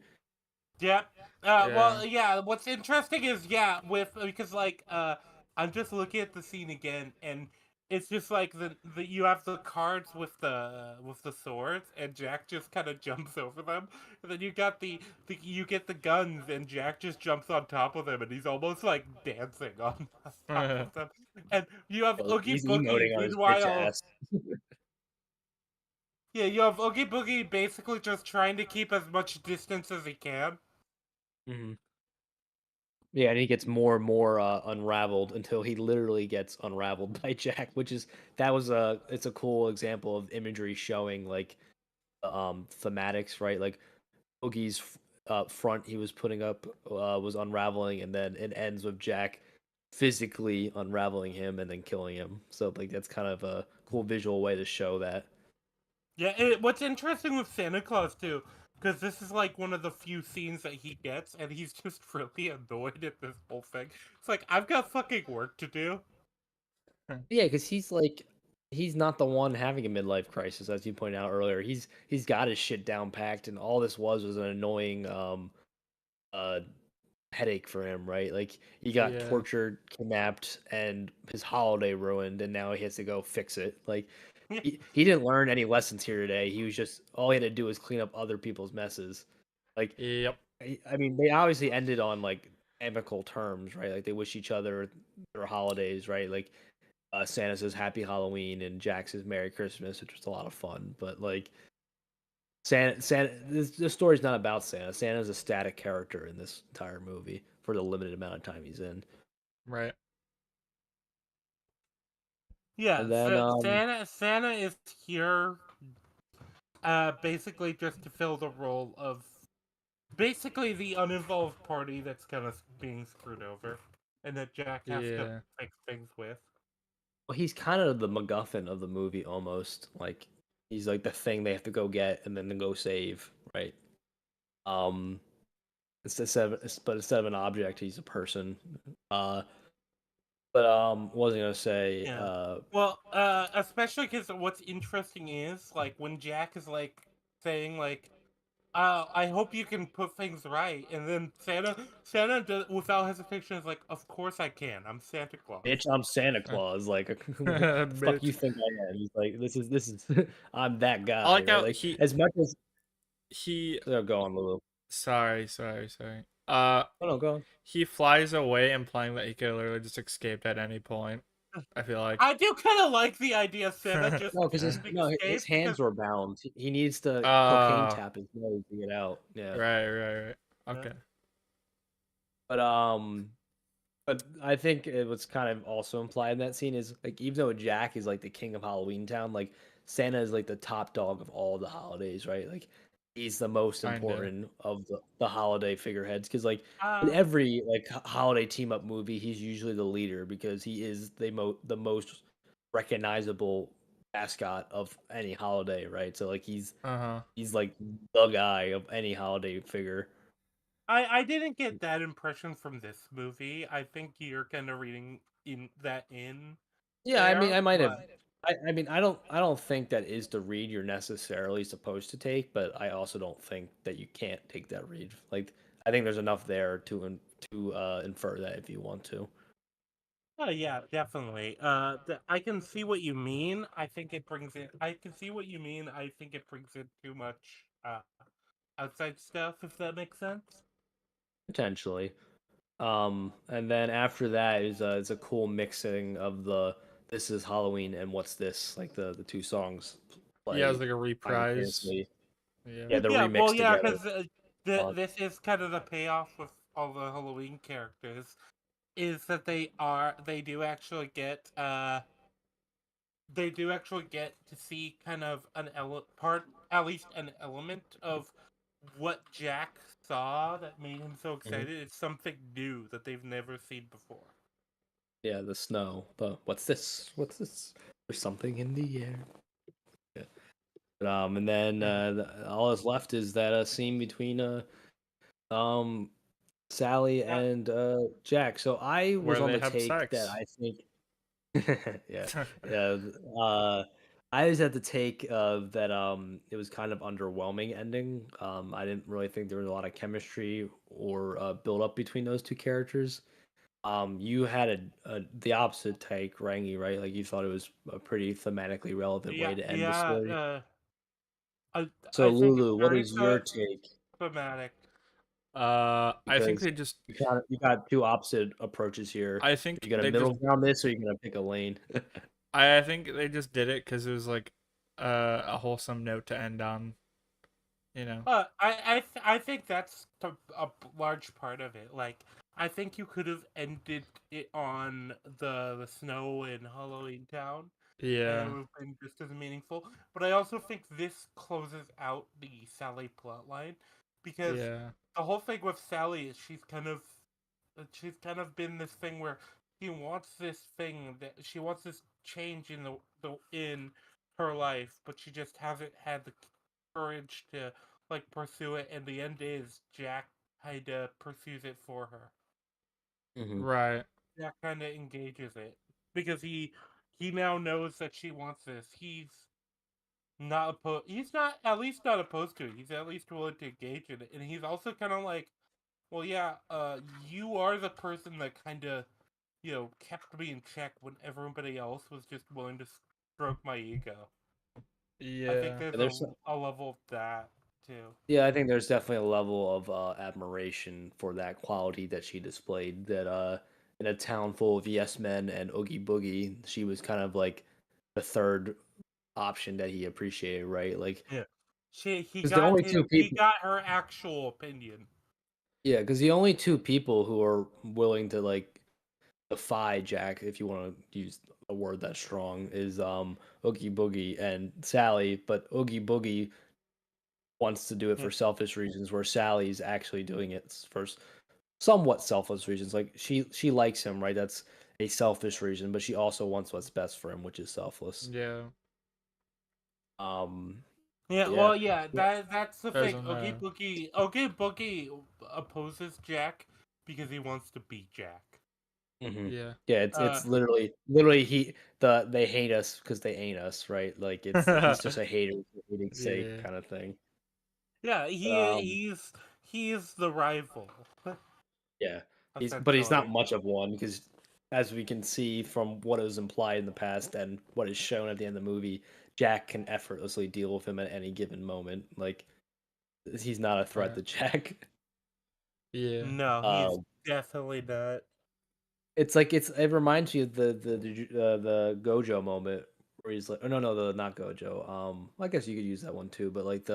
Yep. Well, yeah. What's interesting is because like I'm just looking at the scene again, and it's just like the you have the cards with the swords, and Jack just kind of jumps over them, and then you got you get the guns, and Jack just jumps on top of them, and he's almost like dancing on top of them, and you have Oogie Boogie meanwhile. Yeah, you have Oogie Boogie basically just trying to keep as much distance as he can. Mm-hmm. Yeah, and he gets more and more unraveled until he literally gets unraveled by Jack, it's a cool example of imagery showing like thematics, right? Like Oogie's front he was putting up was unraveling, and then it ends with Jack physically unraveling him and then killing him. So like that's kind of a cool visual way to show that. Yeah, what's interesting with Santa Claus too, because this is like one of the few scenes that he gets, and he's just really annoyed at this whole thing. It's like, I've got fucking work to do. Yeah, because he's not the one having a midlife crisis, as you pointed out earlier. He's got his shit down packed, and all this was an annoying headache for him, right? Like he got tortured, kidnapped, and his holiday ruined, and now he has to go fix it. Like he didn't learn any lessons here today. He was just all he had to do was clean up other people's messes. Like yep. I mean, they obviously ended on like amicable terms, right? Like they wish each other their holidays, right? Like Santa says Happy Halloween and Jack says Merry Christmas, which was a lot of fun. But like Santa, this story's not about Santa. Santa's a static character in this entire movie for the limited amount of time he's in. Right. Yeah, and then, Santa is here, basically just to fill the role of basically the uninvolved party that's kind of being screwed over, and that Jack has to fix things with. Well, he's kind of the MacGuffin of the movie, almost. Like he's like the thing they have to go get and then to go save, right? Instead of an object, he's a person. But what was I gonna say? Yeah. Well, especially because what's interesting is like when Jack is like saying like, I hope you can put things right. And then Santa does, without hesitation, is like, of course I can. I'm Santa Claus. Bitch, I'm Santa Claus. Like, fuck you think I am? He's like, this is, I'm that guy. I like how like, he, as much as he. Oh, go on, Lulu. Sorry. Oh, no, go on. He flies away, implying that he could literally just escape at any point. I feel like I do kind of like the idea of Santa just no, because his hands were bound. He needs to cocaine tap his nose to get out. Yeah. Right. Okay. But I think it was kind of also implied in that scene is like even though Jack is like the king of Halloween Town, like Santa is like the top dog of all the holidays, right? Like he's the most important of the holiday figureheads because like in every like holiday team up movie, he's usually the leader because he is the most recognizable mascot of any holiday, right? So like he's like the guy of any holiday figure. I didn't get that impression from this movie. I think you're kind of reading in. Yeah, I mean, I might have. I mean, I don't think that is the read you're necessarily supposed to take, but I also don't think that you can't take that read. Like, I think there's enough there to infer that if you want to. Oh yeah, definitely. I can see what you mean. I think it brings in. I can see what you mean. I think it brings in too much outside stuff. If that makes sense. Potentially. And then after that is it's a cool mixing of the This Is Halloween and What's This, like the two songs. Yeah, it's like a reprise. Yeah, the remix. Well, yeah, because this is kind of the payoff with all the Halloween characters, is that they do actually get to see kind of at least an element of what Jack saw that made him so excited. Mm-hmm. It's something new that they've never seen before. Yeah, the snow. The what's this? What's this? There's something in the air. Yeah. And then all that's left is that scene between Sally and Jack. So I was on the take that I think I was at the take of that it was kind of underwhelming ending. I didn't really think there was a lot of chemistry or build up between those two characters. You had the opposite take, Rangi, right? Like you thought it was a pretty thematically relevant way to end the story. So Lulu, what is your take? Thematic. I think they just you got two opposite approaches here. I think you're gonna middle ground this, or you're gonna pick a lane. I think they just did it because it was like a wholesome note to end on. You know. I think that's a large part of it. Like I think you could have ended it on the snow in Halloween Town. Yeah. And it would have been just as meaningful. But I also think this closes out the Sally plotline because the whole thing with Sally is she's kind of been this thing where she wants this change in her life, but she just hasn't had the courage to like pursue it, and the end is Jack kind of pursues it for her. Mm-hmm. Right. Jack kind of engages it because he now knows that she wants this. He's not at least not opposed to it. He's at least willing to engage in it, and he's also kind of like, well, yeah, you are the person that kind of, kept me in check when everybody else was just willing to stroke my ego. Yeah, I think there's a level of that too. Yeah, I think there's definitely a level of admiration for that quality that she displayed. That in a town full of yes men and Oogie Boogie, she was kind of like the third option that he appreciated, right? Like, yeah, he because the only got two he people, got her actual opinion. yeah, because the only two people who are willing to like defy Jack, if you want to use a word that's strong, is Oogie Boogie and Sally. But Oogie Boogie wants to do it Yeah. for selfish reasons, where Sally's actually doing it for somewhat selfish reasons. Like she likes him, right? That's a selfish reason, but she also wants what's best for him, which is selfless. Yeah. Um, Yeah, yeah, well, yeah, that's the thing. Doesn't Oogie Boogie opposes Jack because he wants to beat Jack. Yeah. Yeah, it's literally they hate us because they ain't us, right? Like he's just a hater for hating's sake kind of thing. Yeah, he's the rival. Yeah, he's Essentially. not much of one because, as we can see from what was implied in the past and what is shown at the end of the movie, Jack can effortlessly deal with him at any given moment. Like he's not a threat to Jack. Yeah. No, he's definitely not. It's like it reminds you of the Gojo moment where he's like, oh no, not Gojo. I guess you could use that one too, but like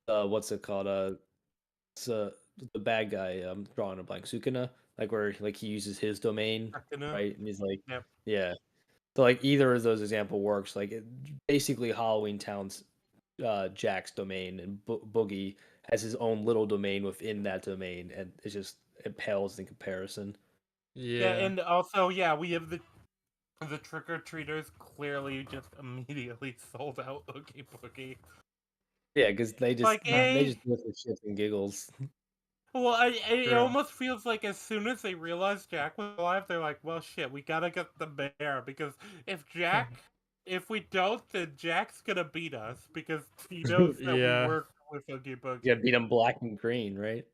what's it called? It's the bad guy. I'm drawing a blank. Sukuna, like where like he uses his domain, right? And he's like, Yep. yeah. So like either of those example works. Like basically Halloween Town's Jack's domain, and Boogie has his own little domain within that domain, and it pales in comparison. Yeah, and also we have the trick or treaters clearly just immediately sold out Oogie Boogie. Yeah, because they just do it for shits and giggles. Well, it almost feels like as soon as they realize Jack was alive, they're like, "Well, shit, we gotta get the bear because if we don't, then Jack's gonna beat us because he knows that we work with Oogie Boogie." You gotta beat him black and green, right?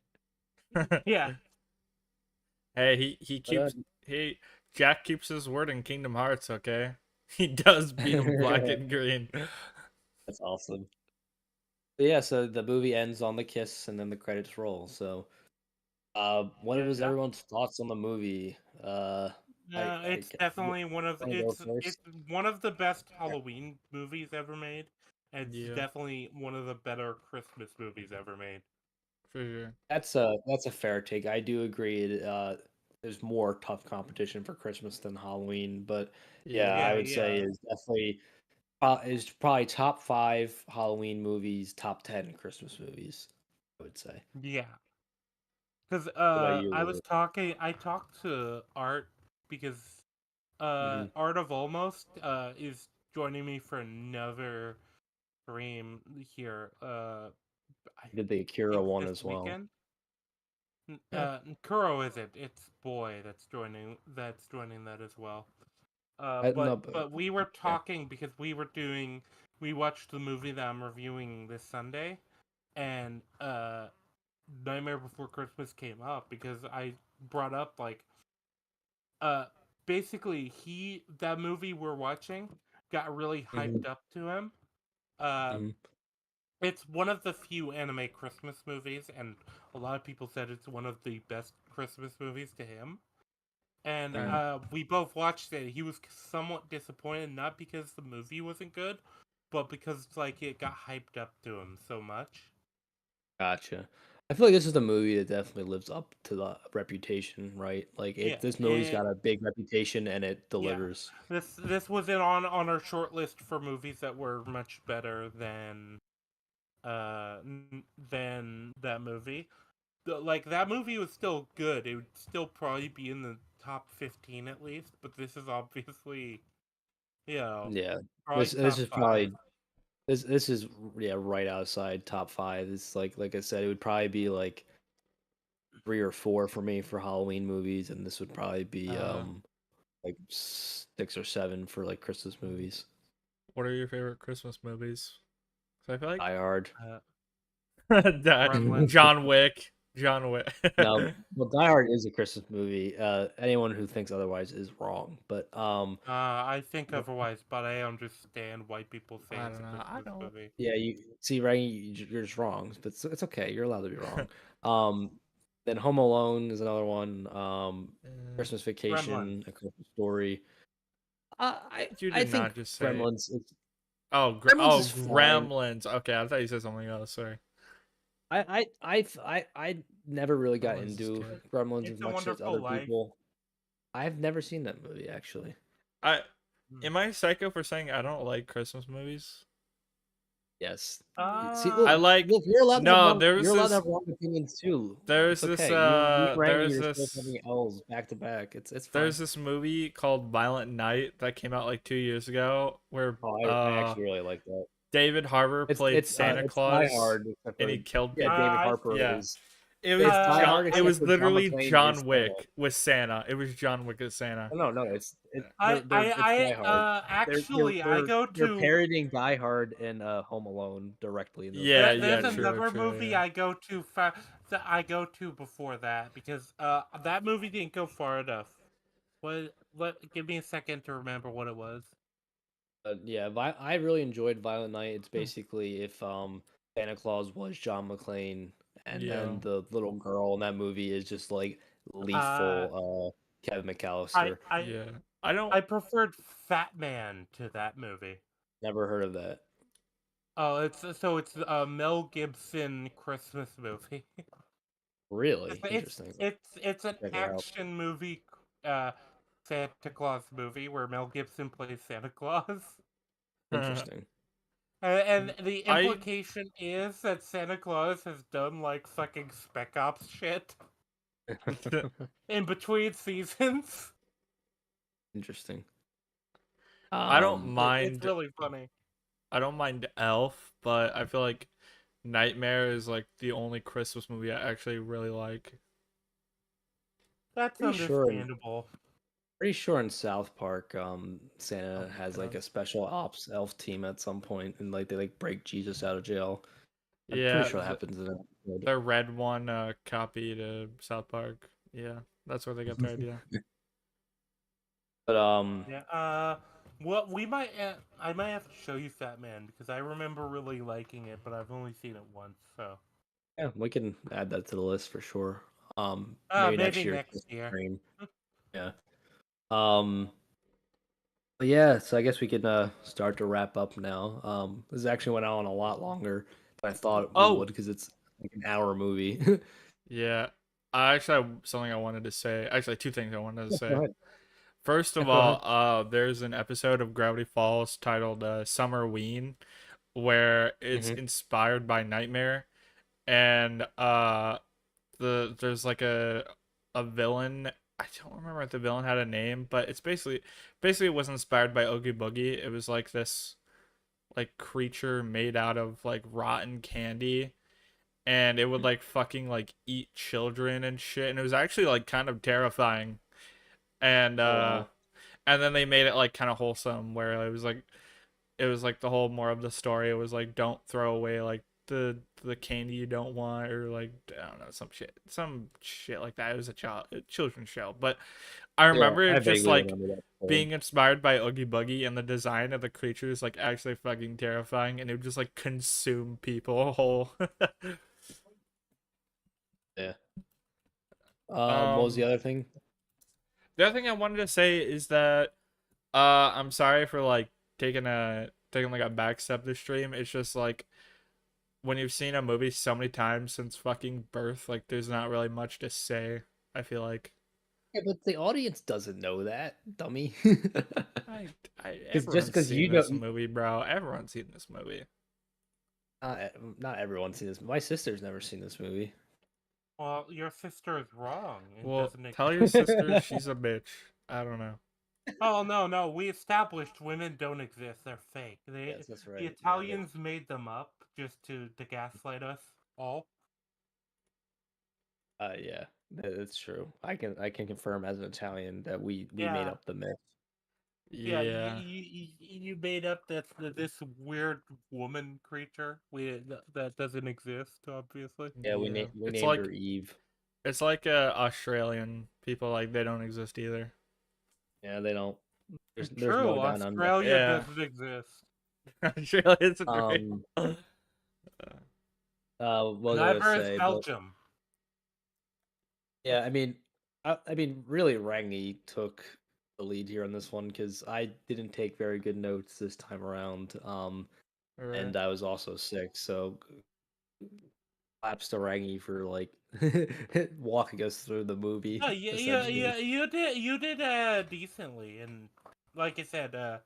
Yeah. Hey, Jack keeps his word in Kingdom Hearts. Okay, he does beat him black and green. That's awesome. But yeah, so the movie ends on the kiss and then the credits roll. So, what is everyone's thoughts on the movie? It's definitely one of it's one of the best Halloween movies ever made. And it's definitely one of the better Christmas movies ever made. For sure. That's a fair take. I do agree. There's more tough competition for Christmas than Halloween, but I would say is probably top 5 Halloween movies, top 10 Christmas movies. I would say. Yeah. Because I talked to Art because Art of Almost is joining me for another stream here. Did the Akira one as well? Kuro isn't. It's Boy that's joining that as well. But we were talking because we watched the movie that I'm reviewing this Sunday, and Nightmare Before Christmas came up because I brought up like basically that movie we're watching got really hyped up to him. It's one of the few anime Christmas movies, and a lot of people said it's one of the best Christmas movies to him. And we both watched it. He was somewhat disappointed, not because the movie wasn't good, but because like it got hyped up to him so much. Gotcha. I feel like this is the movie that definitely lives up to the reputation, right? Like this movie's got a big reputation and it delivers. Yeah. This was on our short list for movies that were much better than that movie. Like that movie was still good. It would still probably be in the top 15 at least, but this is obviously Yeah. This is probably this is right outside top 5. It's like I said, it would probably be like 3 or 4 for me for Halloween movies, and this would probably be like 6 or 7 for like Christmas movies. What are your favorite Christmas movies? So I feel like Die Hard. John Wick. John Wick. No, well, Die Hard is a Christmas movie. Anyone who thinks otherwise is wrong. But I think otherwise, but I understand why people say I it's don't a know. I Christmas don't. movie. yeah, you see, right? You're just wrong, but it's okay. You're allowed to be wrong. Then Home Alone is another one. Christmas Vacation, Gremlins. A Christmas Story. You I did think not just say. Gremlins. Oh, is fine. Gremlins. Okay, I thought you said something else. Sorry. I never really got Gremlins is into good. Gremlins It's as a much as Wonderful other Life. people. I've never seen that movie actually. Am I psycho for saying I don't like Christmas movies? Yes. See, I like. look, you're allowed No, to have wrong opinions too. There's It's this. okay. You and Randy There's are this. still having L's back to back. It's fine. There's this movie called Violent Night that came out like 2 years ago where I actually really like that. David Harbour played Santa Claus, Hard, and he killed people. Yeah, David Harbour is. It was literally John Wick with Santa. It was John Wick as Santa. No, it's actually I go to. They're parodying Die Hard and Home Alone directly. There's another movie I go to. I go to before that because that movie didn't go far enough. Give me a second to remember what it was. Yeah, I really enjoyed Violent Night. It's basically if Santa Claus was John McClane, and then the little girl in that movie is just like lethal Kevin McAllister. I preferred Fat Man to that movie. Never heard of that. Oh, it's a Mel Gibson Christmas movie. Really interesting. It's an action movie, Santa Claus movie where Mel Gibson plays Santa Claus. Interesting. And the implication is that Santa Claus has done like fucking Spec Ops shit in between seasons. Interesting. I don't mind. It's really funny. I don't mind Elf, but I feel like Nightmare is like the only Christmas movie I actually really like. That's understandable. Pretty sure in South Park, Santa has like a special ops elf team at some point, and like they like break Jesus out of jail. I'm pretty sure that happens in it. The red one copy to South Park. Yeah, that's where they got their idea. But well, I might have to show you Fat Man because I remember really liking it, but I've only seen it once. So yeah, we can add that to the list for sure. Maybe next year. Yeah. But yeah, so I guess we can start to wrap up now. This actually went on a lot longer than I thought it would because it's like an hour movie. Yeah, I actually have something I wanted to say. Actually, two things I wanted to say. First of all, there's an episode of Gravity Falls titled Summerween, where it's inspired by Nightmare, and there's like a villain. I don't remember if the villain had a name, but it's basically it was inspired by Oogie Boogie. It was like this like creature made out of like rotten candy, and it would like fucking like eat children and shit, and it was actually like kind of terrifying. And and then they made it like kind of wholesome, where it was like the whole more of the story. It was like don't throw away like the candy you don't want, or like I don't know, some shit like that. It was a children's show, but I remember it just like being inspired by Oogie Boogie, and the design of the creature is like actually fucking terrifying, and it would just like consume people whole. Yeah. What was the other thing? The other thing I wanted to say is that I'm sorry for like taking like a back step this stream. It's just like when you've seen a movie so many times since fucking birth, like there's not really much to say, I feel like. Yeah, but the audience doesn't know that, dummy. Just because you know this movie, bro. Everyone's seen this movie. Not everyone's seen this. My sister's never seen this movie. Well, your sister is wrong. Well, tell your sister she's a bitch. I don't know. Oh no! We established women don't exist. They're fake. Yes, that's right. The Italians made them up just to gaslight us all. Yeah, that's true. I can confirm as an Italian that we made up the myth. Yeah, you made up this weird woman creature that doesn't exist, obviously. Yeah, we named her Eve. It's like Australian people, like they don't exist either. Yeah, they don't. There's no Australia doesn't exist. Australia isn't real. What was Never I is say? Belgium. Yeah, I mean, really, Rangi took the lead here on this one because I didn't take very good notes this time around. And I was also sick, so claps to Rangi for like walking us through the movie. Oh, yeah, you did decently, and like I said,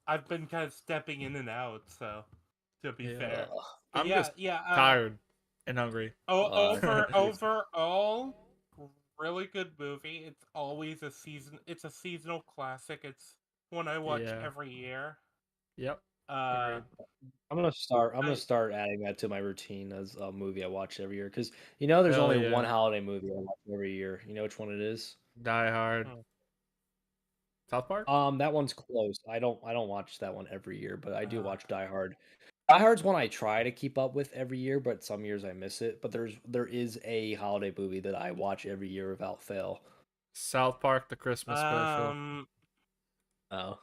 I've been kind of stepping in and out, so to be fair. I'm just tired and hungry. Overall, really good movie. It's always it's a seasonal classic. It's one I watch every year. Yep. I'm gonna start adding that to my routine as a movie I watch every year because there's only one holiday movie I watch every year. You know which one it is? Die Hard. South Park? That one's close. I don't watch that one every year, but I do watch Die Hard. Die Hard's one I try to keep up with every year, but some years I miss it. But there is a holiday movie that I watch every year without fail. South Park: The Christmas Special. Oh.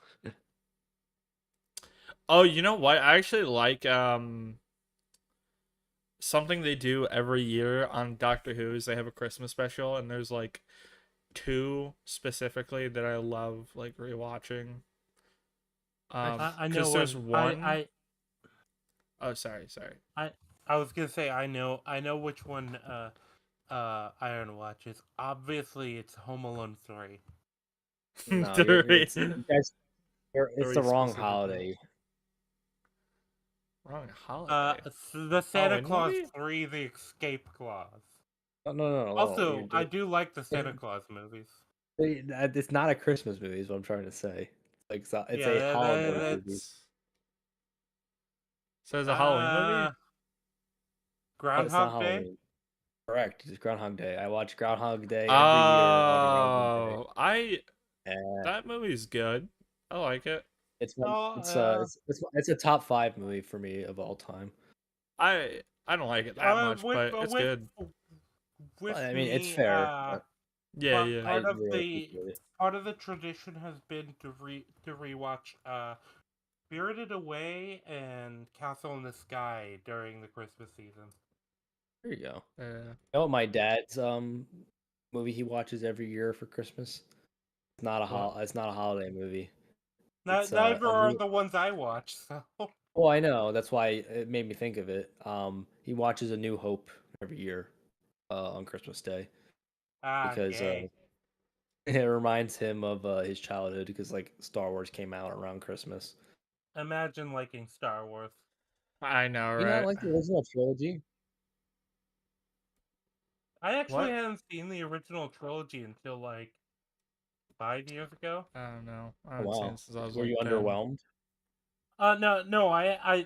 Oh, you know what? I actually like something they do every year on Doctor Who is they have a Christmas special, and there's like 2 specifically that I love like rewatching. I know there's one. Oh, sorry. I was gonna say I know which one Iron watches. Obviously, it's Home Alone 3. No, it's the wrong holiday. Wrong holiday. The Santa Claus 3, The Escape Clause. No. Also, I do like the Santa Claus movies. It's not a Christmas movie, is what I'm trying to say. Like it's a holiday movie. So it's a Halloween movie? Groundhog Day? Halloween. Correct. It's Groundhog Day. I watch Groundhog Day every year. That movie's good. I like it. It's a top 5 movie for me of all time. I don't like it that much, but it's good. I mean, it's fair. Part of the tradition has been to rewatch Spirited Away and Castle in the Sky during the Christmas season. There you go. You know what my dad's movie he watches every year for Christmas? It's not a holiday movie. Neither are the ones I watch. So. Well, I know that's why it made me think of it. He watches A New Hope every year on Christmas Day because it reminds him of his childhood because like Star Wars came out around Christmas. Imagine liking Star Wars. I know, right? You not like the original trilogy? I actually hadn't seen the original trilogy until like 5 years ago. I don't know. I haven't seen it since I was Were you underwhelmed? No. I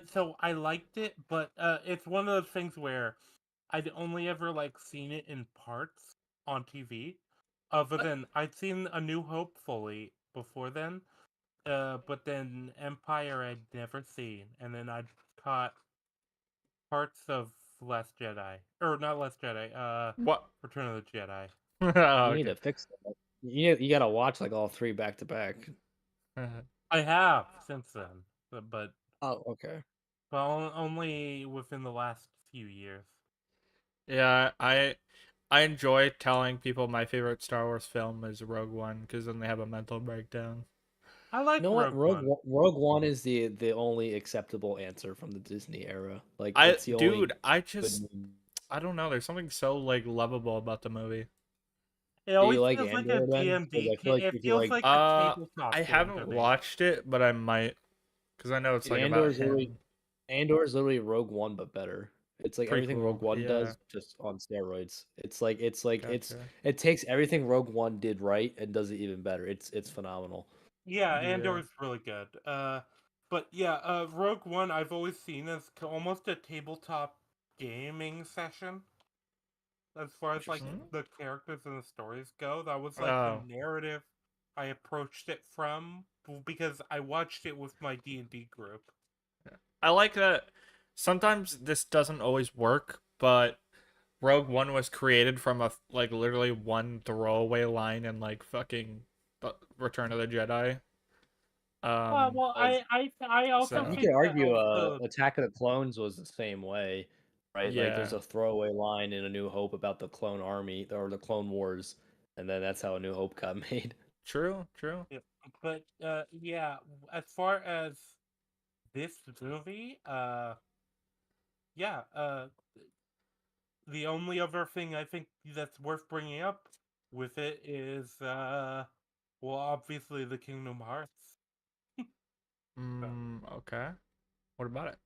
liked it, but it's one of those things where I'd only ever like seen it in parts on TV. Other than I'd seen A New Hope fully before then, but then Empire I'd never seen, and then I'd caught parts of Last Jedi, or not Last Jedi. What? Return of the Jedi. You need to fix that. You gotta watch like all 3 back to back. I have since then, but okay. But only within the last few years. Yeah, I enjoy telling people my favorite Star Wars film is Rogue One because then they have a mental breakdown. I like Rogue One. Rogue One is the only acceptable answer from the Disney era. Like, it's the only I don't know. There's something so like lovable about the movie. It always feels like a DMD. It feels like a tabletop. I haven't watched it, but I might because I know it's like Andor's literally Rogue One, but better. It's like everything Rogue One does, just on steroids. It takes everything Rogue One did right and does it even better. It's phenomenal. Yeah, Andor's really good. But yeah, Rogue One I've always seen as almost a tabletop gaming session. As far as like the characters and the stories go, that was like the narrative I approached it from because I watched it with my D&D group. I like that. Sometimes this doesn't always work, but Rogue One was created from a literally one throwaway line in like fucking Return of the Jedi. Well, I also you think could argue also... Attack of the Clones was the same way, right? Yeah. Like there's a throwaway line in A New Hope about the clone army or the Clone Wars, and then that's how A New Hope got made. True. Yeah, but yeah, as far as this movie, yeah, the only other thing I think that's worth bringing up with it is, well, obviously the Kingdom Hearts. Okay. What about it?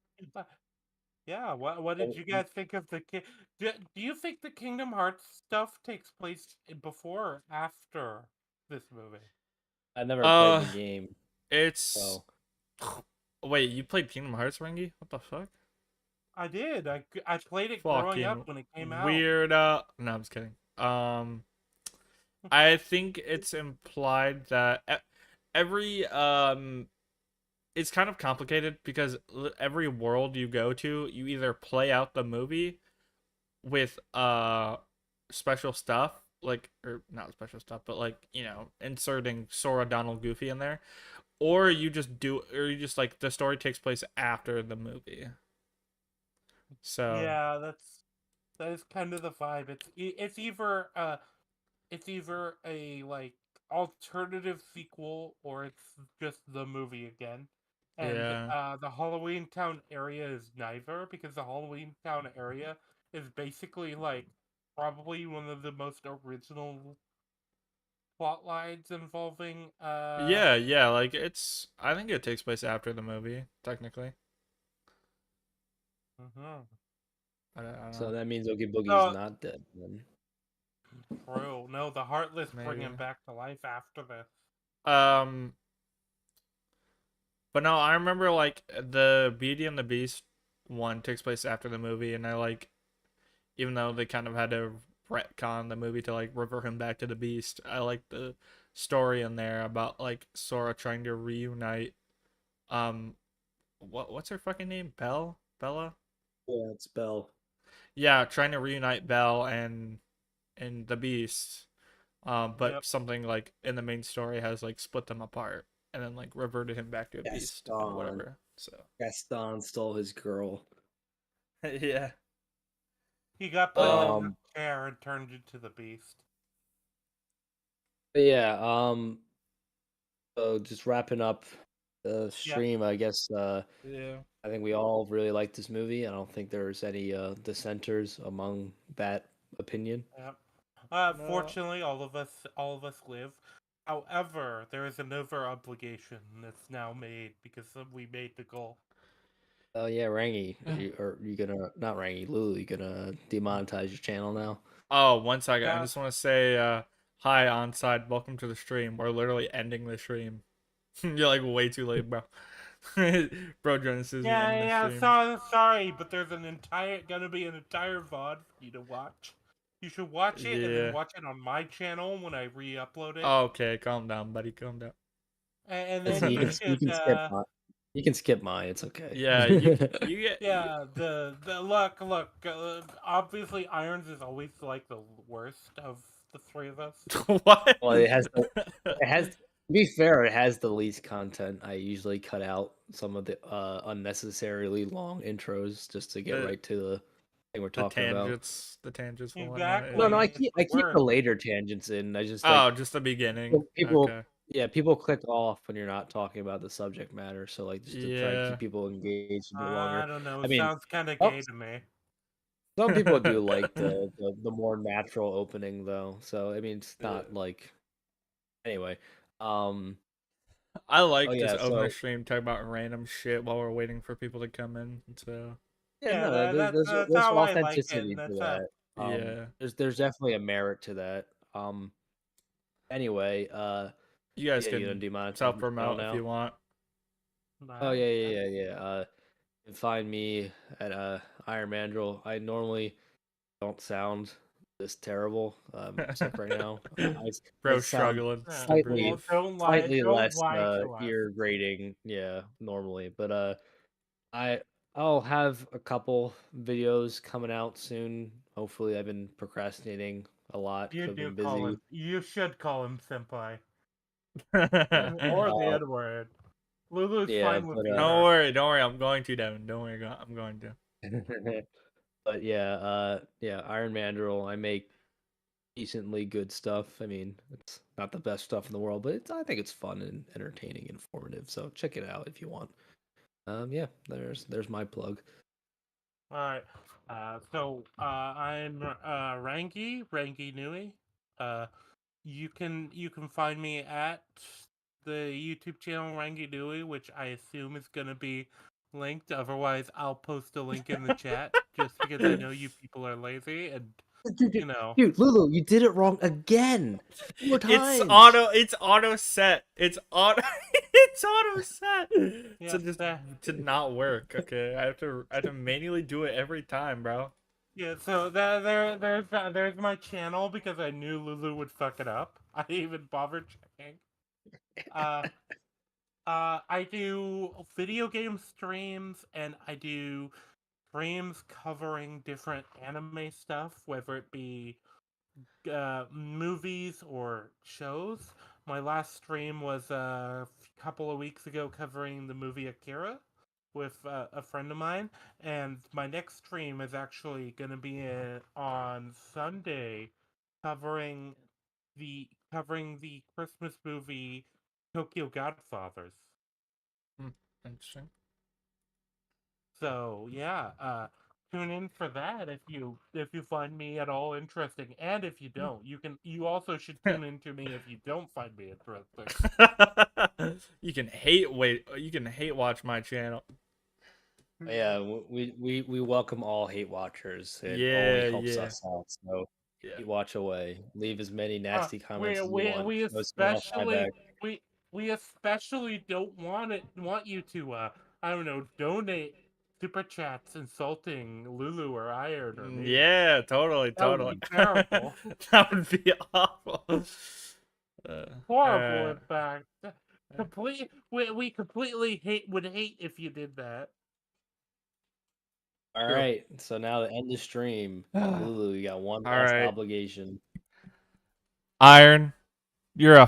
Yeah, what did you guys think of the do you think the Kingdom Hearts stuff takes place before or after this movie? I never played the game. It's so. Wait, you played Kingdom Hearts, Rengi? What the fuck? I did. I played it growing up when it came out. Weird. No, I'm just kidding. I think it's implied that every it's kind of complicated because every world you go to, you either play out the movie with special stuff, like, or not special stuff, but like, you know, inserting Sora, Donald, Goofy in there, or you just like the story takes place after the movie. So yeah, that is kind of the vibe. It's either a like alternative sequel or it's just the movie again. And the Halloween Town area is neither, because the Halloween Town area is basically like probably one of the most original plot lines involving yeah, like I think it takes place after the movie, technically. So that means Oogie Boogie's not dead then. True. No, the Heartless bring him back to life after this. But no, I remember like the Beauty and the Beast one takes place after the movie, and I like, even though they kind of had to retcon the movie to like revert him back to the Beast, I like the story in there about like Sora trying to reunite what's her fucking name? Bella? Yeah, it's Belle. Yeah, trying to reunite Belle and the Beast. But something like in the main story has like split them apart and then like reverted him back to a beast or whatever. So Gaston stole his girl. Yeah. He got put in the chair and turned into the Beast. But yeah, so just wrapping up the stream, I guess yeah. I think we all really liked this movie. I don't think there's any dissenters among that opinion. Yeah. Fortunately, all of us live. However, there is another obligation that's now made because we made the goal. Oh yeah, Rangi, are you gonna, not Rangi, Lulu, you gonna demonetize your channel now? Oh, 1 second. I just want to say hi Onside, welcome to the stream. We're literally ending the stream. You're like way too late, bro. Bro, Genesis. Yeah. Sorry, but there's gonna be an entire VOD for you to watch. You should watch it and then watch it on my channel when I re-upload it. Oh, okay, calm down, buddy. Calm down. And then you can skip mine. It's okay. Yeah, you get. Yeah, the look. Obviously, Irons is always like the worst of the three of us. What? Well, it has. To be fair, it has the least content. I usually cut out some of the unnecessarily long intros just to get right to the thing we're talking about. The tangents. Exactly. No, I keep the later tangents in. I just just the beginning. People, people click off when you're not talking about the subject matter. So like just to try to keep people engaged a bit longer. I don't know. It sounds kind of gay to me. Some people do like the more natural opening though. So I mean, it's not like. Anyway. I like just open a stream, talk about random shit while we're waiting for people to come in. So there's authenticity to that. There's definitely a merit to that. Anyway, you guys can self-promote if you want. Oh yeah. You can find me at Iron Mandrill. I normally don't sound this terrible. Except right now, bro, struggling. Slightly, slightly less ear grating. Yeah, normally, but I'll have a couple videos coming out soon. Hopefully, I've been procrastinating a lot because I've been busy. You should call him senpai. Or the N-word. Lulu's fine with me. Don't worry. I'm going to, Devin. Don't worry, I'm going to. But yeah, Iron Mandrill. I make decently good stuff. I mean, it's not the best stuff in the world, but I think it's fun and entertaining, informative. So check it out if you want. Yeah, there's my plug. All right. So I'm Rangi Nui. You can find me at the YouTube channel Rangi Nui, which I assume is gonna be linked. Otherwise, I'll post a link in the chat just because I know you people are lazy and you know. Dude, Lulu, you did it wrong again. 4 times. It's auto set. It's auto set. Yeah, to not work. Okay, I have to manually do it every time, bro. Yeah, so there's my channel because I knew Lulu would fuck it up. I even bothered checking. I do video game streams and I do streams covering different anime stuff, whether it be movies or shows. My last stream was a couple of weeks ago covering the movie Akira with a friend of mine, and my next stream is actually going to be on Sunday covering the Christmas movie Tokyo Godfathers. Interesting. So yeah, tune in for that if you find me at all interesting, and if you don't, you also should tune in to me if you don't find me interesting. You can hate watch my channel. Yeah, we welcome all hate watchers. It only helps us out. So watch away. Leave as many nasty comments as you want. We especially don't want you to I don't know, donate super chats insulting Lulu or Iron or me. Yeah, totally. That would be terrible. That would be awful. Horrible, in fact. We completely would hate if you did that. All right, so now to end the stream, Lulu, you got one last obligation. Iron, you're a